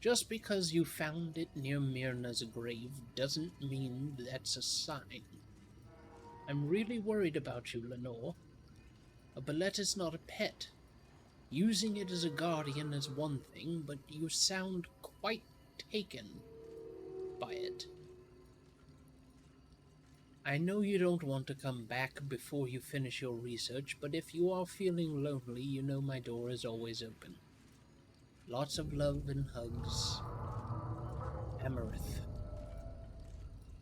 Just because you found it near Myrna's grave doesn't mean that's a sign. I'm really worried about you, Lenore. A Ballet is not a pet. Using it as a guardian is one thing, but you sound quite taken by it. I know you don't want to come back before you finish your research, but if you are feeling lonely, you know my door is always open. Lots of love and hugs. Amarith.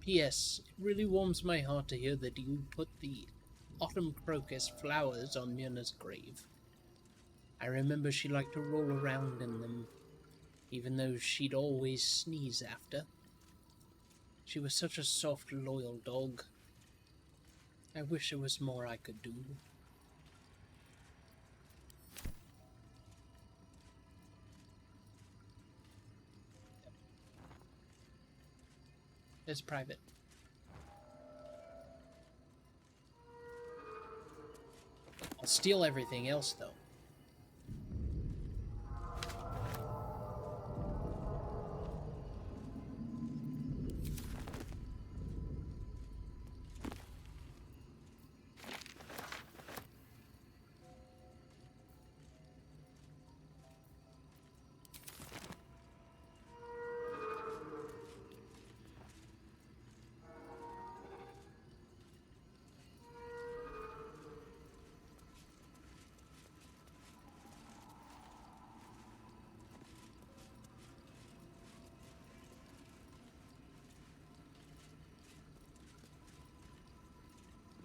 P.S. It really warms my heart to hear that you put the autumn crocus flowers on Myrna's grave. I remember she liked to roll around in them, even though she'd always sneeze after. She was such a soft, loyal dog. I wish there was more I could do. It's private. I'll steal everything else, though.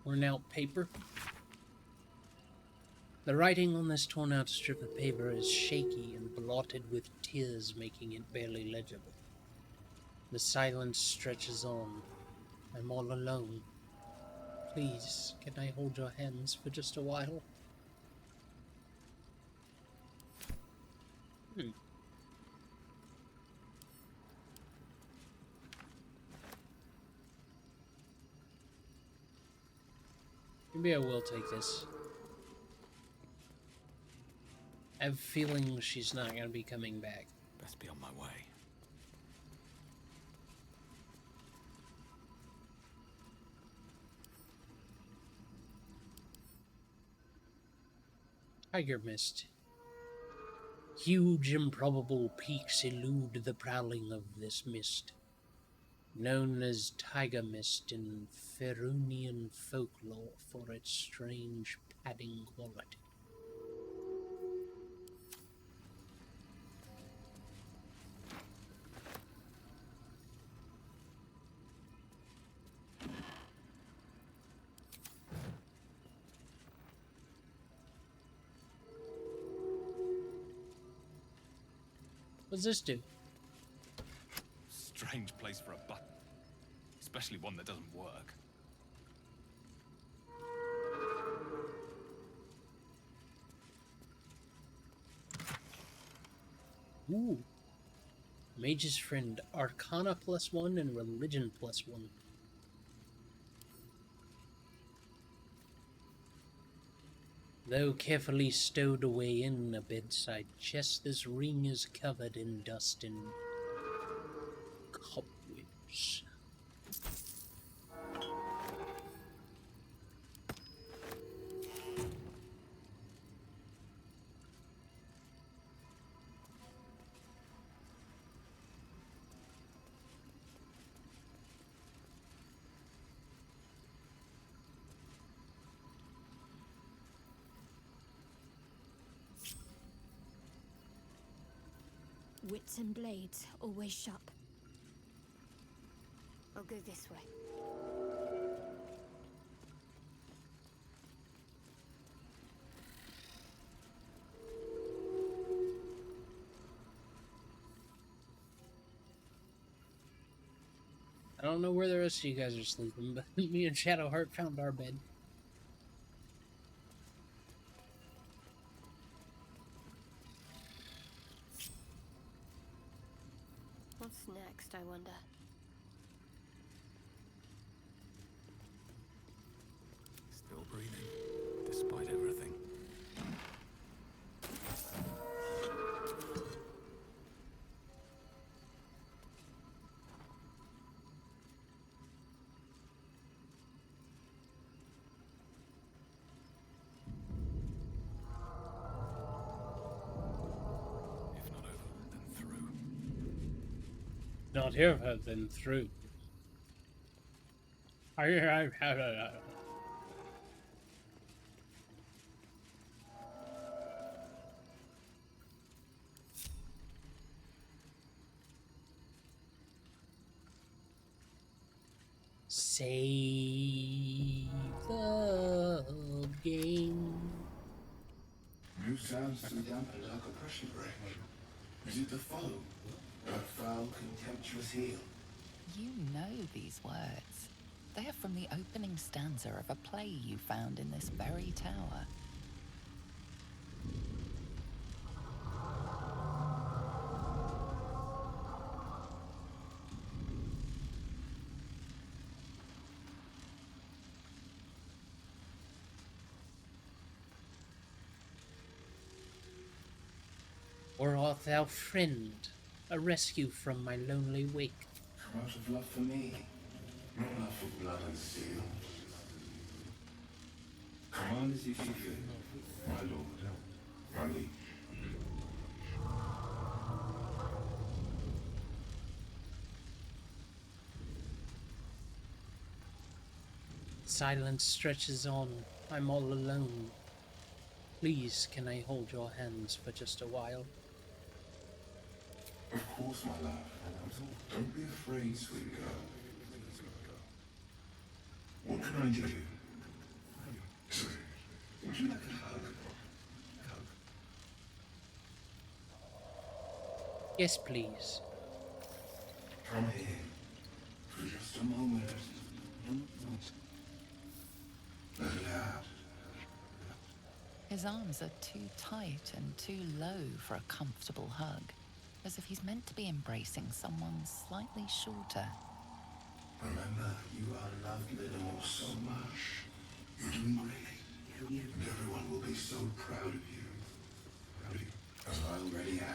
Worn out paper. The writing on this torn out strip of paper is shaky and blotted with tears, making it barely legible. The silence stretches on. I'm all alone. Please, can I hold your hands for just a while? Maybe I will take this. I have a feeling she's not going to be coming back. Best be on my way. Tiger Mist. Huge, improbable peaks elude the prowling of this mist. Known as Tiger Mist in Ferunian folklore for its strange padding quality. What's this do? Strange place for a button. Especially one that doesn't work. Ooh. Mage's Friend. Arcana +1 and Religion +1. Though carefully stowed away in a bedside chest, this ring is covered in dust and cobwebs. Wits and blades, always sharp. I'll go this way. I don't know where the rest of you guys are sleeping, but me and Shadowheart found our bed. What's next, I wonder? Still breathing, despite everything. Not hear her then through. Save the game. New sounds to dampen like a pressure break. Is it the foe? That foul, contemptuous heel? You know these words. They are from the opening stanza of a play you found in this very tower. Or art thou friend, a rescue from my lonely wake? Come out of love for me, not love for blood and steel. Command as if you feel, my lord, my liege. Silence stretches on, I'm all alone. Please, can I hold your hands for just a while? Of course, my love. Don't be afraid, sweet girl. What can I do? Sorry, would you like a hug? Yes, please. Come here, for just a moment. Let it out. His arms are too tight and too low for a comfortable hug, as if he's meant to be embracing someone slightly shorter. Remember, you are loved, Little, so much. You're doing great. And everyone will be so proud of you. As I already am.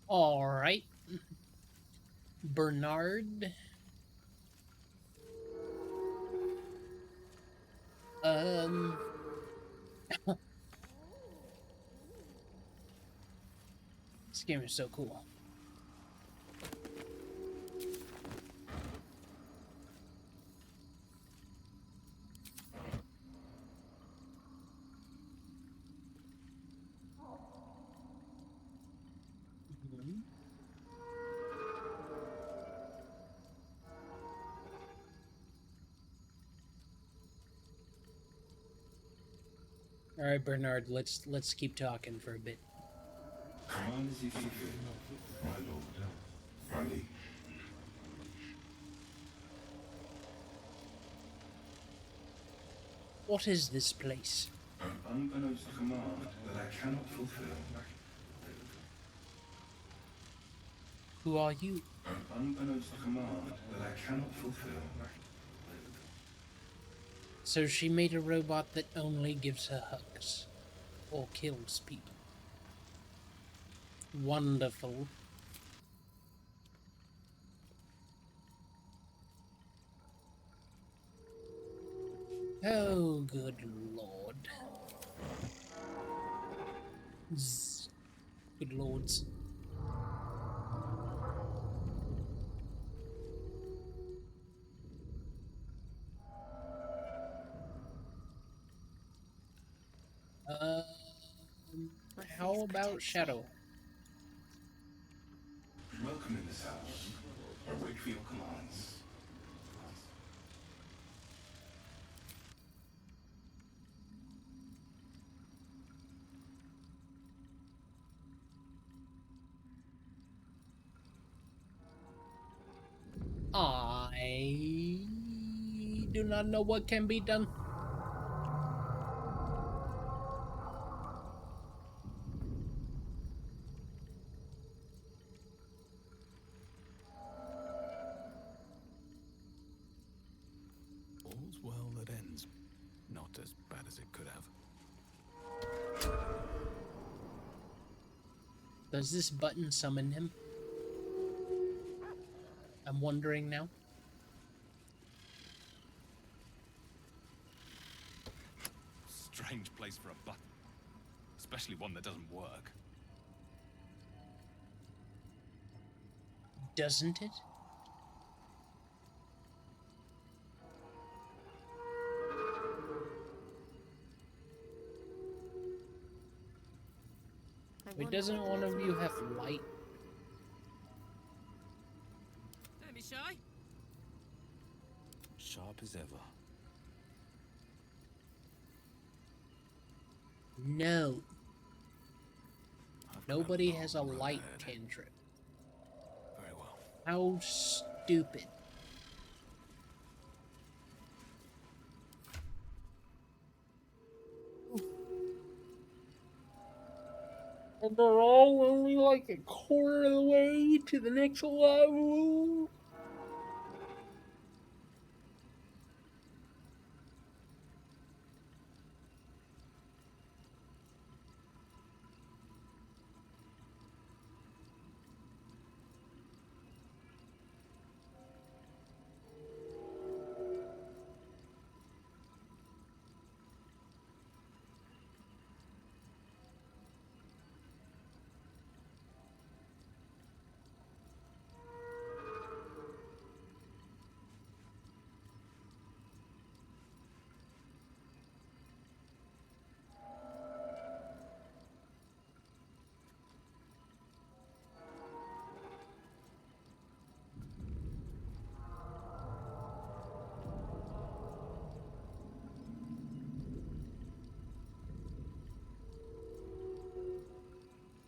All right. Bernard. This game is so cool. All right, Bernard, let's keep talking for a bit. Command as if you feel, my lord, my liege. What is this place? An unbeknownst command that I cannot fulfill. Who are you? An unbeknownst command that I cannot fulfill. So she made a robot that only gives her hugs. Or kills people. Wonderful. Oh, good lord. Good lords. How about Shadow? Welcome in this house. I wait for your commands. I do not know what can be done. All's well that ends. Not as bad as it could have. Does this button summon him? I'm wondering now. place for a button. Especially one that doesn't work. Doesn't it? Wait, doesn't one of you have light? Don't be shy. Sharp as ever. No. I've Nobody got a has a long road light ahead. cantrip. Very well. How stupid. And they're all only like a quarter of the way to the next level.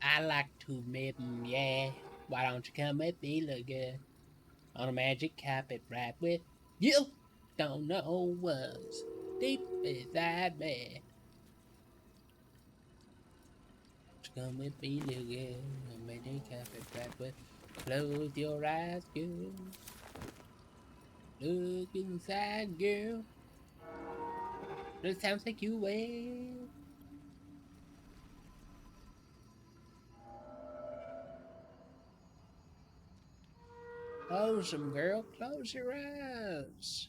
I like to meet 'em, yeah. Why don't you come with me, look good? On a magic carpet ride with you. Don't know what's deep inside me. Come with me, look good. On a magic carpet ride with. Close your eyes, girl. Look inside, girl. It sounds like you will. Close them, girl. Close your eyes.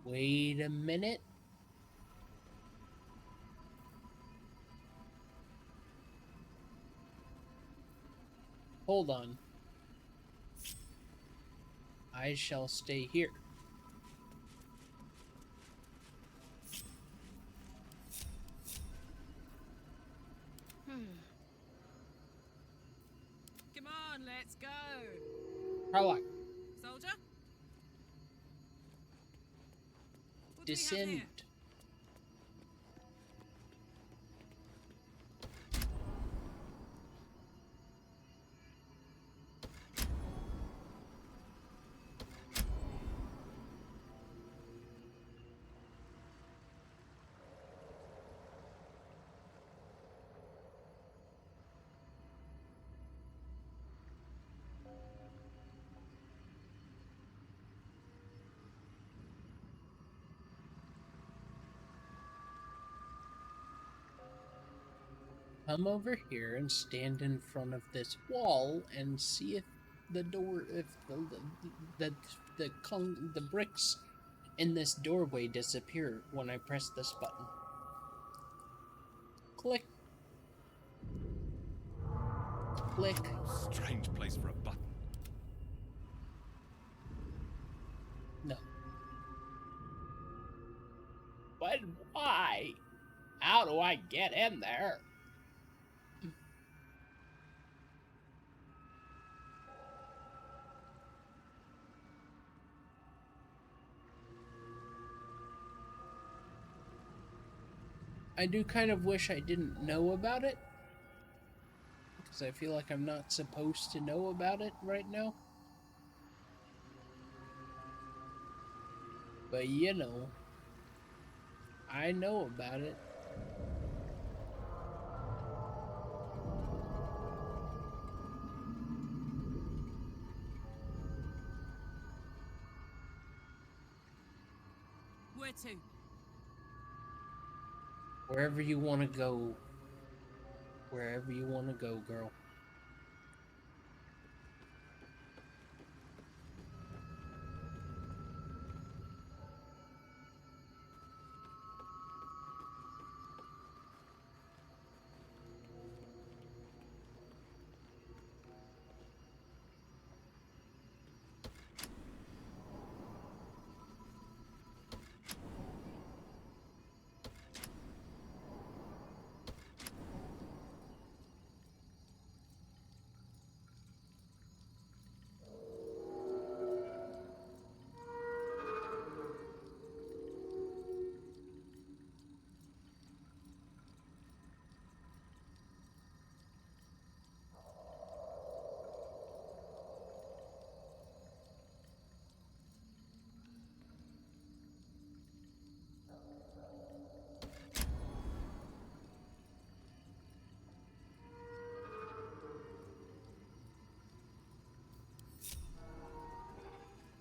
Wait a minute. Hold on. I shall stay here. Come on, let's go. Harlock, Soldier? What do we have descend. here? Come over here and stand in front of this wall and see if the door, if the bricks in this doorway disappear when I press this button. Click. Click. Strange place for a button. No. But why? How do I get in there? I do kind of wish I didn't know about it, because I feel like I'm not supposed to know about it right now. But you know, I know about it. Where to? Wherever you want to go. Wherever you want to go, girl.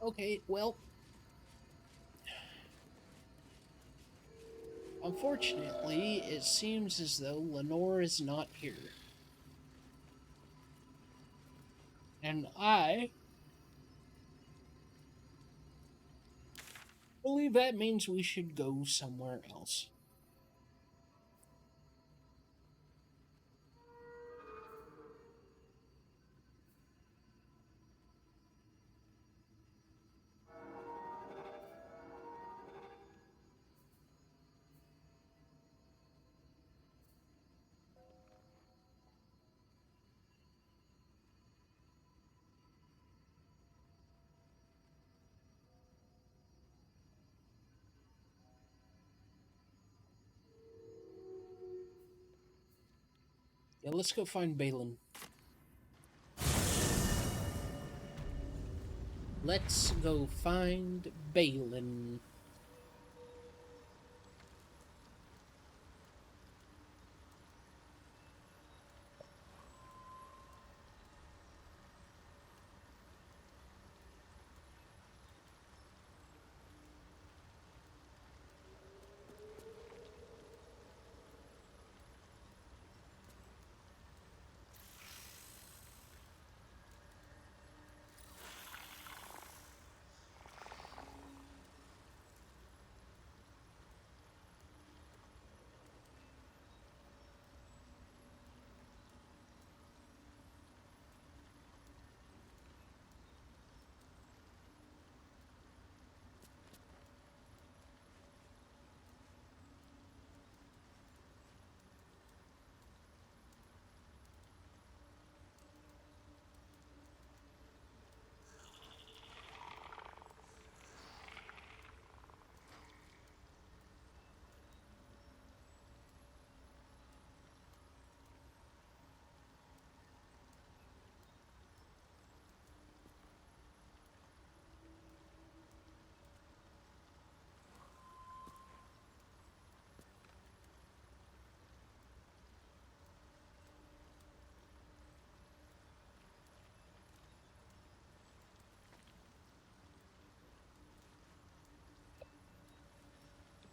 Okay, well, unfortunately, it seems as though Lenore is not here. And I believe that means we should go somewhere else. Yeah, let's go find Balin. Let's go find Balin.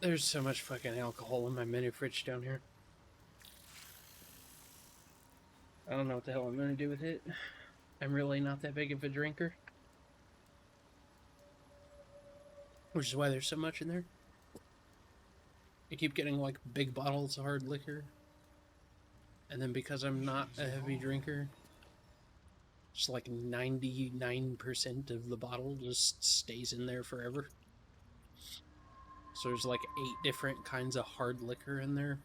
There's so much fucking alcohol in my mini fridge down here. I don't know what the hell I'm gonna do with it. I'm really not that big of a drinker. Which is why there's so much in there. I keep getting like big bottles of hard liquor. And then because I'm not a heavy drinker, just like 99% of the bottle just stays in there forever. So there's like 8 different kinds of hard liquor in there.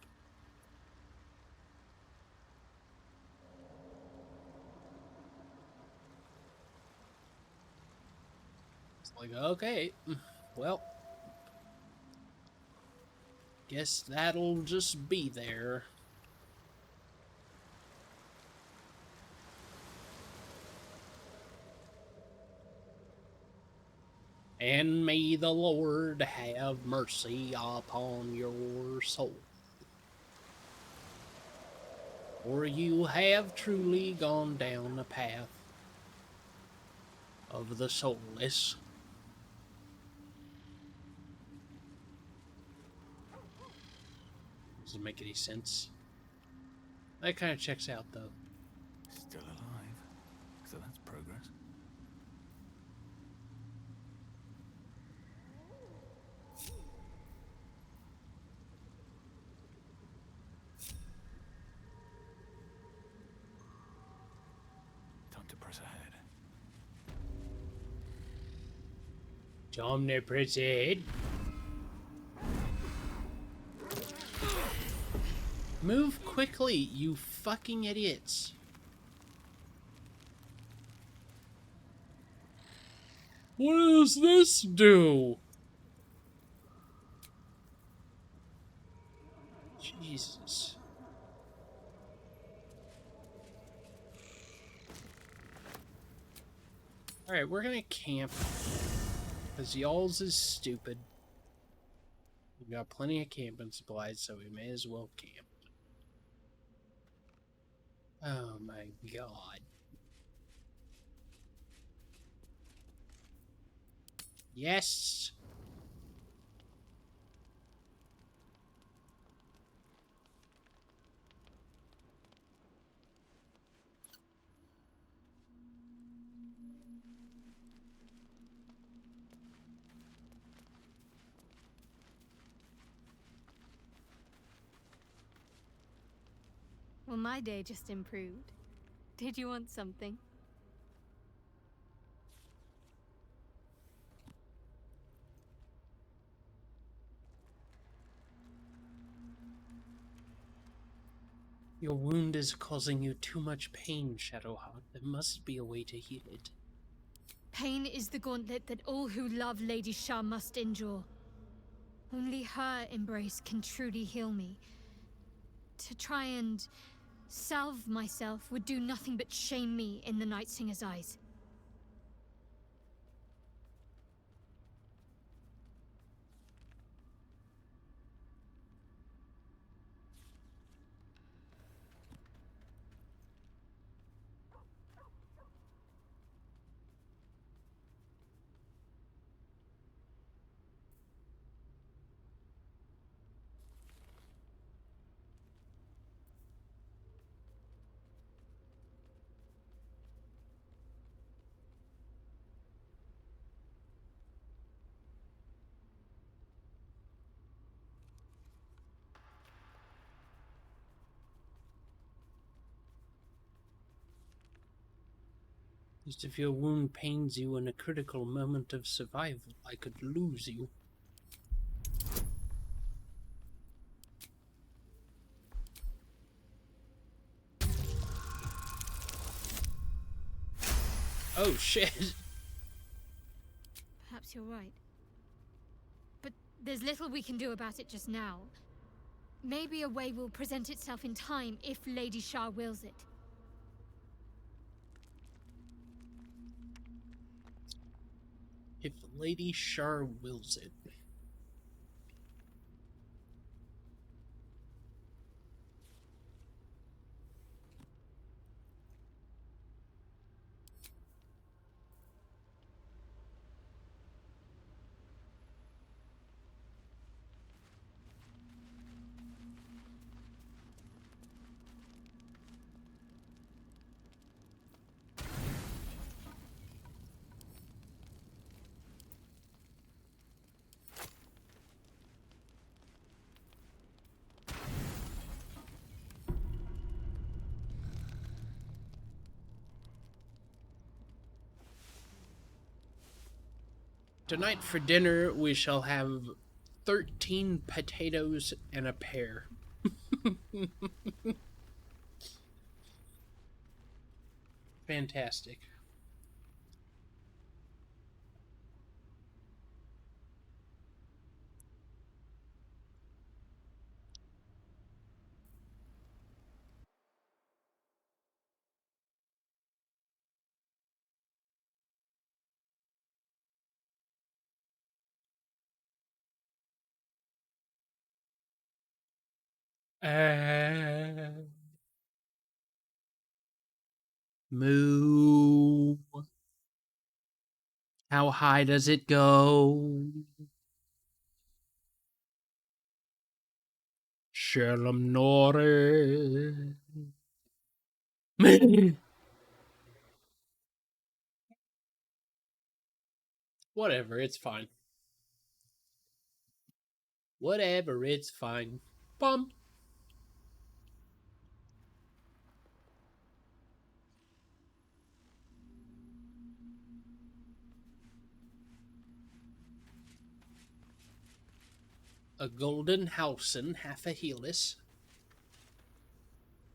It's like, okay, well, guess that'll just be there. And may the Lord have mercy upon your soul. For you have truly gone down the path of the soulless. Doesn't make any sense. That kind of checks out, though. Still alive, so that's progress. Time to press ahead. Omnipresent. Move quickly, you fucking idiots. What does this do? Jesus. Alright, we're gonna camp. Because y'all's is stupid. We've got plenty of camping supplies, so we may as well camp. Oh my god. Yes. Well, my day just improved. Did you want something? Your wound is causing you too much pain, Shadowheart. There must be a way to heal it. Pain is the gauntlet that all who love Lady Shah must endure. Only her embrace can truly heal me. To try and salve myself would do nothing but shame me in the Night Singer's eyes. Just if your wound pains you in a critical moment of survival, I could lose you. Oh shit. Perhaps you're right. But there's little we can do about it just now. Maybe a way will present itself in time if Lady Shah wills it. If Lady Shah wills it. Tonight for dinner, we shall have 13 potatoes and a pear. Fantastic. Moo. How high does it go? Shalom Nore. Whatever, it's fine. Whatever, it's fine. Bum. A golden housen, half a helis.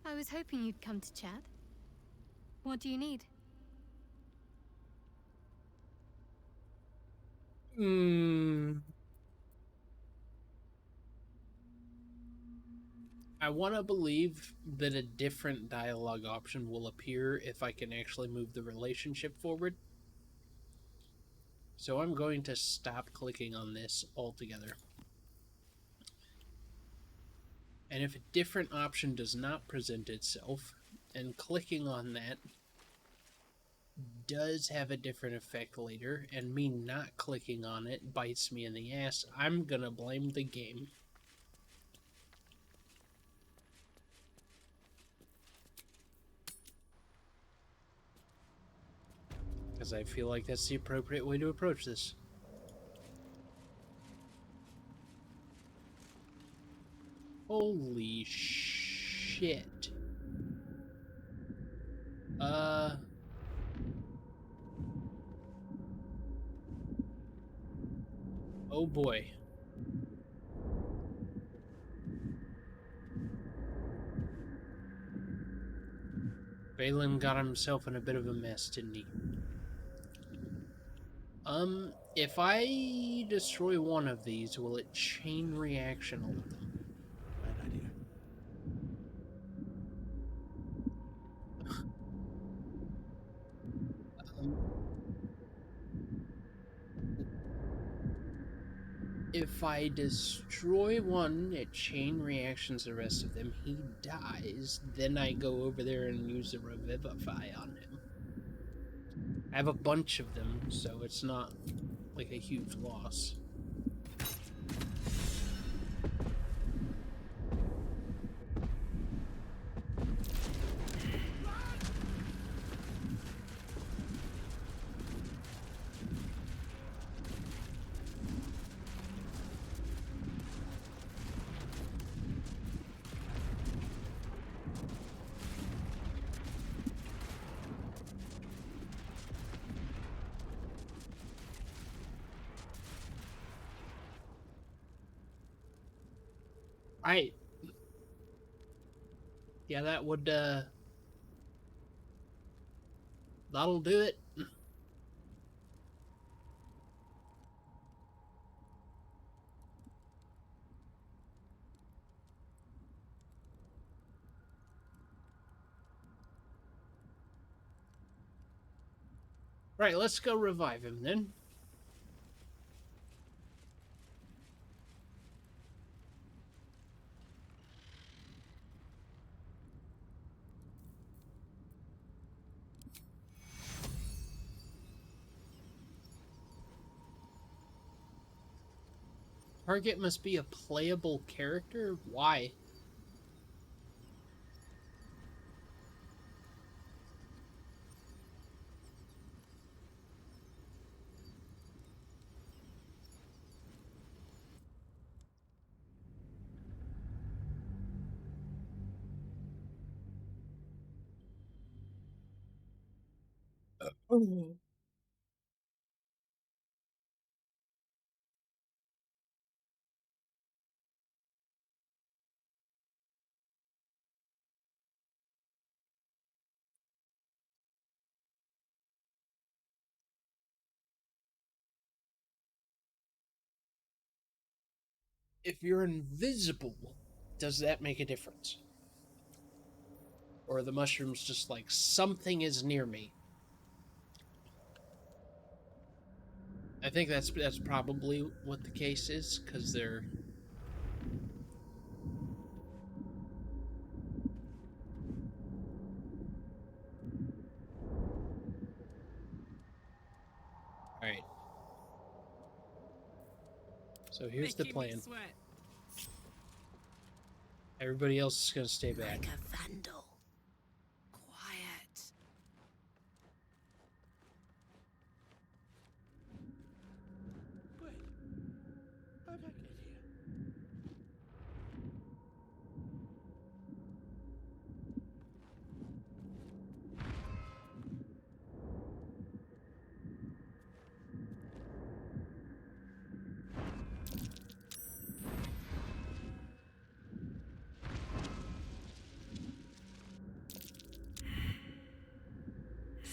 I was hoping you'd come to chat. What do you need? I want to believe that a different dialogue option will appear if I can actually move the relationship forward. So I'm going to stop clicking on this altogether. And if a different option does not present itself, and clicking on that does have a different effect later, and me not clicking on it bites me in the ass, I'm gonna blame the game. Because I feel like that's the appropriate way to approach this. Holy shit. Oh boy. Balin got himself in a bit of a mess, didn't he? If I destroy one of these, will it chain reaction all of them? Bad idea. If I destroy one, it chain reactions the rest of them. He dies, then I go over there and use a revivify on him. I have a bunch of them, so it's not like a huge loss. Right. Yeah, that would, that'll do it. Right, let's go revive him then. Target must be a playable character? Why? If you're invisible, does that make a difference? Or are the mushrooms just like, something is near me? I think that's probably what the case is, because they're... Alright. So here's the plan. Everybody else is going to stay back. Like a vandal. Quiet. Wait. How'd I get here?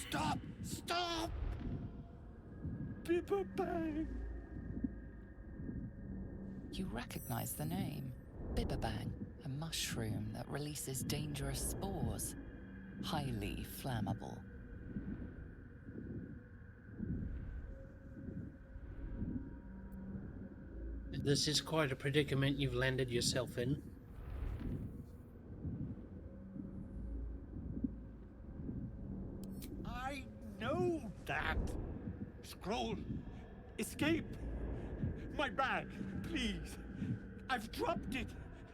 Stop! Stop! Bibba Bang! You recognize the name. Bibberbang, a mushroom that releases dangerous spores. Highly flammable. This is quite a predicament you've landed yourself in. I know that. Scroll. Escape. My bag, please. I've dropped it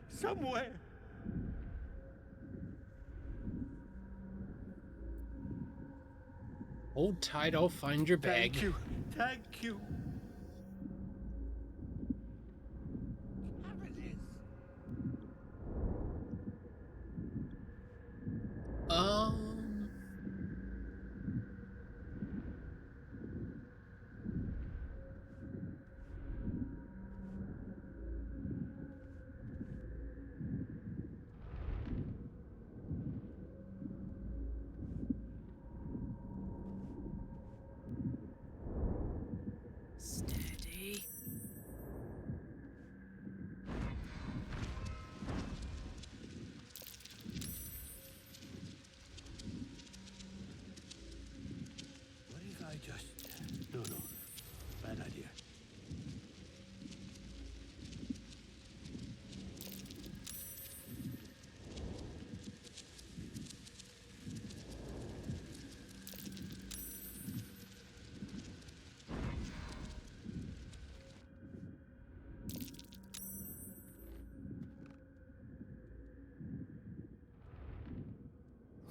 somewhere. Hold tight, I'll find your bag. Thank you. Thank you. Um... Steady. What if I just... No. Bad idea.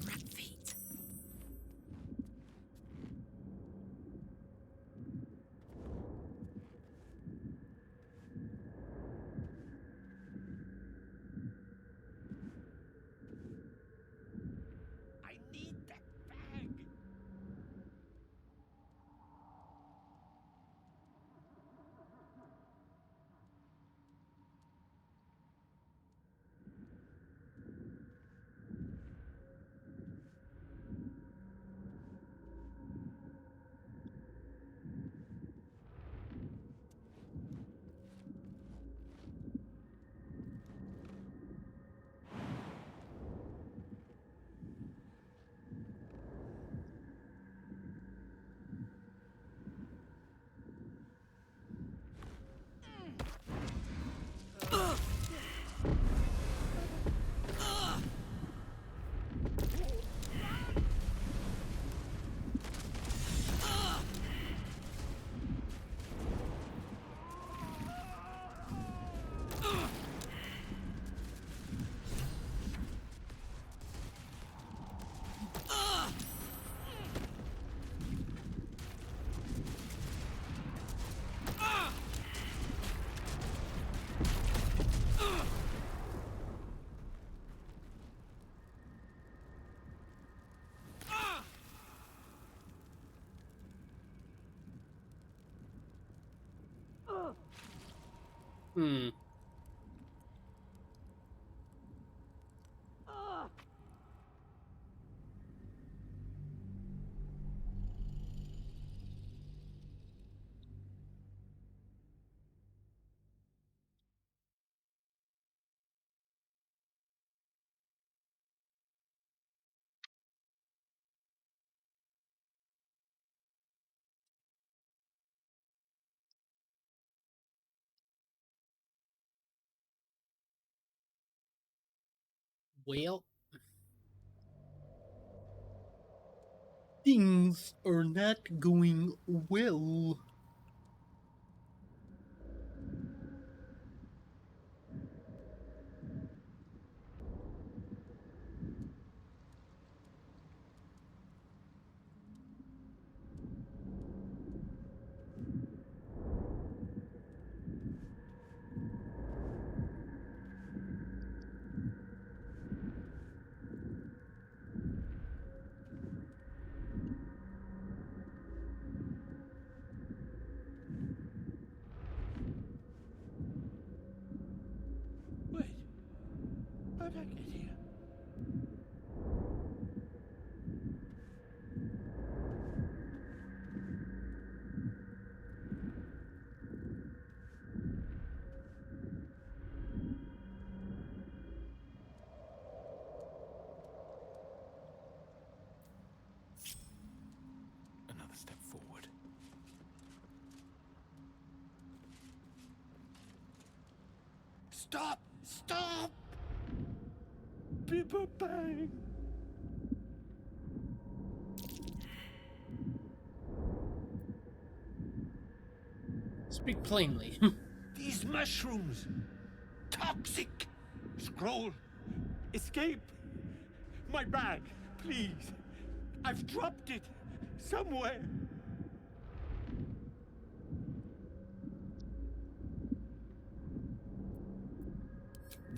Rat feet. I need that bag. Hmm. Well, things are not going well. Wait. How'd I get here? Another step forward. Stop! Stop! Bibba bang! Speak plainly. These mushrooms! Toxic! Scroll! Escape! My bag, please! I've dropped it somewhere!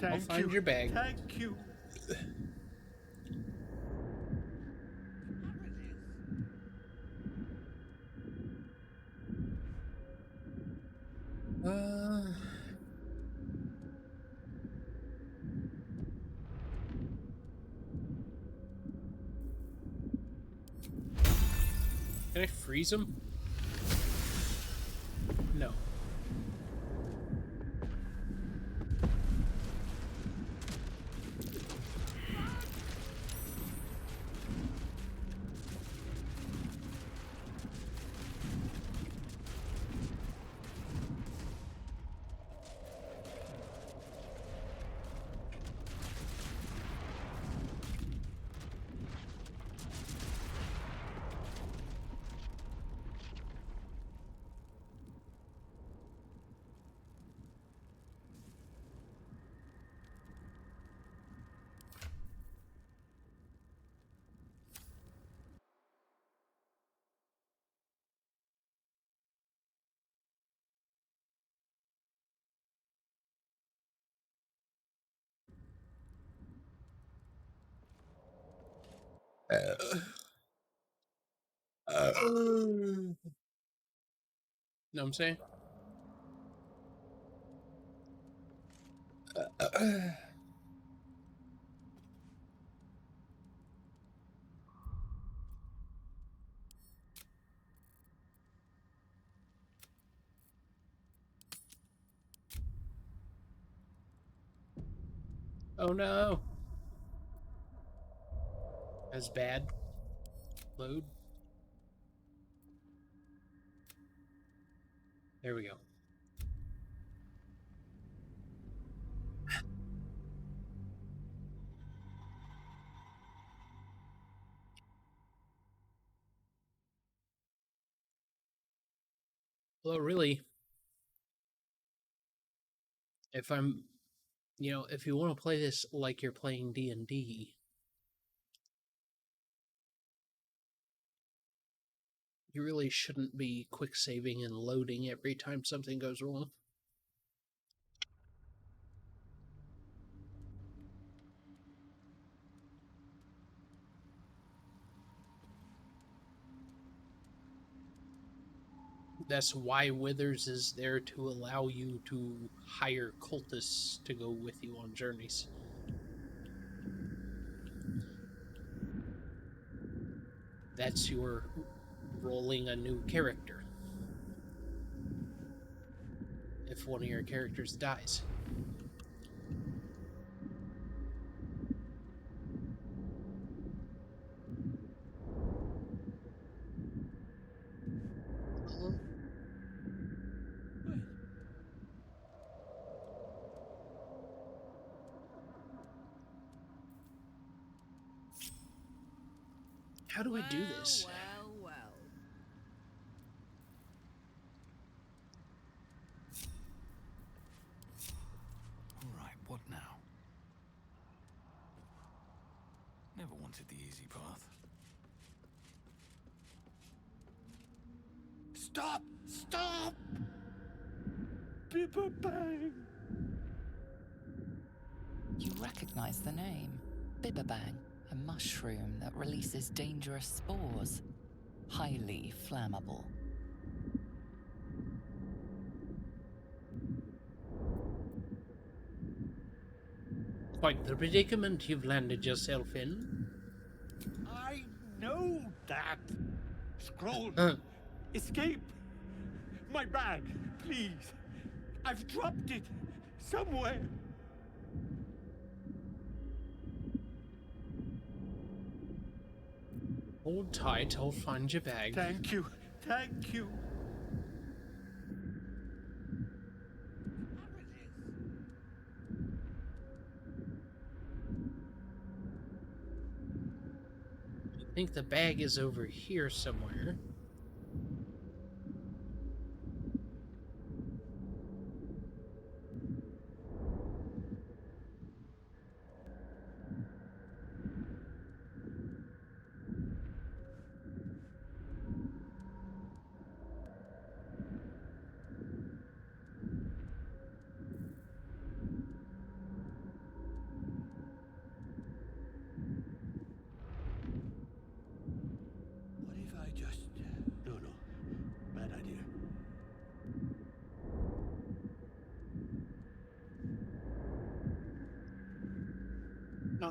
I'll find your bag. Thank you. Can I freeze him? No. Know what I'm saying? Oh no. That's bad. Load. There we go. Well, really, if I'm, if you want to play this like you're playing D&D, you really shouldn't be quick saving and loading every time something goes wrong. That's why Withers is there, to allow you to hire cultists to go with you on journeys. That's your rolling a new character. If one of your characters dies. How do I do this? Well. Alright, what now? Never wanted the easy path. Stop! Stop! Bibberbang! You recognize the name. Bibberbang, a mushroom that releases dangerous spores. Highly flammable. Quite the predicament you've landed yourself in. I know that! Scroll! Escape! My bag, please! I've dropped it somewhere! Hold tight, I'll find your bag. Thank you. Thank you. I think the bag is over here somewhere.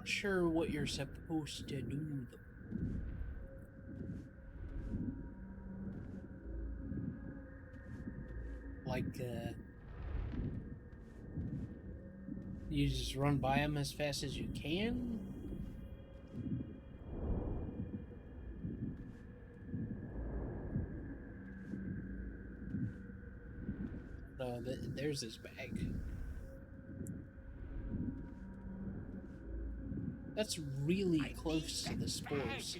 not sure what you're supposed to do, though. Like, you just run by them as fast as you can? No, there's his bag. That's really close to the spores.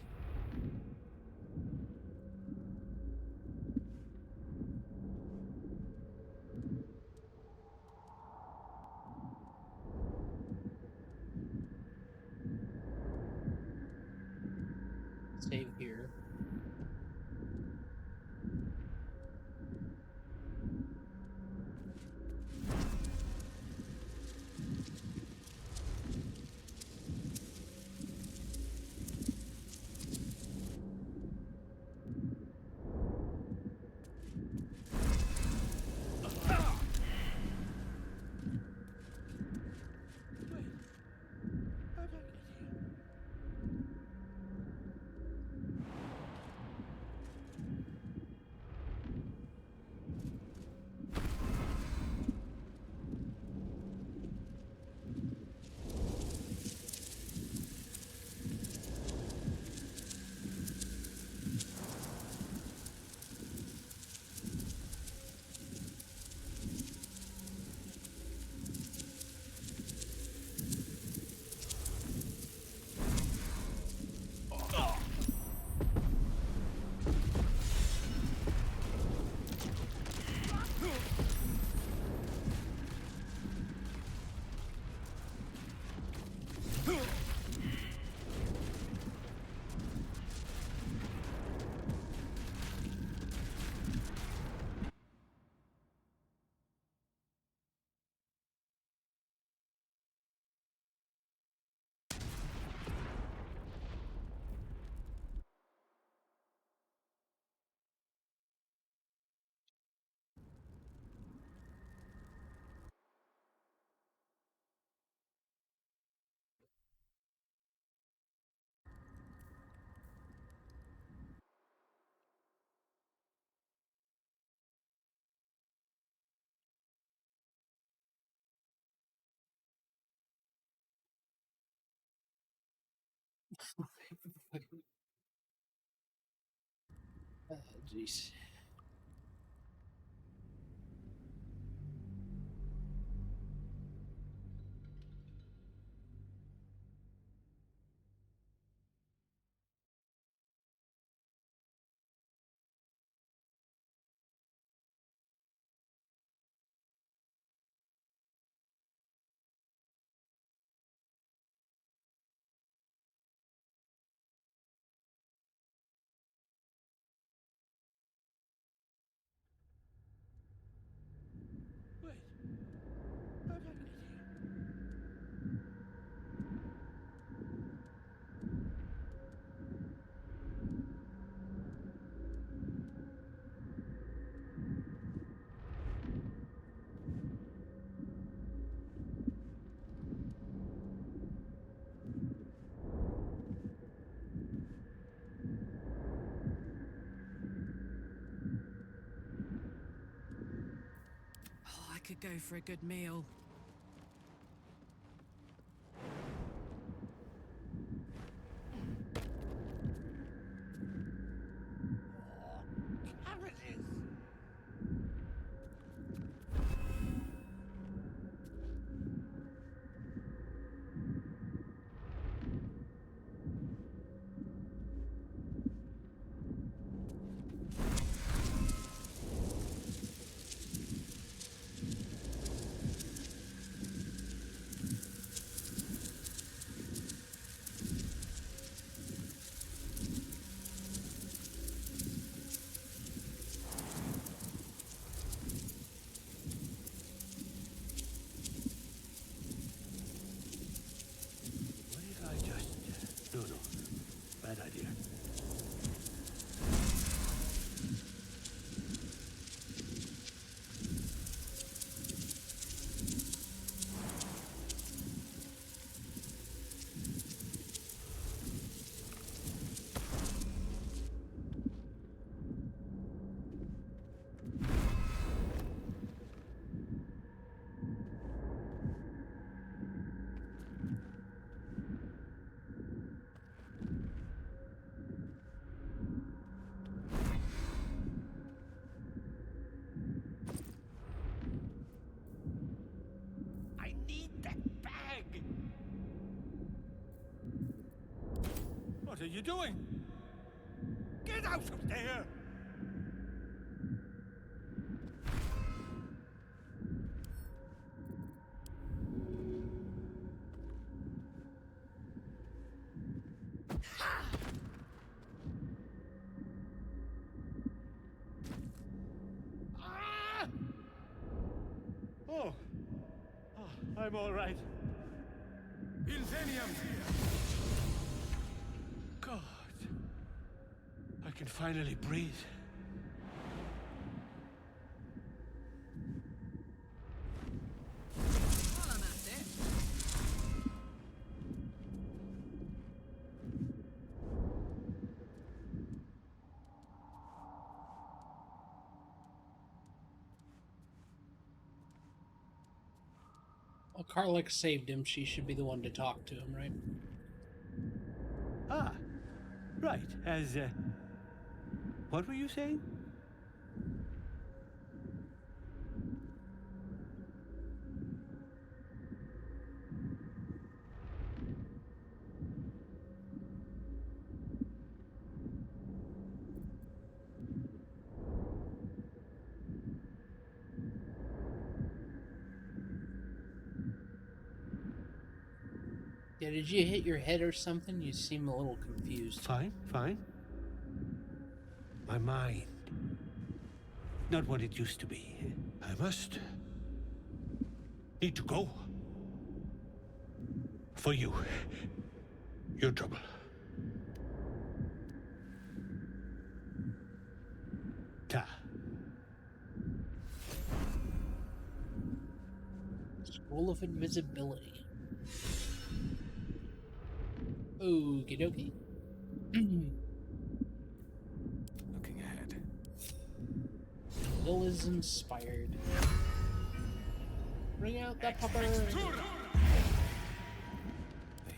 Save here. Jeez. Oh, I could go for a good meal. you doing? Get out of there! Ah! Oh. Oh, I'm all right. Inveniam! God. I can finally breathe. While I'm at it, Well, Karlach saved him. She should be the one to talk to him, right? Ah, right. As, what were you saying? Yeah, did you hit your head or something? You seem a little confused. Fine, fine. My mind. Not what it used to be. I must... need to go. For you. Your trouble. Ta. Scroll of invisibility. Okie dokie. Looking ahead. Will is inspired. Bring out that pupper. The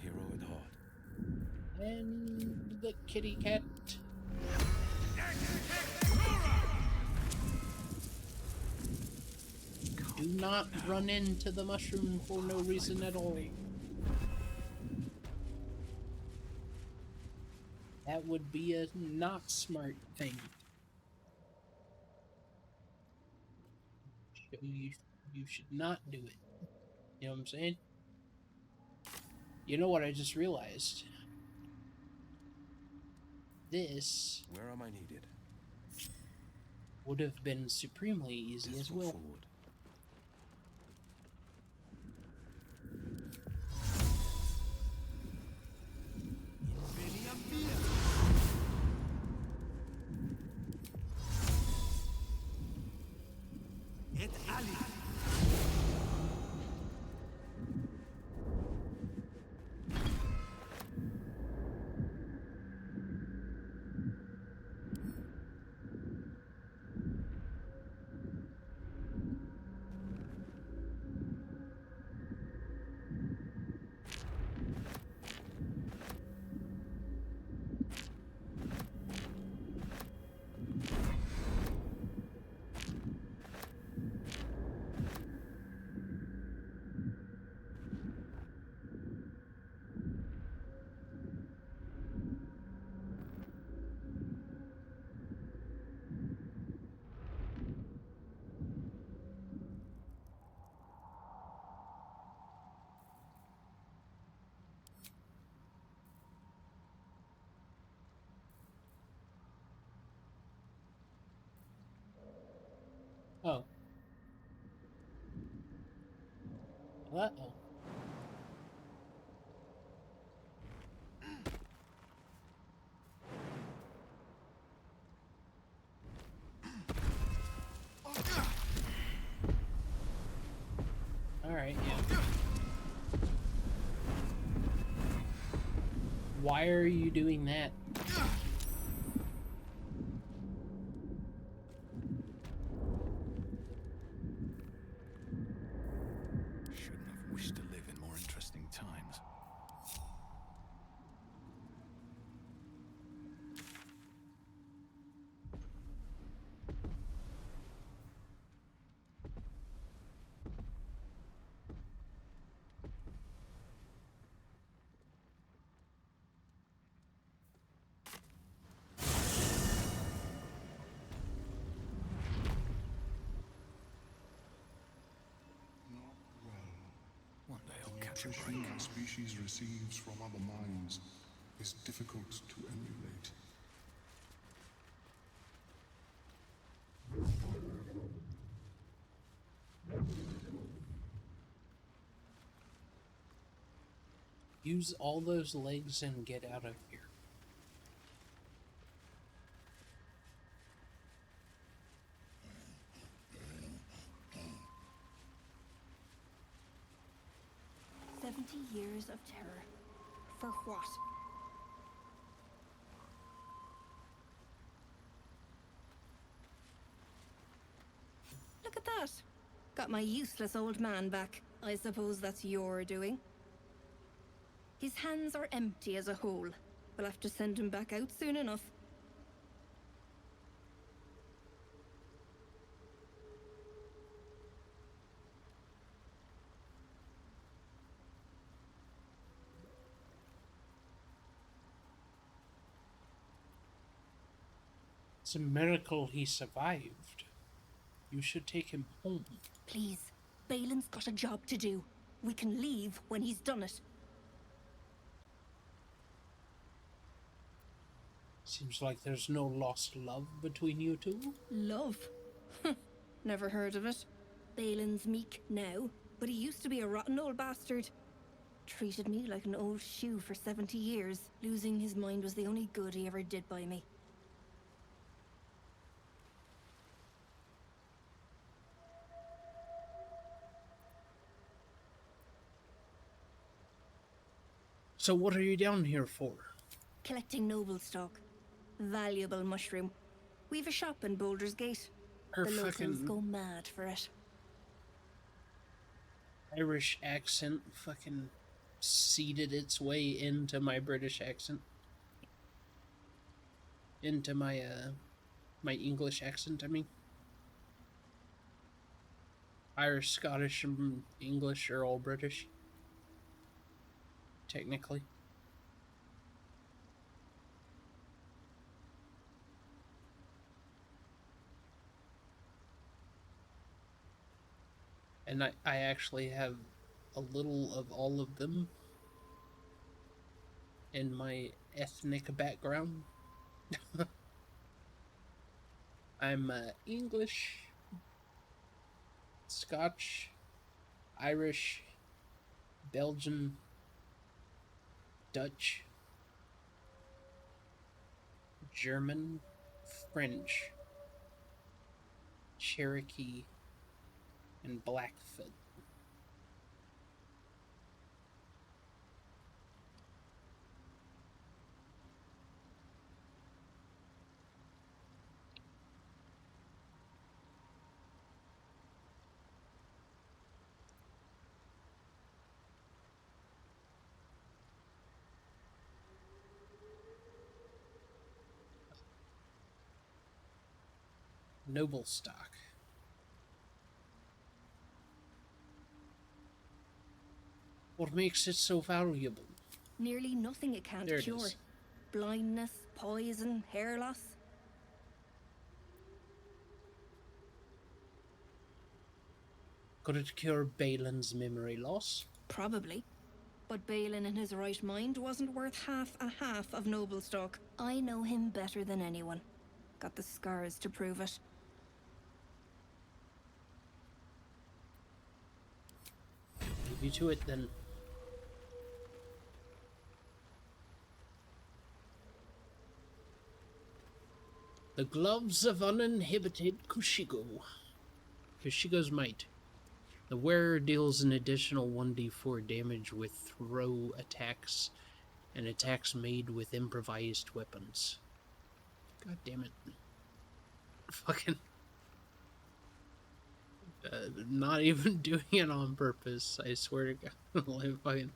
hero at heart. And the kitty cat. Do not run into the mushroom for no reason at all. That would be a not smart thing. You should not do it. You know what I'm saying? You know what I just realized? This Where am I needed? would have been supremely easy as well. Forward. Et Ali. Oh. Uh-oh. Alright, yeah. Why are you doing that? Shouldn't have wished to live in more interesting times. nutrition our species receives from other minds is difficult to emulate. Use all those legs and get out of here. Years of terror. For what? Look at that. Got my useless old man back. I suppose that's your doing. His hands are empty as a whole. We'll have to send him back out soon enough. It's a miracle he survived. You should take him home. Please, Balin's got a job to do. We can leave when he's done it. Seems like there's no lost love between you two. Love? Never heard of it. Balin's meek now, but he used to be a rotten old bastard. Treated me like an old shoe for 70 years. Losing his mind was the only good he ever did by me. So what are you down here for? Collecting noble stock. Valuable mushroom. We've a shop in Baldur's Gate. Her the locals fucking go mad for it. Irish accent fucking seeded its way into my British accent. Into my my English accent, I mean. Irish, Scottish, and English are all British. Technically. And I actually have a little of all of them in my ethnic background. I'm English, Scotch, Irish, Belgian, Dutch, German, French, Cherokee, and Blackfoot. Noble stock. What makes it so valuable? Nearly nothing it can't There it cure. is. Blindness, poison, hair loss. Could it cure Balin's memory loss? Probably. But Balin in his right mind wasn't worth half of noble stock. I know him better than anyone. Got the scars to prove it. Leave you to it then. The gloves of uninhibited Kushigo. Kushigo's might. The wearer deals an additional 1d4 damage with throw attacks and attacks made with improvised weapons. God damn it. Fucking... not even doing it on purpose, I swear to God. Like, fucking...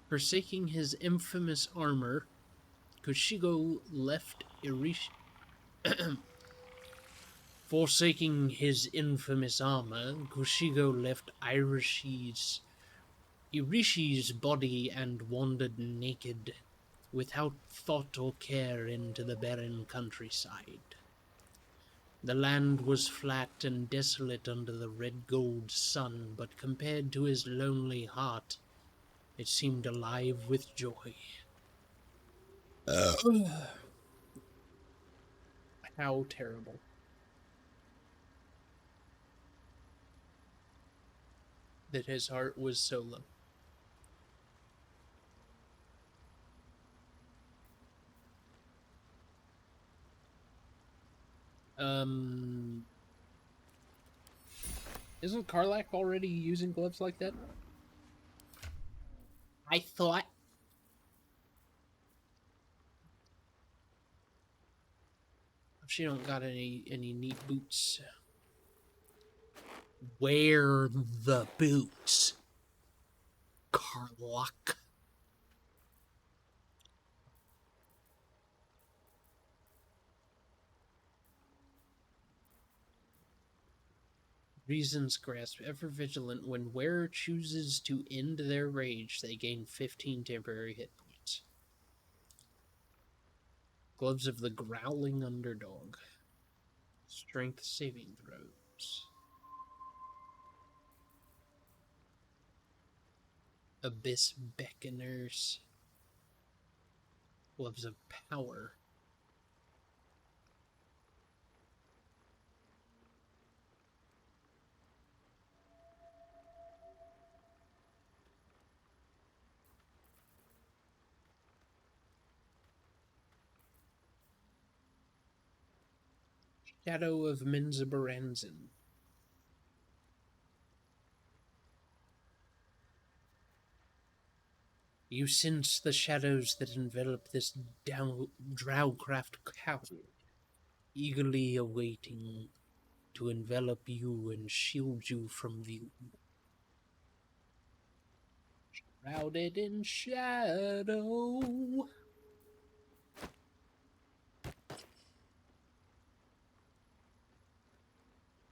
Forsaking his infamous armor, Kushigo left Forsaking his infamous armor, Kushigo left Irishi's body and wandered naked, without thought or care, into the barren countryside. The land was flat and desolate under the red gold sun, but compared to his lonely heart, it seemed alive with joy. How terrible. That his heart was so low. Isn't Karlach already using gloves like that? I thought. She don't got any neat boots. Wear the boots, Karlach. Reason's grasp, ever vigilant. When wearer chooses to end their rage, they gain 15 temporary hit points. Gloves of the growling underdog. Strength saving throws. Abyss beckoners. Gloves of power. Shadow of Menzoberranzan. You sense the shadows that envelop this Drowcraft coward, eagerly awaiting to envelop you and shield you from view. Shrouded in shadow.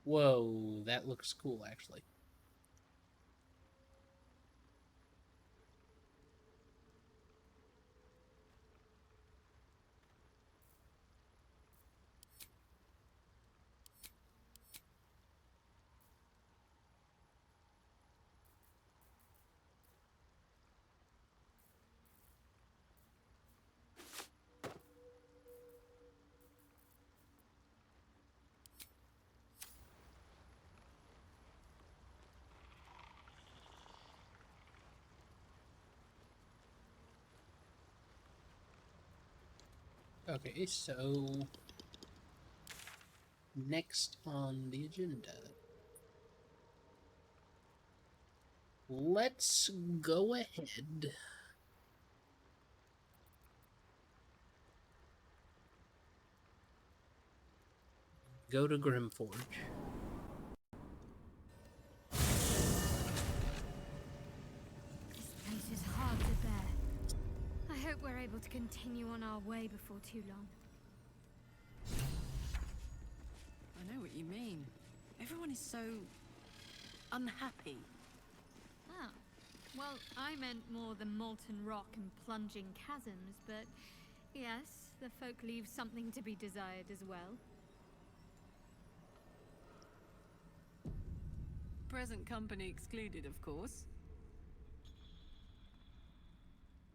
Whoa, that looks cool, actually. Okay, so next on the agenda, let's go ahead go to Grimforge. This place is hard to bear. I hope we're able to continue on our way before too long. I know what you mean. Everyone is so unhappy. Oh. Well, I meant more the molten rock and plunging chasms, but yes, the folk leave something to be desired as well. Present company excluded, of course.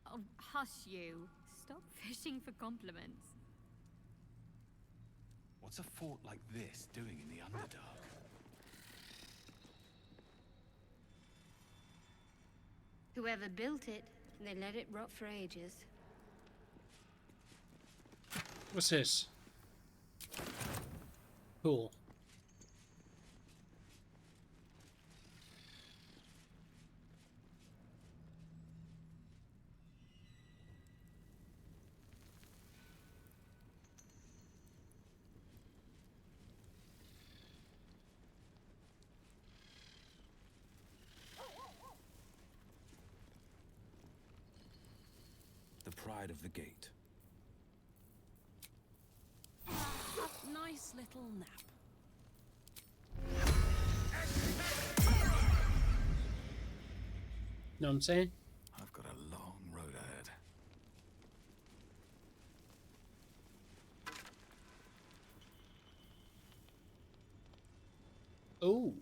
Oh, hush you. Stop fishing for compliments. What's a fort like this doing in the Underdark? Whoever built it, they let it rot for ages. What's this? Cool. The pride of the gate. Nice little nap. Know what I'm saying? I've got a long road ahead. Oh.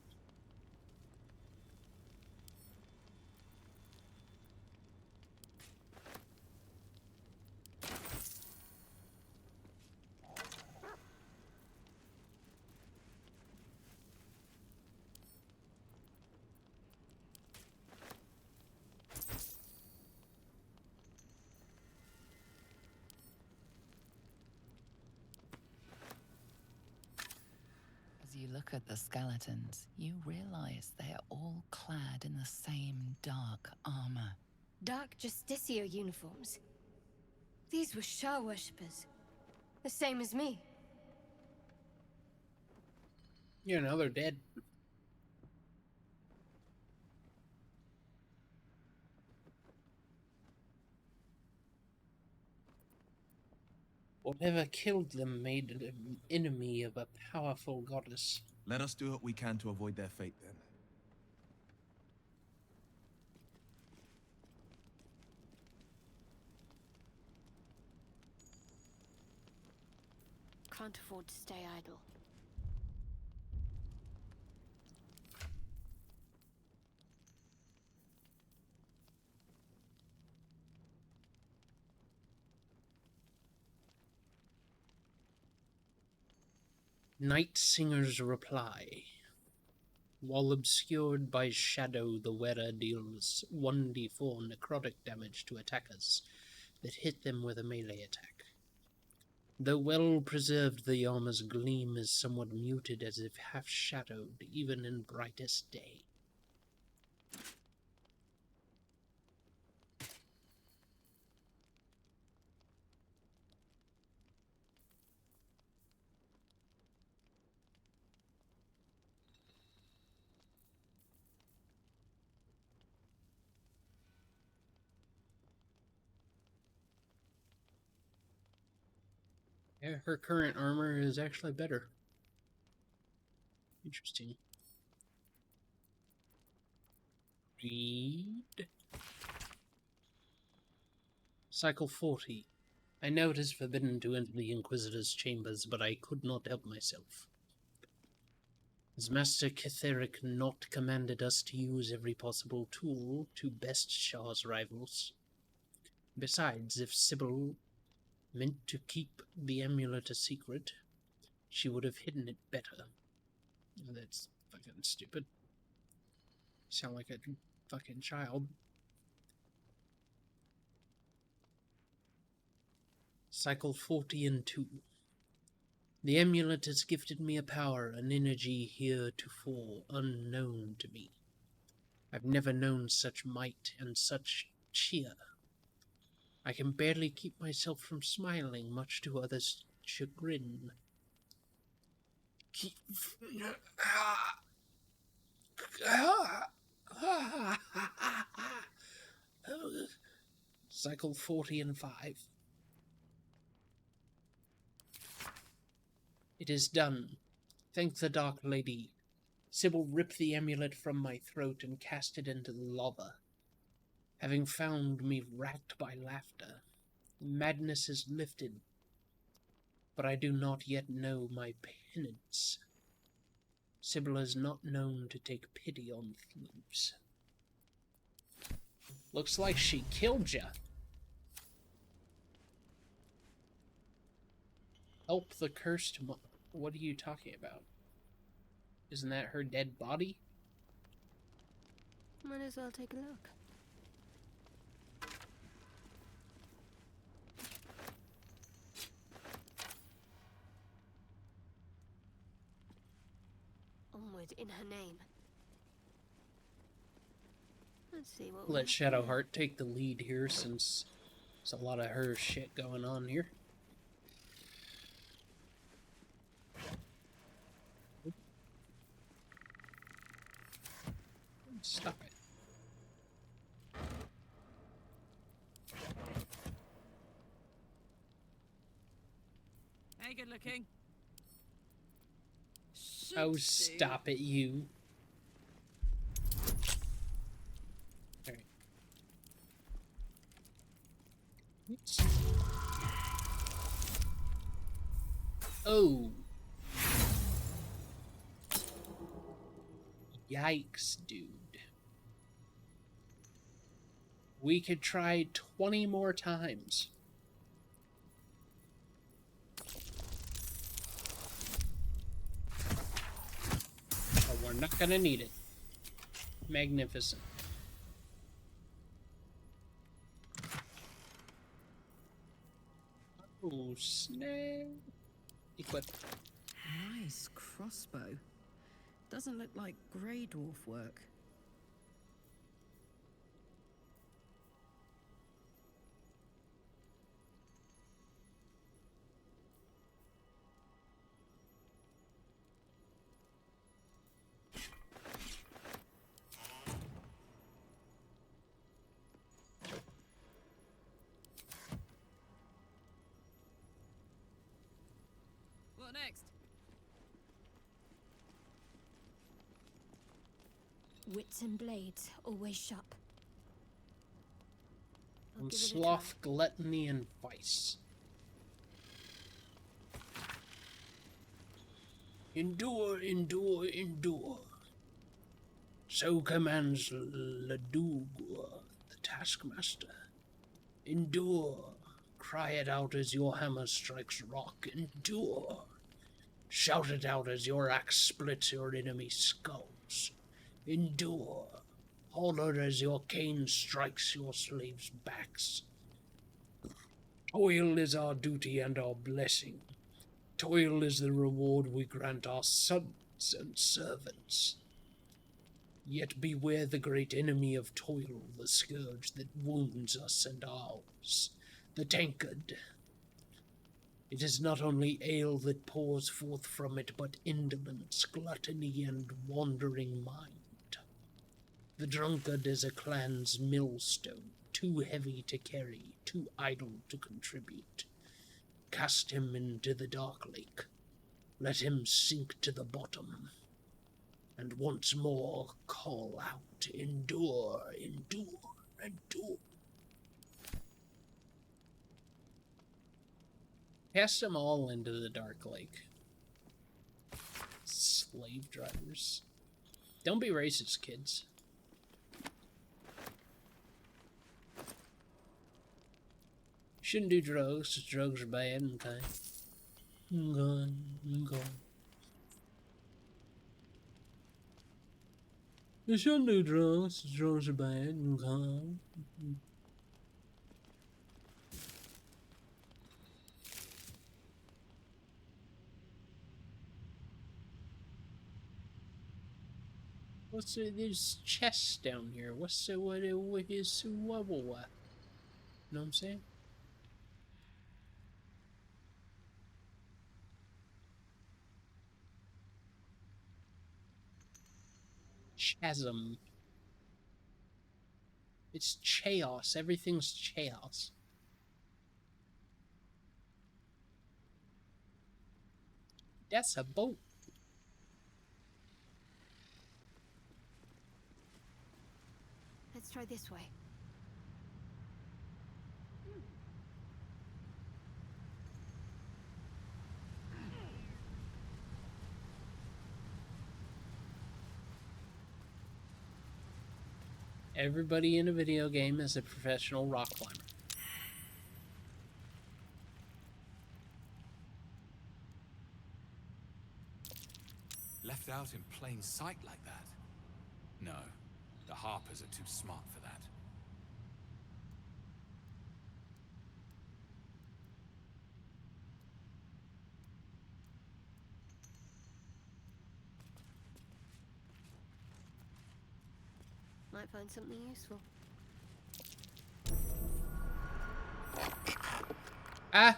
As you look at the skeletons, you realize they are all clad in the same dark armor. Dark Justicia uniforms. These were Shah worshippers. The same as me. Yeah, now they're dead. Whatever killed them made an enemy of a powerful goddess. Let us do what we can to avoid their fate, then. Can't afford to stay idle. Night Singer's reply. While obscured by shadow, the wearer deals 1d4 necrotic damage to attackers that hit them with a melee attack. Though well preserved, the armor's gleam is somewhat muted, as if half-shadowed, even in brightest day. Yeah, her current armor is actually better. Interesting. Read. Cycle 40. I know it is forbidden to enter the Inquisitor's chambers, but I could not help myself. Has Master Ketheric not commanded us to use every possible tool to best Shah's rivals? Besides, if Sybil meant to keep the amulet a secret, she would have hidden it better. That's fucking stupid. Sound like a fucking child. Cycle 40 and 2. The amulet has gifted me a power, an energy heretofore unknown to me. I've never known such might and such cheer. I can barely keep myself from smiling, much to others' chagrin. Cycle 40 and 5. It is done. Thank the Dark Lady. Sybil ripped the amulet from my throat and cast it into the lava. Having found me racked by laughter, madness is lifted, but I do not yet know my penance. Sybil is not known to take pity on thieves. Looks like she killed ya. Help the cursed What are you talking about? Isn't that her dead body? Might as well take a look. Onward in her name. Let's see what Let Shadowheart take the lead here, since there's a lot of her shit going on here. Stop it. Hey, good looking. Oh, stop it, you. Alright. Oops. Oh. Yikes, dude. We could try 20 more times. But we're not gonna need it. Magnificent. Oh, snap. Equip. Nice crossbow. Doesn't look like Grey Dwarf work. What next? Wits and blades, always sharp. I'll From give it a sloth, gluttony, and vice. Endure, endure, endure. So commands Baldur, the taskmaster. Endure. Cry it out as your hammer strikes rock. Endure. Shout it out as your axe splits your enemy's skulls. Endure. Holler as your cane strikes your slaves' backs. Toil is our duty and our blessing. Toil is the reward we grant our sons and servants. Yet beware the great enemy of toil, the scourge that wounds us and ours, the tankard. It is not only ale that pours forth from it, but indolence, gluttony, and wandering mind. The drunkard is a clan's millstone, too heavy to carry, too idle to contribute. Cast him into the dark lake. Let him sink to the bottom. And once more call out, endure, endure, endure. Cast them all into the dark lake. Slave drivers. Don't be racist, kids. Shouldn't do drugs, because drugs are bad, okay? I'm gone, I'm gone. You shouldn't do drugs, drugs are bad, okay? What's there's chests down here. What's what is what? You know what I'm saying? Chasm. It's chaos. Everything's chaos. That's a boat. Let's try this way. Everybody in a video game is a professional rock climber. Left out in plain sight like that? No, the Harpers are too smart for that. Might find something useful. Ah!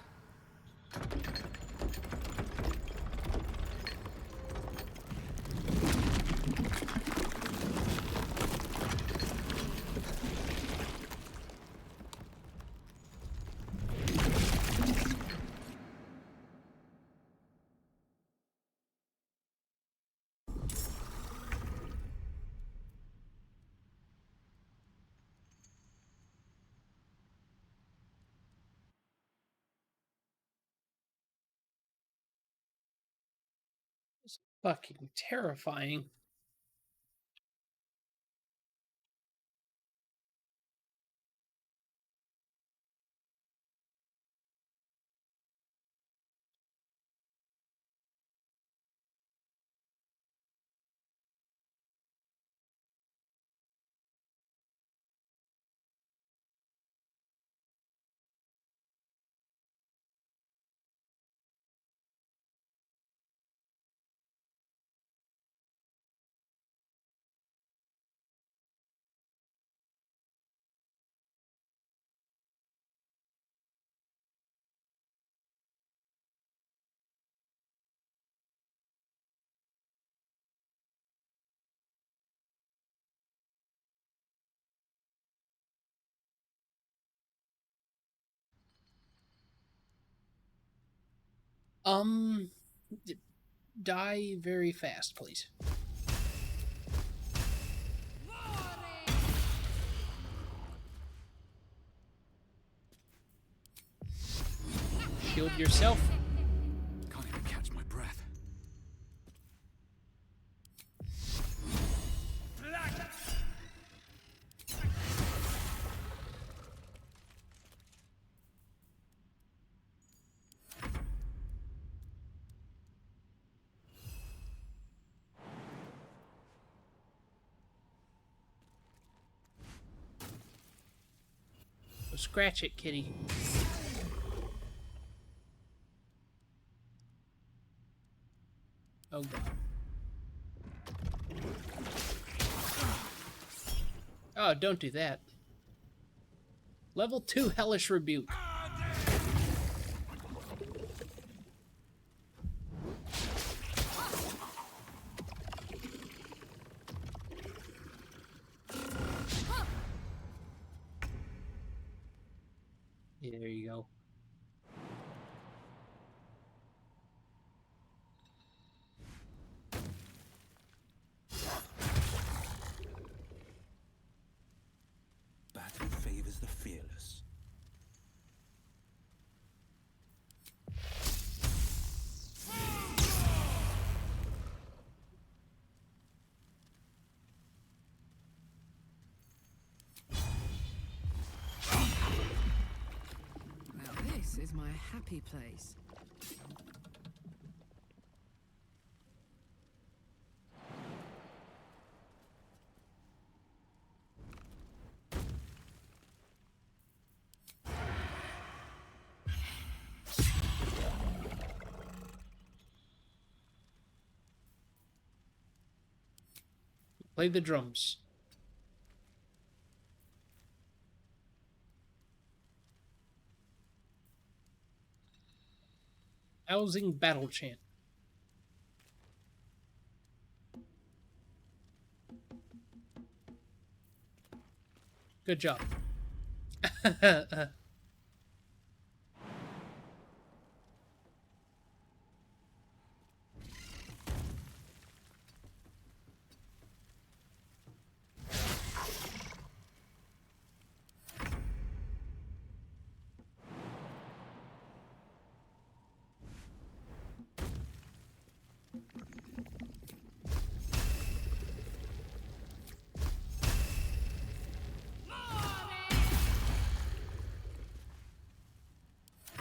It's fucking terrifying. Um, die very fast, please. Shield yourself. Can't even catch my breath. So scratch it, kitty. Oh god. Oh, don't do that. Level 2 Hellish Rebuke. Yeah, there you go. Battle favors the fearless. Well, this is my happy place. Play the drums. Housing battle chant. Good job.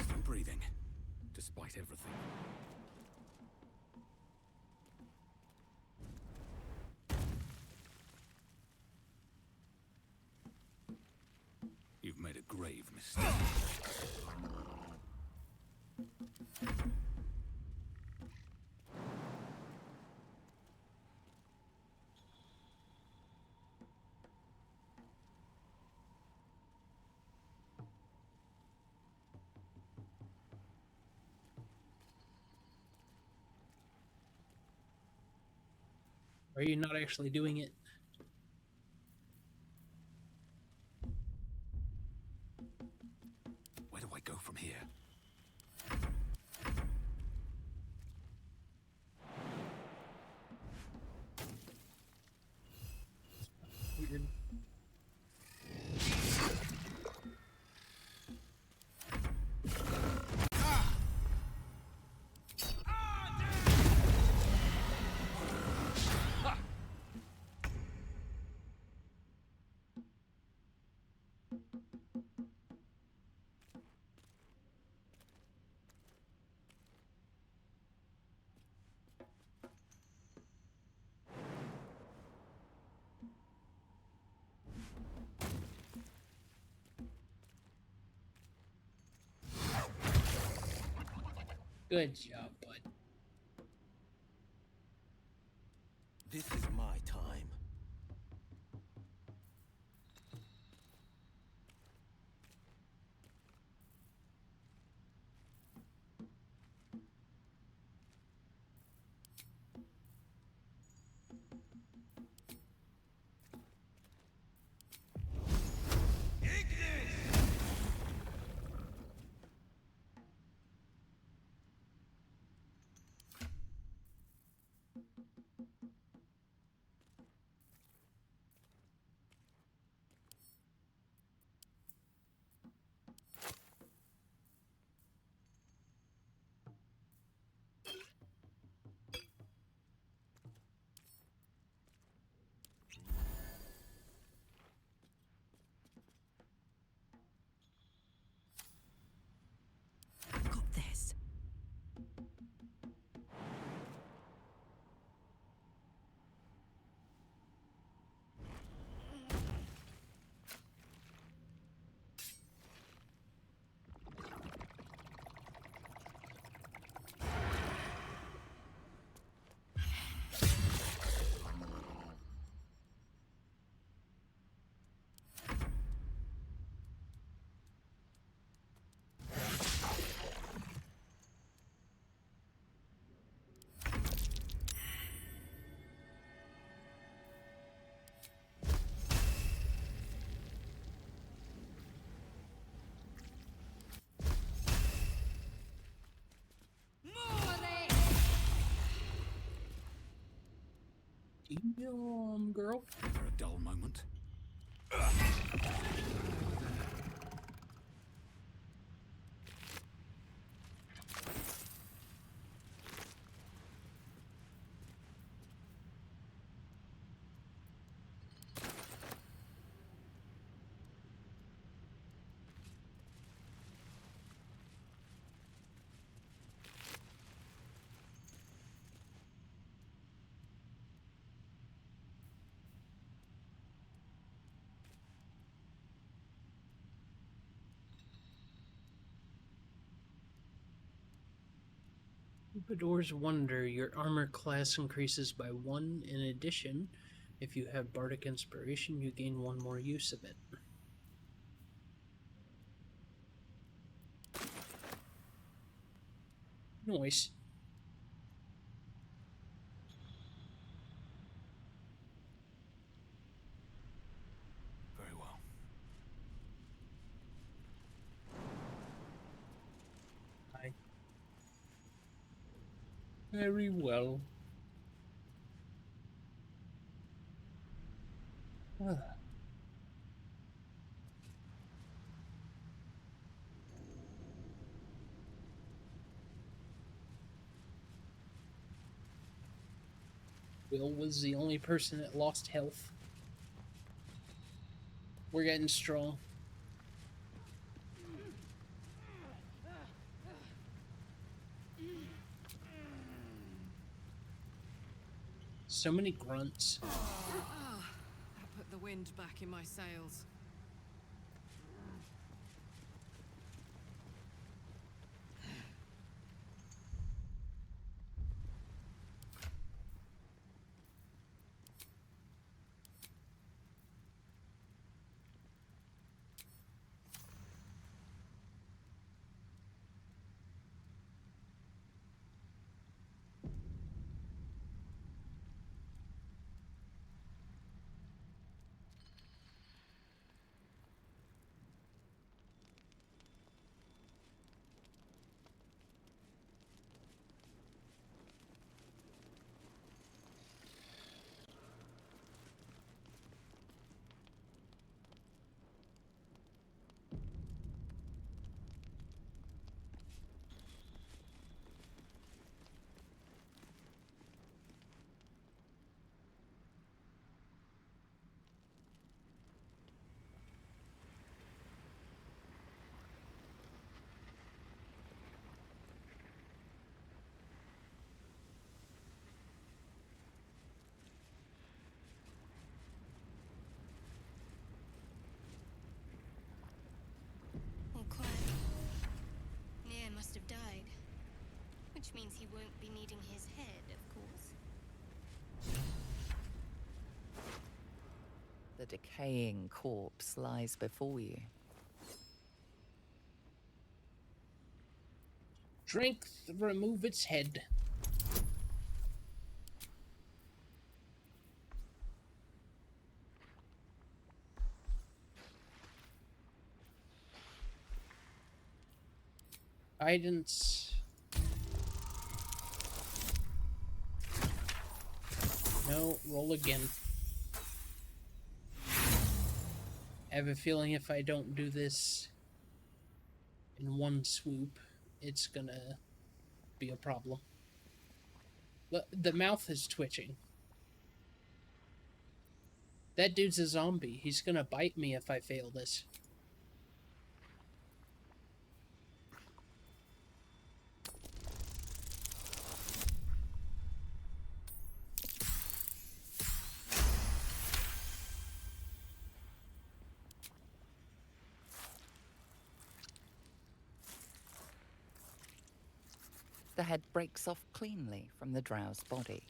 Still breathing, despite everything. You've made a grave mistake. Are you not actually doing it? Where do I go from here? Weird. Good job, bud. This is my time. Girl. For a dull moment. Troubadour's Wonder. Your armor class increases by 1. In addition, if you have Bardic Inspiration, you gain 1 more use of it. Nice. Very well. Hi. Very well. Will was the only person that lost health. We're getting strong. So many grunts. I put the wind back in my sails. All quiet. Nia must have died. Which means he won't be needing his head, of course. The decaying corpse lies before you. Strength, remove its head. Guidance. No, roll again. I have a feeling if I don't do this in one swoop, it's gonna be a problem. The mouth is twitching. That dude's a zombie. He's gonna bite me if I fail this. The head breaks off cleanly from the drow's body.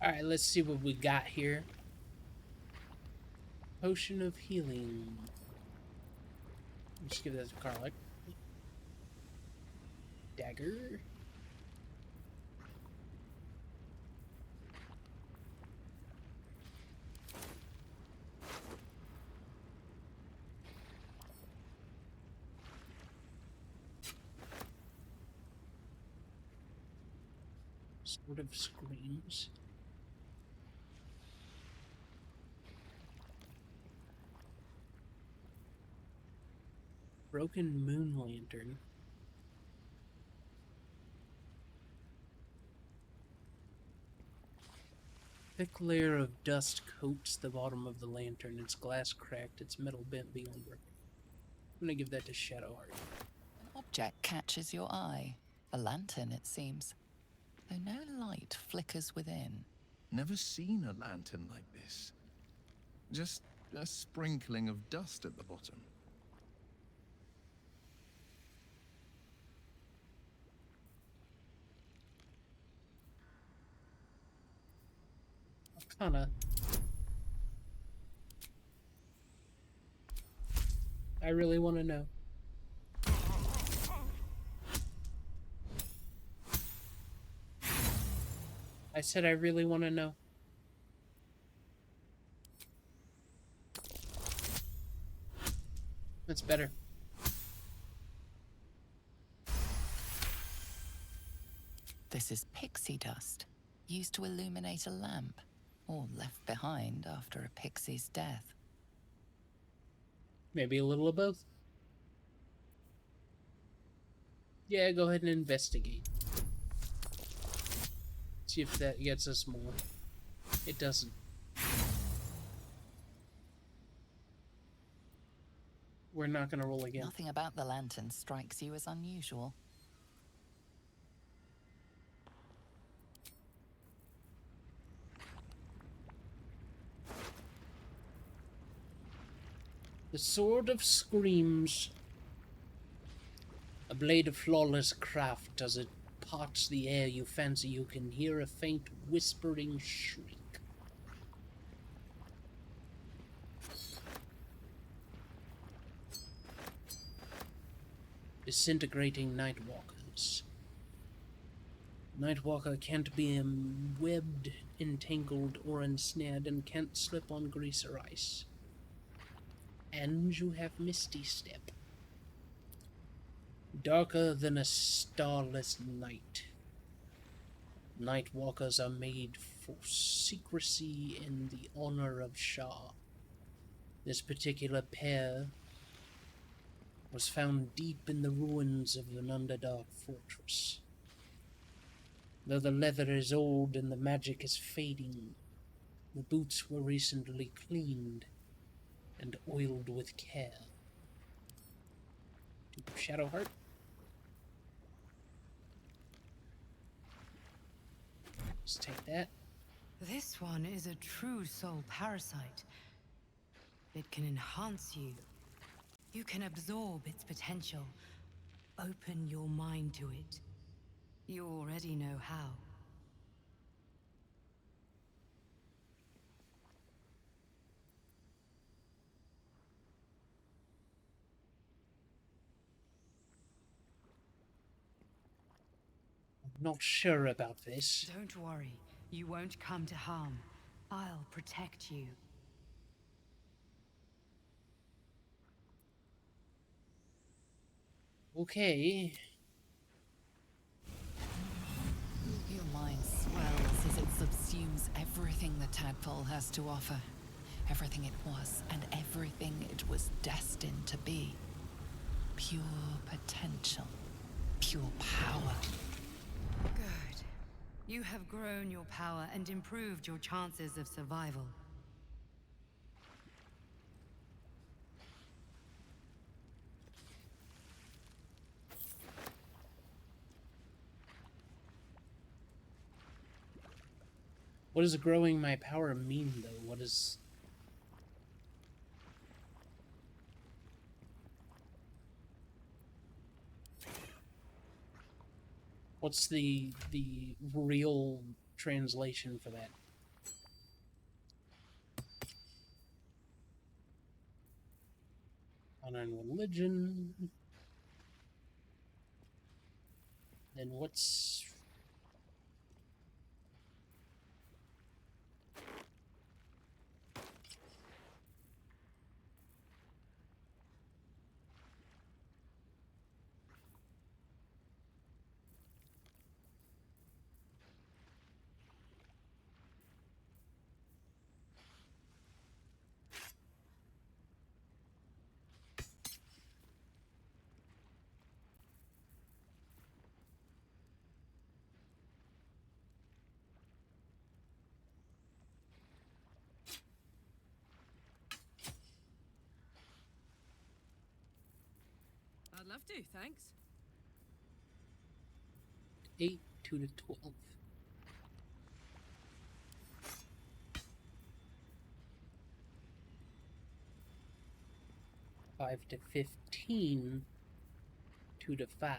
Alright, let's see what we got here. Potion of healing. Just give that to Karlach. Dagger. Sort of screams. Broken moon lantern. Thick layer of dust coats the bottom of the lantern. Its glass cracked, its metal bent beyond repair. I'm gonna give that to Shadowheart. An object catches your eye. A lantern, it seems. Though no light flickers within. Never seen a lantern like this. Just a sprinkling of dust at the bottom. Kinda. I really want to know. I said I really want to know. That's better. This is pixie dust, used to illuminate a lamp, or left behind after a pixie's death. Maybe a little of both. Yeah, go ahead and investigate. See if that gets us more. It doesn't. We're not gonna roll again. Nothing about the lantern strikes you as unusual. The Sword of Screams. A blade of flawless craft. As it parts the air, you fancy you can hear a faint whispering shriek. Disintegrating Nightwalkers. Nightwalker can't be webbed, entangled, or ensnared, and can't slip on grease or ice. And you have Misty Step. Darker than a starless night. Nightwalkers are made for secrecy in the honor of Shah. This particular pair was found deep in the ruins of an Underdark fortress. Though the leather is old and the magic is fading, the boots were recently cleaned and oiled with care. Shadowheart. Let's take that. This one is a true soul parasite. It can enhance you. You can absorb its potential. Open your mind to it. You already know how. I'm not sure about this. Don't worry. You won't come to harm. I'll protect you. Okay. Your mind swells as it subsumes everything the tadpole has to offer. Everything it was and everything it was destined to be. Pure potential. Pure power. Good. You have grown your power and improved your chances of survival. What does growing my power mean, though? What is... What's the real translation for that? Honor and religion. Then what's... I'd love to, thanks. 8, 2 to 12. Five to 15, 2 to 5.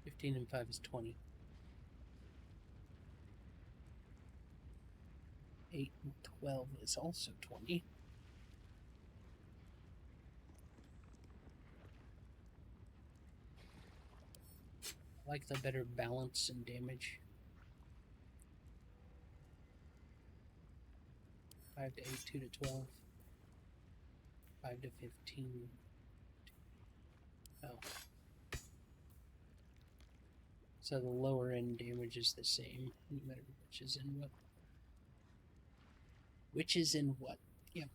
15 and 5 is 20. 8 and 12 is also 20. I like the better balance and damage. 5 to 8, 2 to 12. 5 to 15. Oh. So the lower end damage is the same, no matter which is in what. Which is in what? Yep.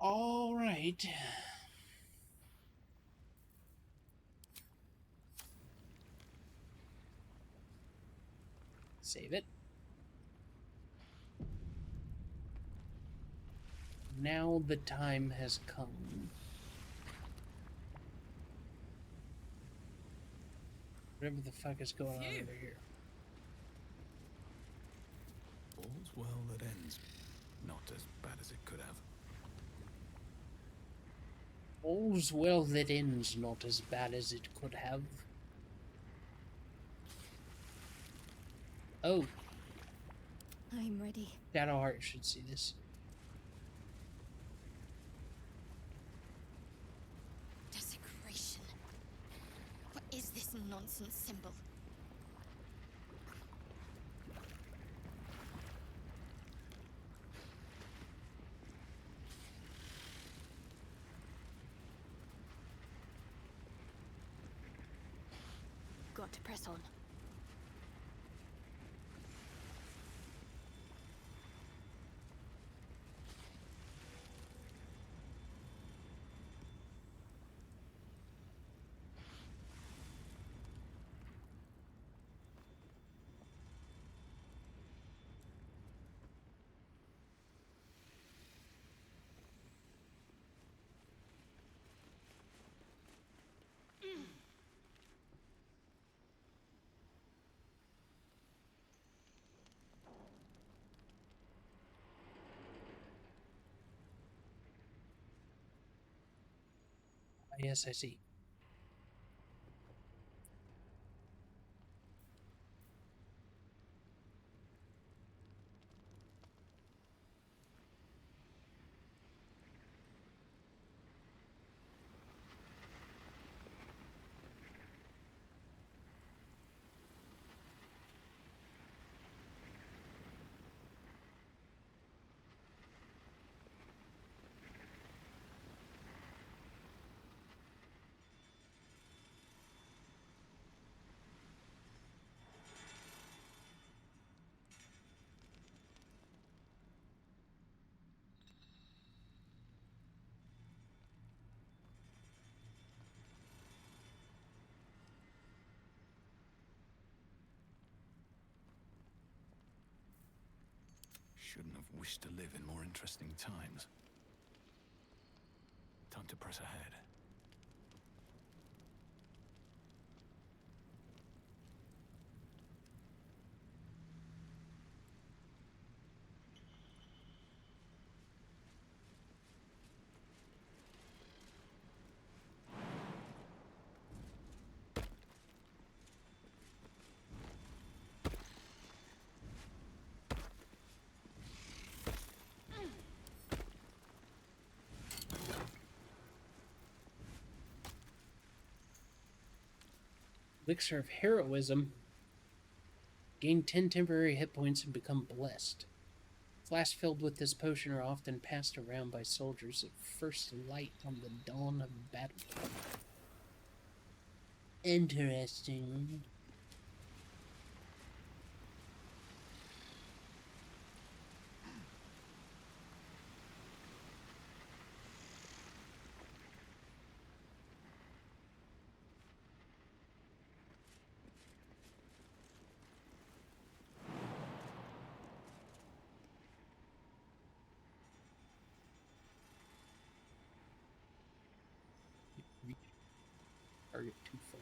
All right. Save it. Now the time has come. Whatever the fuck is going on over here. All's well that ends. Not as bad as it could have. All's well that ends not as bad as it could have. Oh. I'm ready. Shadowheart should see this. Desecration. What is this nonsense symbol? Got to press on. Yes, I see. Shouldn't have wished to live in more interesting times. Time to press ahead. Elixir of Heroism. Gain 10 temporary hit points and become blessed. Flasks filled with this potion are often passed around by soldiers at first light on the dawn of battle. Interesting. Target too far.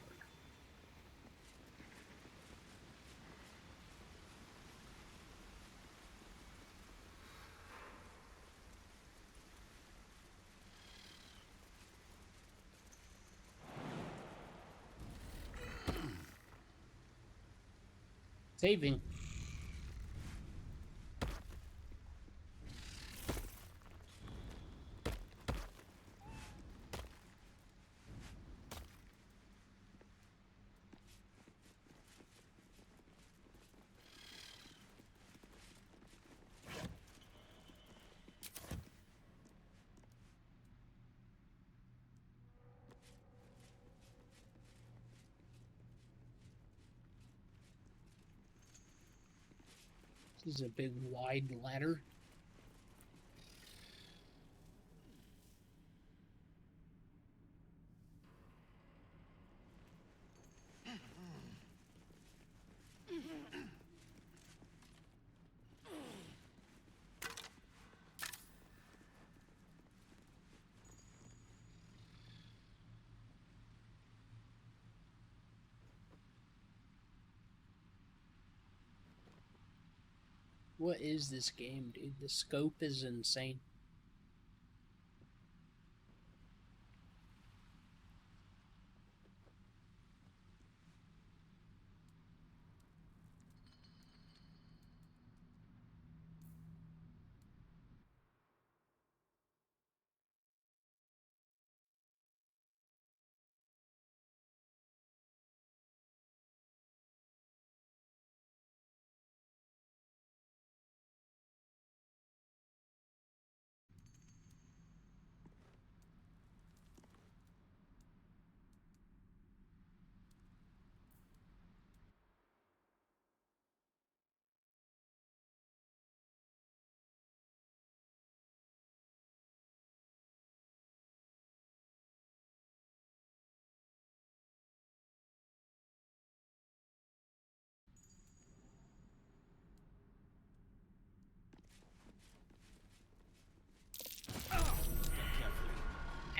Saving. This is a big wide ladder. What is this game, dude? The scope is insane.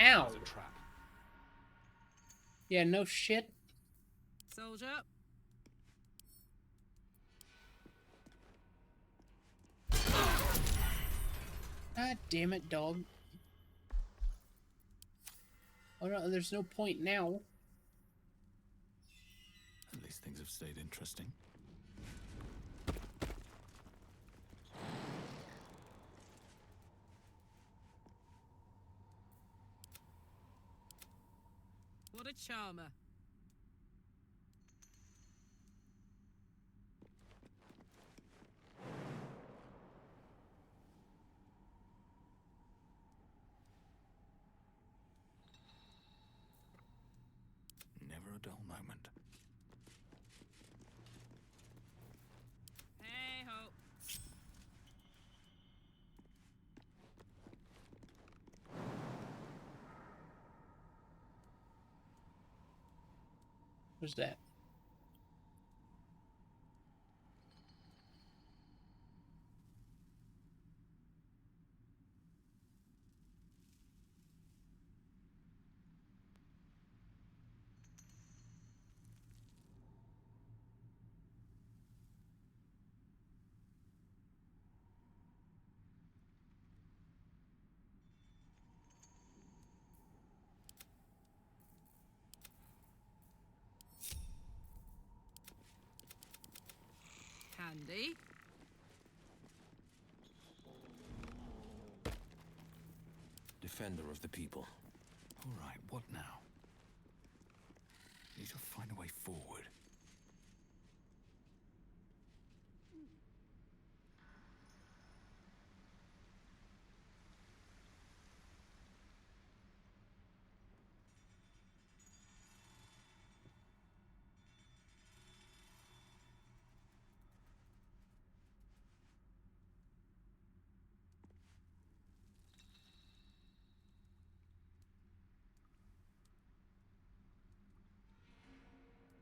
Ow! Yeah, no shit. Soldier. God damn it, dog. Oh no, there's no point now. At least things have stayed interesting. What a charmer. Never a dull moment. Hey ho. What's that? Handy. Defender of the people. All right, what now? Need to find a way forward.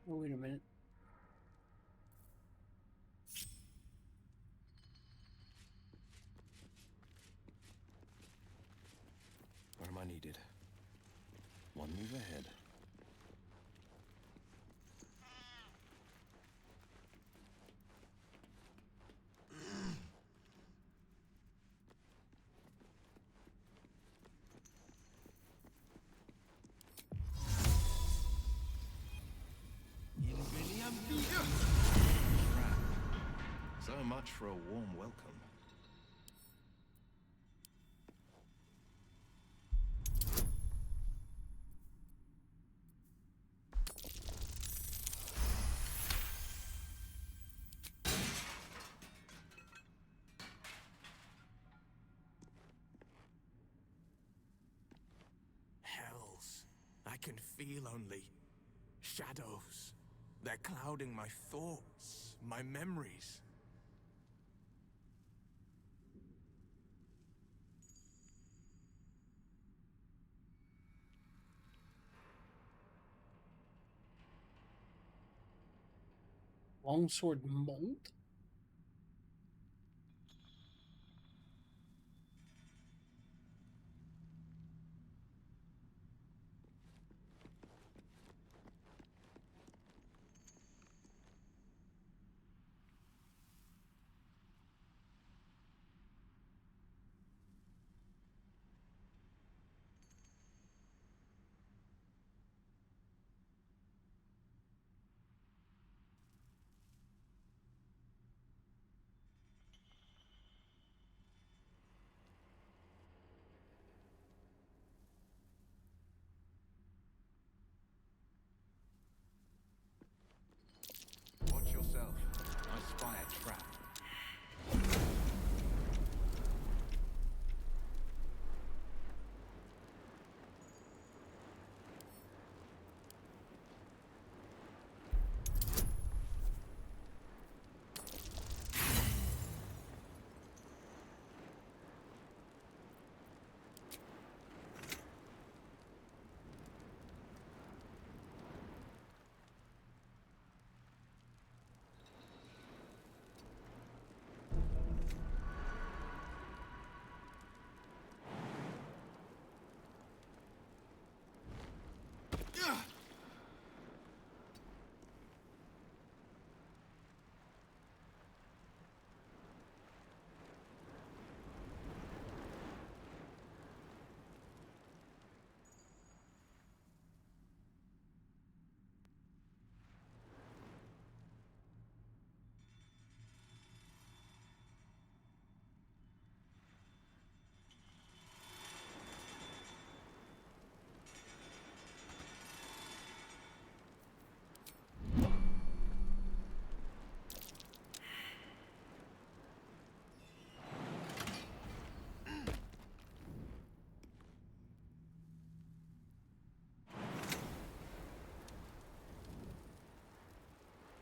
Oh, wait a minute. Where am I needed? One move ahead. So much for a warm welcome. Hells. I can feel only shadows. They're clouding my thoughts, my memories. Longsword mold? Watch yourself. I spy a trap.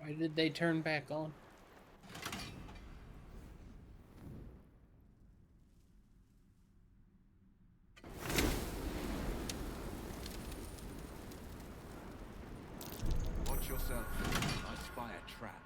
Why did they turn back on? Watch yourself. I spy a trap.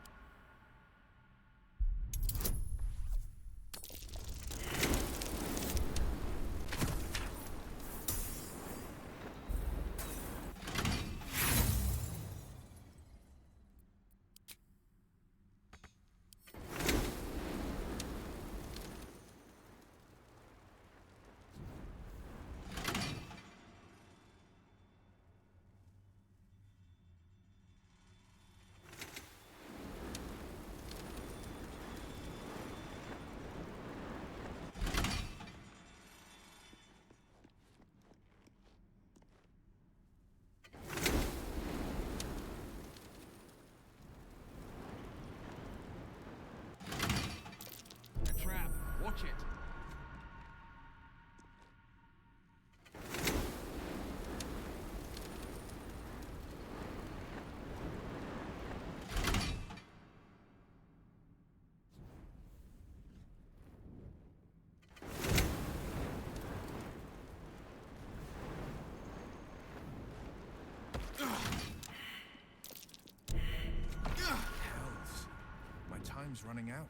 Watch it. Hells. My time's running out.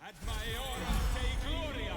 Ad Maiorum Dei Gloria!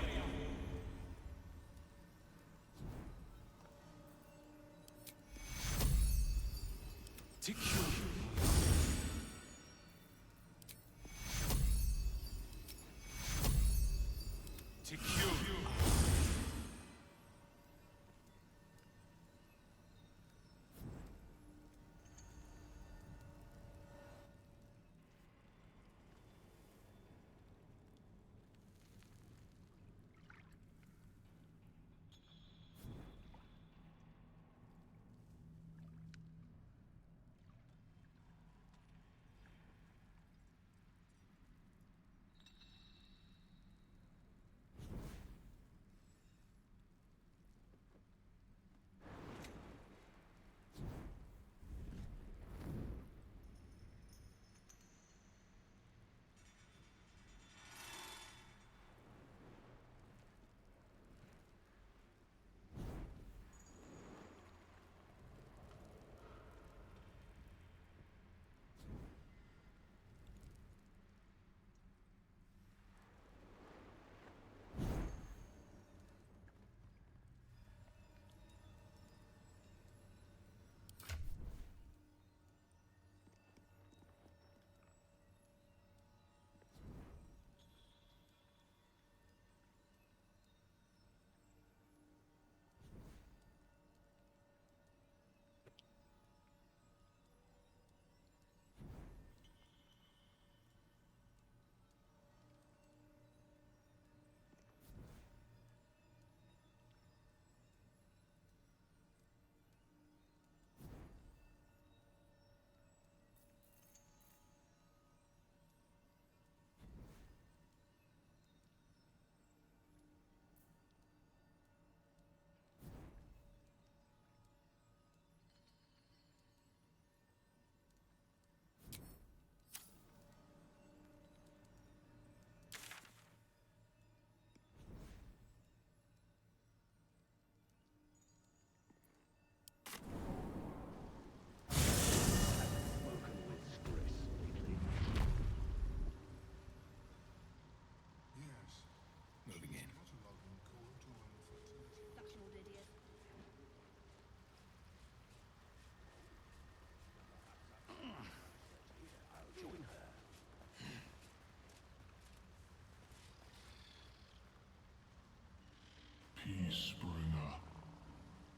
Peacebringer,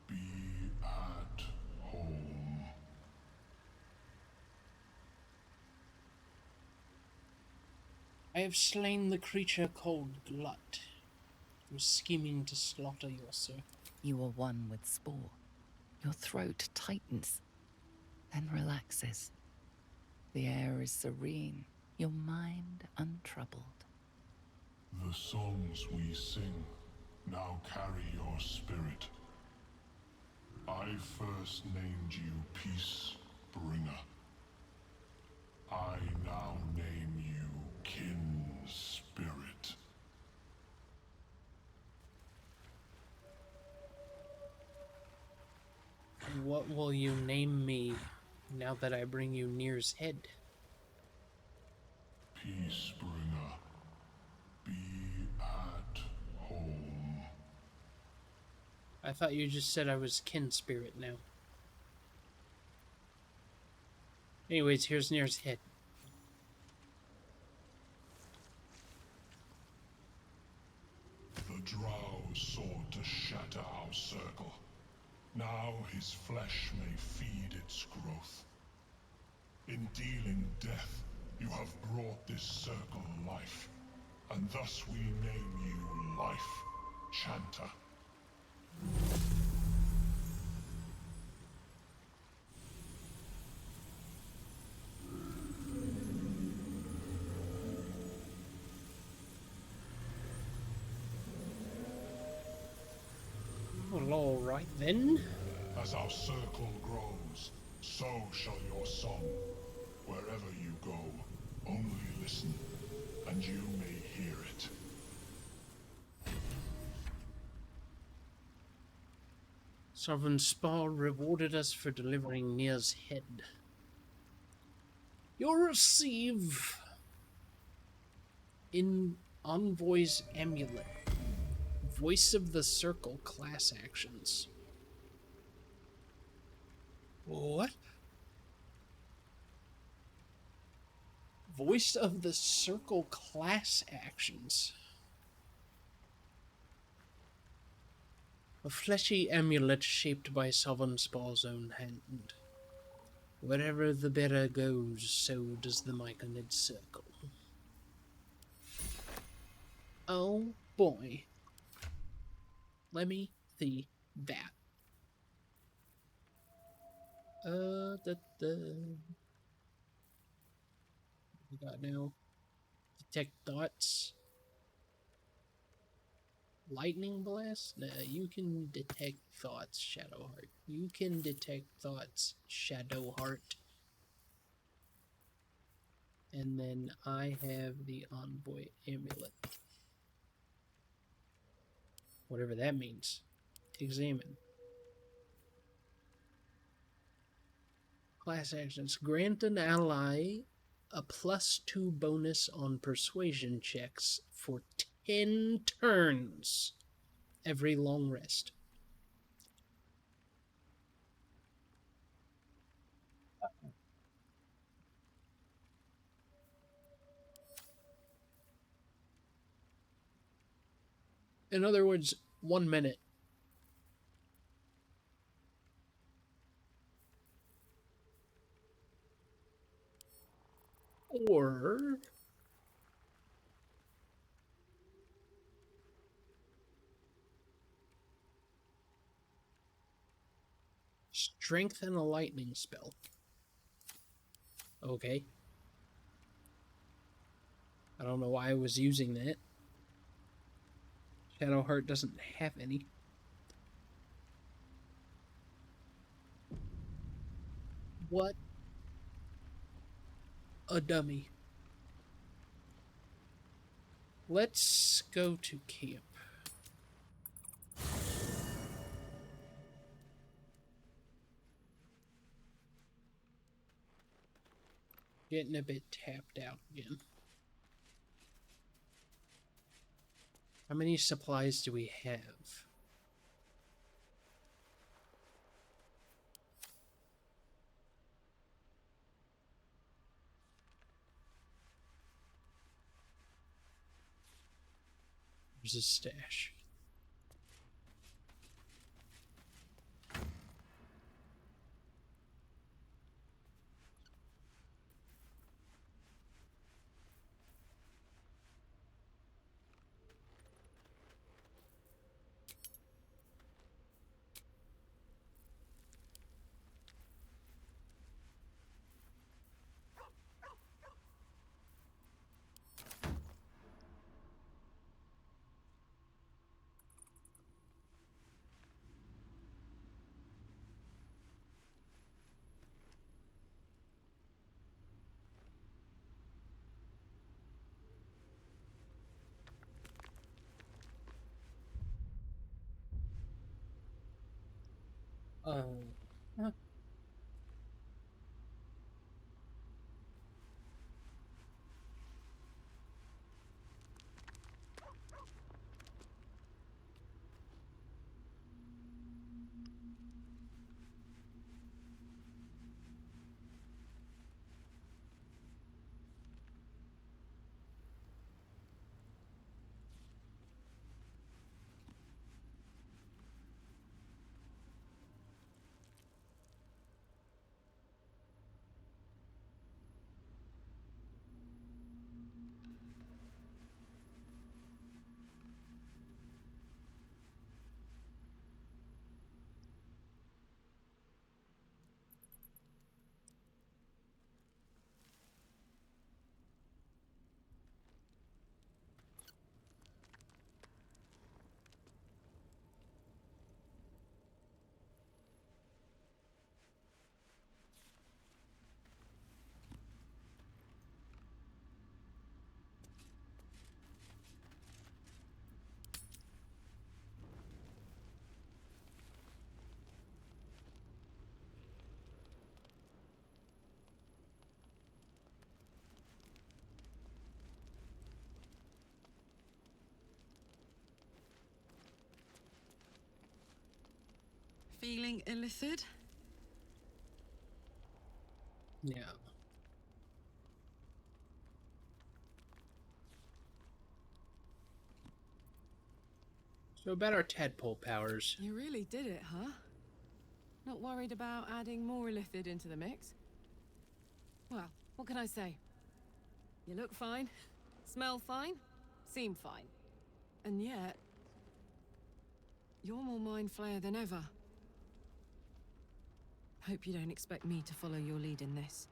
be at home. I have slain the creature called Glut, who was scheming to slaughter your sir. You are one with Spore. Your throat tightens, then relaxes. The air is serene, your mind untroubled. The songs we sing now carry your spirit. I first named you Peacebringer. I now name you Kin Spirit. What will you name me now that I bring you Nir's head? Peacebringer, be at home. I thought you just said I was kin spirit now. Anyways, here's Nir's head. The Drow sought to shatter our circle. Now his flesh may feed its growth. In dealing death, you have brought this circle life, and thus we name you Life Chanter. Well, alright then. As our circle grows, so shall your song. Wherever you go, only listen, and you may hear it. Sovereign Spar rewarded us for delivering Nir's head. You'll receive in Envoy's Amulet Voice of the Circle class actions. What? Voice of the Circle class actions. A fleshy amulet shaped by Sovereign Spar's own hand. Wherever the bearer goes, so does the Myconid circle. Oh boy. Let me see that. We got now. Detect thoughts. Lightning blast? Nah, you can detect thoughts, Shadowheart. You can detect thoughts, Shadowheart. And then I have the Envoy Amulet. Whatever that means. Examine. Class actions. Grant an ally a +2 bonus on persuasion checks for 10 turns every long rest. In other words, 1 minute. Or strengthen a lightning spell. Okay. I don't know why I was using that. Shadowheart doesn't have any. What a dummy. Let's go to camp. Getting a bit tapped out again. How many supplies do we have? There's a stash. Huh. Feeling illithid? Yeah. So about our tadpole powers. You really did it, huh? Not worried about adding more illithid into the mix? Well, what can I say? You look fine, smell fine, seem fine. And yet, you're more mind flayer than ever. Hope you don't expect me to follow your lead in this.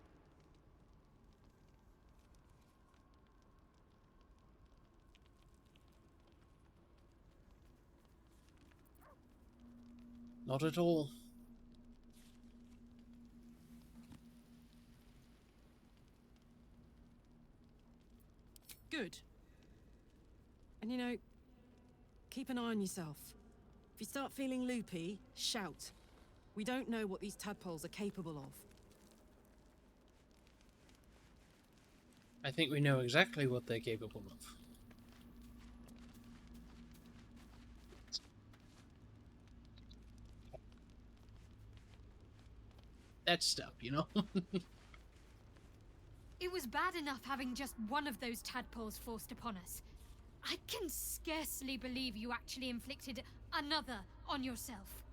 Not at all. Good. And you know, keep an eye on yourself. If you start feeling loopy, shout. We don't know what these tadpoles are capable of. I think we know exactly what they're capable of. That stuff, you know? It was bad enough having just one of those tadpoles forced upon us. I can scarcely believe you actually inflicted another on yourself.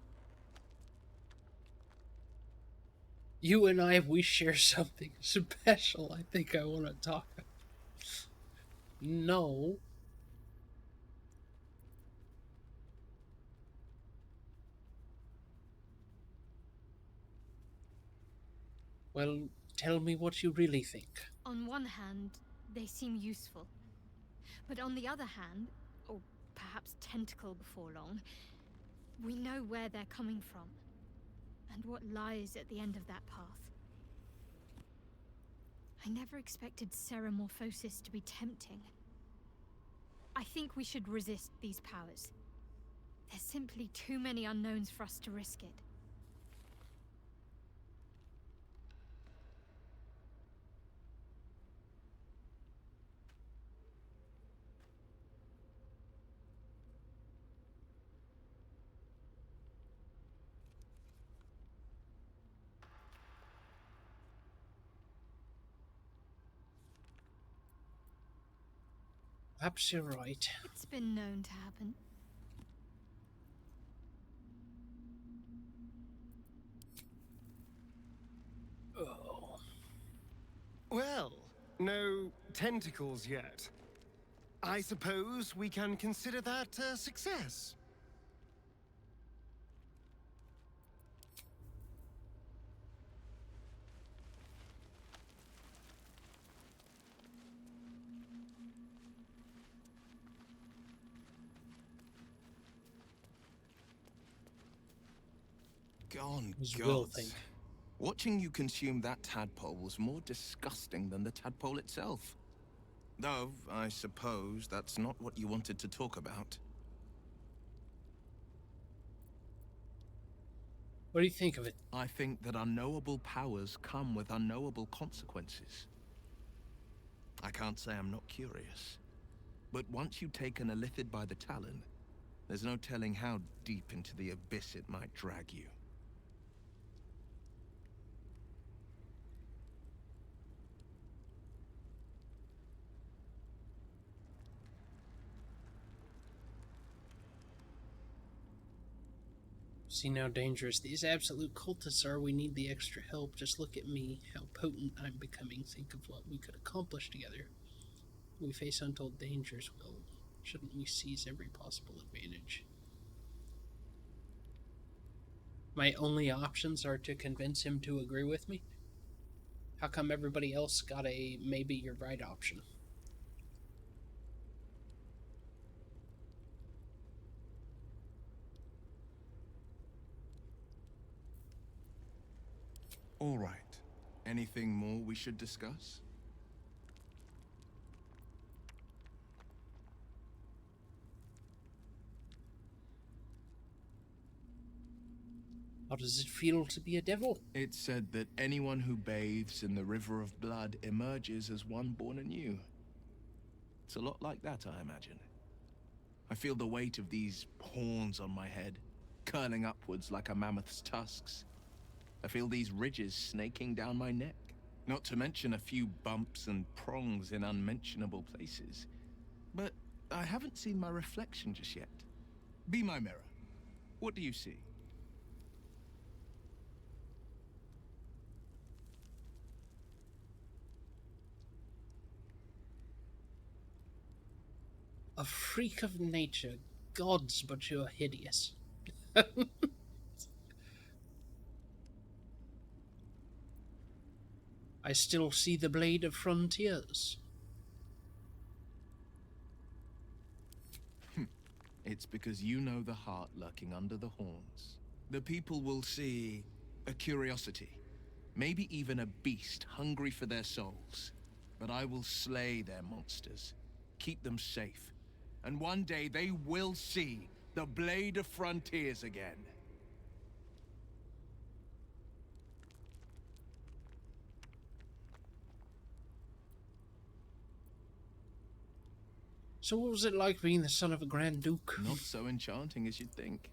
You and I, we share something special I think I want to talk about. No. Well, tell me what you really think. On one hand, they seem useful. But on the other hand, or perhaps tentacle before long, we know where they're coming from, and what lies at the end of that path. I never expected Ceramorphosis to be tempting. I think we should resist these powers. There's simply too many unknowns for us to risk it. Perhaps you're right. It's been known to happen. Oh. Well, no tentacles yet. I suppose we can consider that a success. Gone His will gods. think. Watching you consume that tadpole was more disgusting than the tadpole itself. Though, I suppose that's not what you wanted to talk about. What do you think of it? I think that unknowable powers come with unknowable consequences. I can't say I'm not curious. But once you've taken a Lithid by the talon, there's no telling how deep into the abyss it might drag you. See how dangerous these absolute cultists are. We need the extra help. Just look at me, how potent I'm becoming. Think of what we could accomplish together. We face untold dangers, Will. Shouldn't we seize every possible advantage? My only options are to convince him to agree with me? How come everybody else got a maybe you're right option? All right. Anything more we should discuss? How does it feel to be a devil? It's said that anyone who bathes in the river of blood emerges as one born anew. It's a lot like that, I imagine. I feel the weight of these horns on my head, curling upwards like a mammoth's tusks. I feel these ridges snaking down my neck, not to mention a few bumps and prongs in unmentionable places. But I haven't seen my reflection just yet. Be my mirror. What do you see? A freak of nature. Gods, but you're hideous. I still see the blade of frontiers. It's because you know the heart lurking under the horns. The people will see a curiosity, maybe even a beast hungry for their souls. But I will slay their monsters, keep them safe, and one day they will see the Blade of Frontiers again. So what was it like being the son of a Grand Duke? Not so enchanting as you'd think.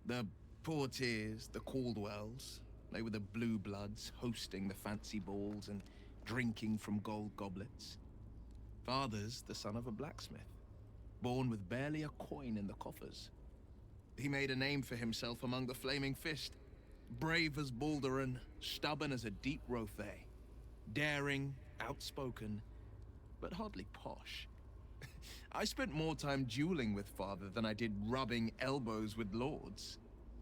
The Portiers, the Caldwells, they were the blue bloods hosting the fancy balls and drinking from gold goblets. Father's the son of a blacksmith, born with barely a coin in the coffers. He made a name for himself among the Flaming Fist. Brave as Baldur and stubborn as a deep Rothay. Daring, outspoken, but hardly posh. I spent more time dueling with Father than I did rubbing elbows with lords.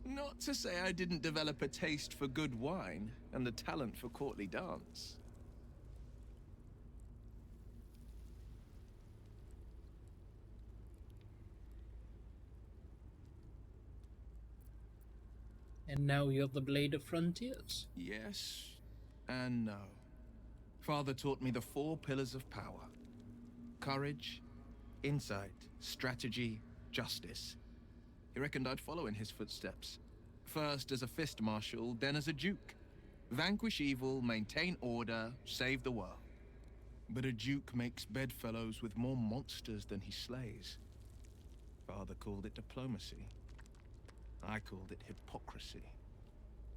Not to say I didn't develop a taste for good wine and a talent for courtly dance. And now you're the Blade of Frontiers. Yes and no. Father taught me the 4 pillars of power. Courage, insight, strategy, justice. He reckoned I'd follow in his footsteps. First as a fist marshal, then as a duke. Vanquish evil, maintain order, save the world. But a duke makes bedfellows with more monsters than he slays. Father called it diplomacy. I called it hypocrisy.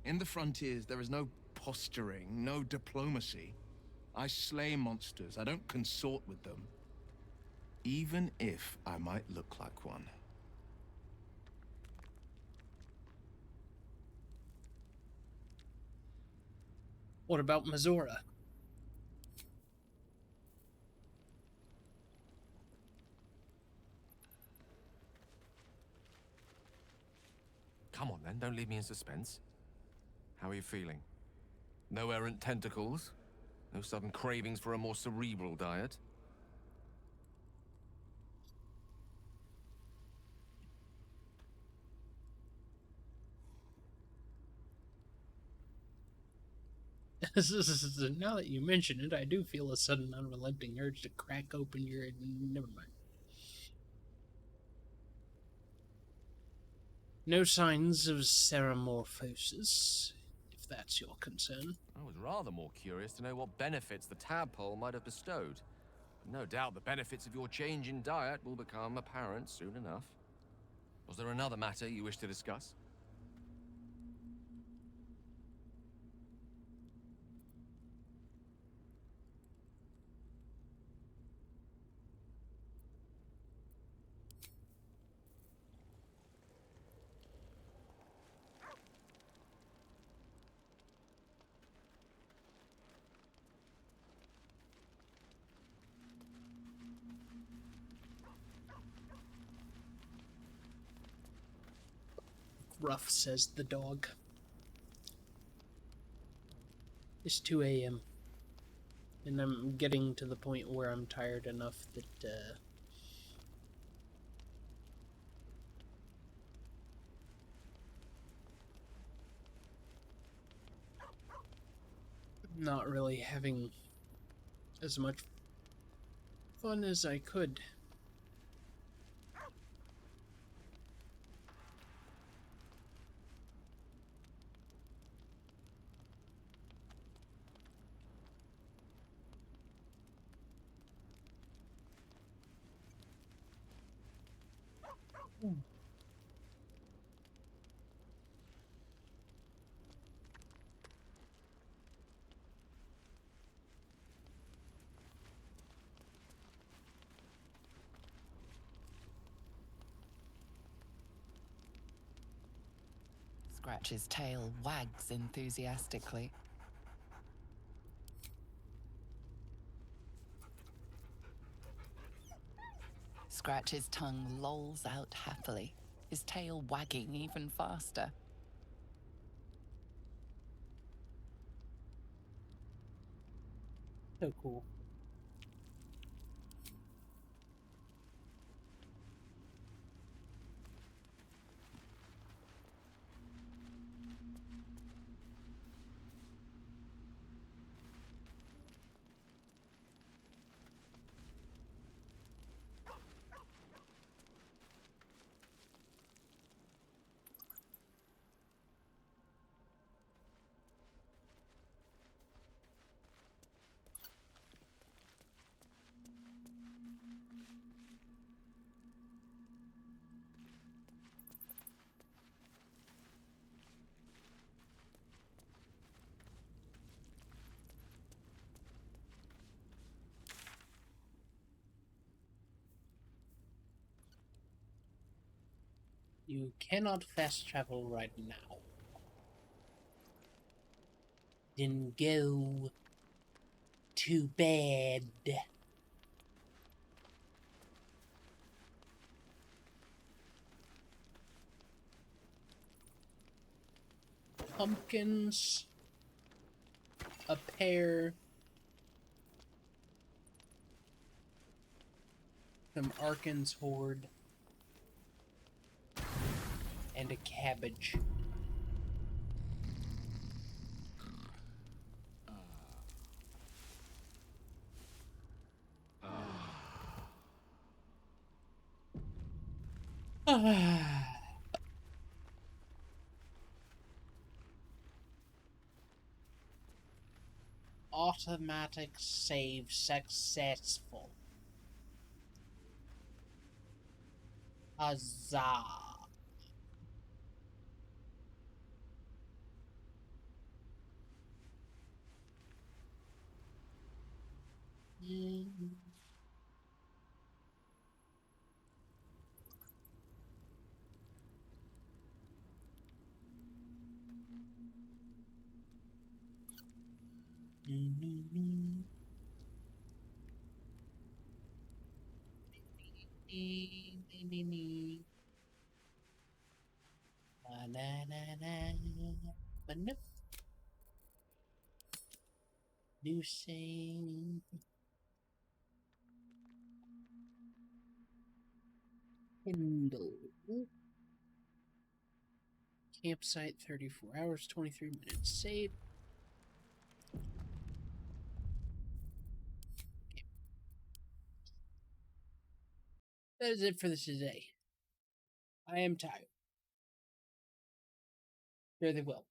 In the frontiers, there is no posturing, no diplomacy. I slay monsters, I don't consort with them. Even if I might look like one. What about Mazora? Come on then, don't leave me in suspense. How are you feeling? No errant tentacles? No sudden cravings for a more cerebral diet? Now that you mention it, I do feel a sudden unrelenting urge to crack open your... Never mind. No signs of ceramorphosis, if that's your concern. I was rather more curious to know what benefits the tadpole might have bestowed. No doubt the benefits of your change in diet will become apparent soon enough. Was there another matter you wish to discuss? Rough, says the dog. It's 2 a.m. and I'm getting to the point where I'm tired enough that, not really having as much fun as I could. Scratch's tail wags enthusiastically. Scratch's tongue lolls out happily, his tail wagging even faster. So cool. You cannot fast travel right now. Then go to bed. Pumpkins, a pear, some Arkan's Horde, and a cabbage. Automatic save successful. Huzzah. New save. Kendal. Campsite 34 hours, 23 minutes. Save. That is it for this today. I am tired. Very well.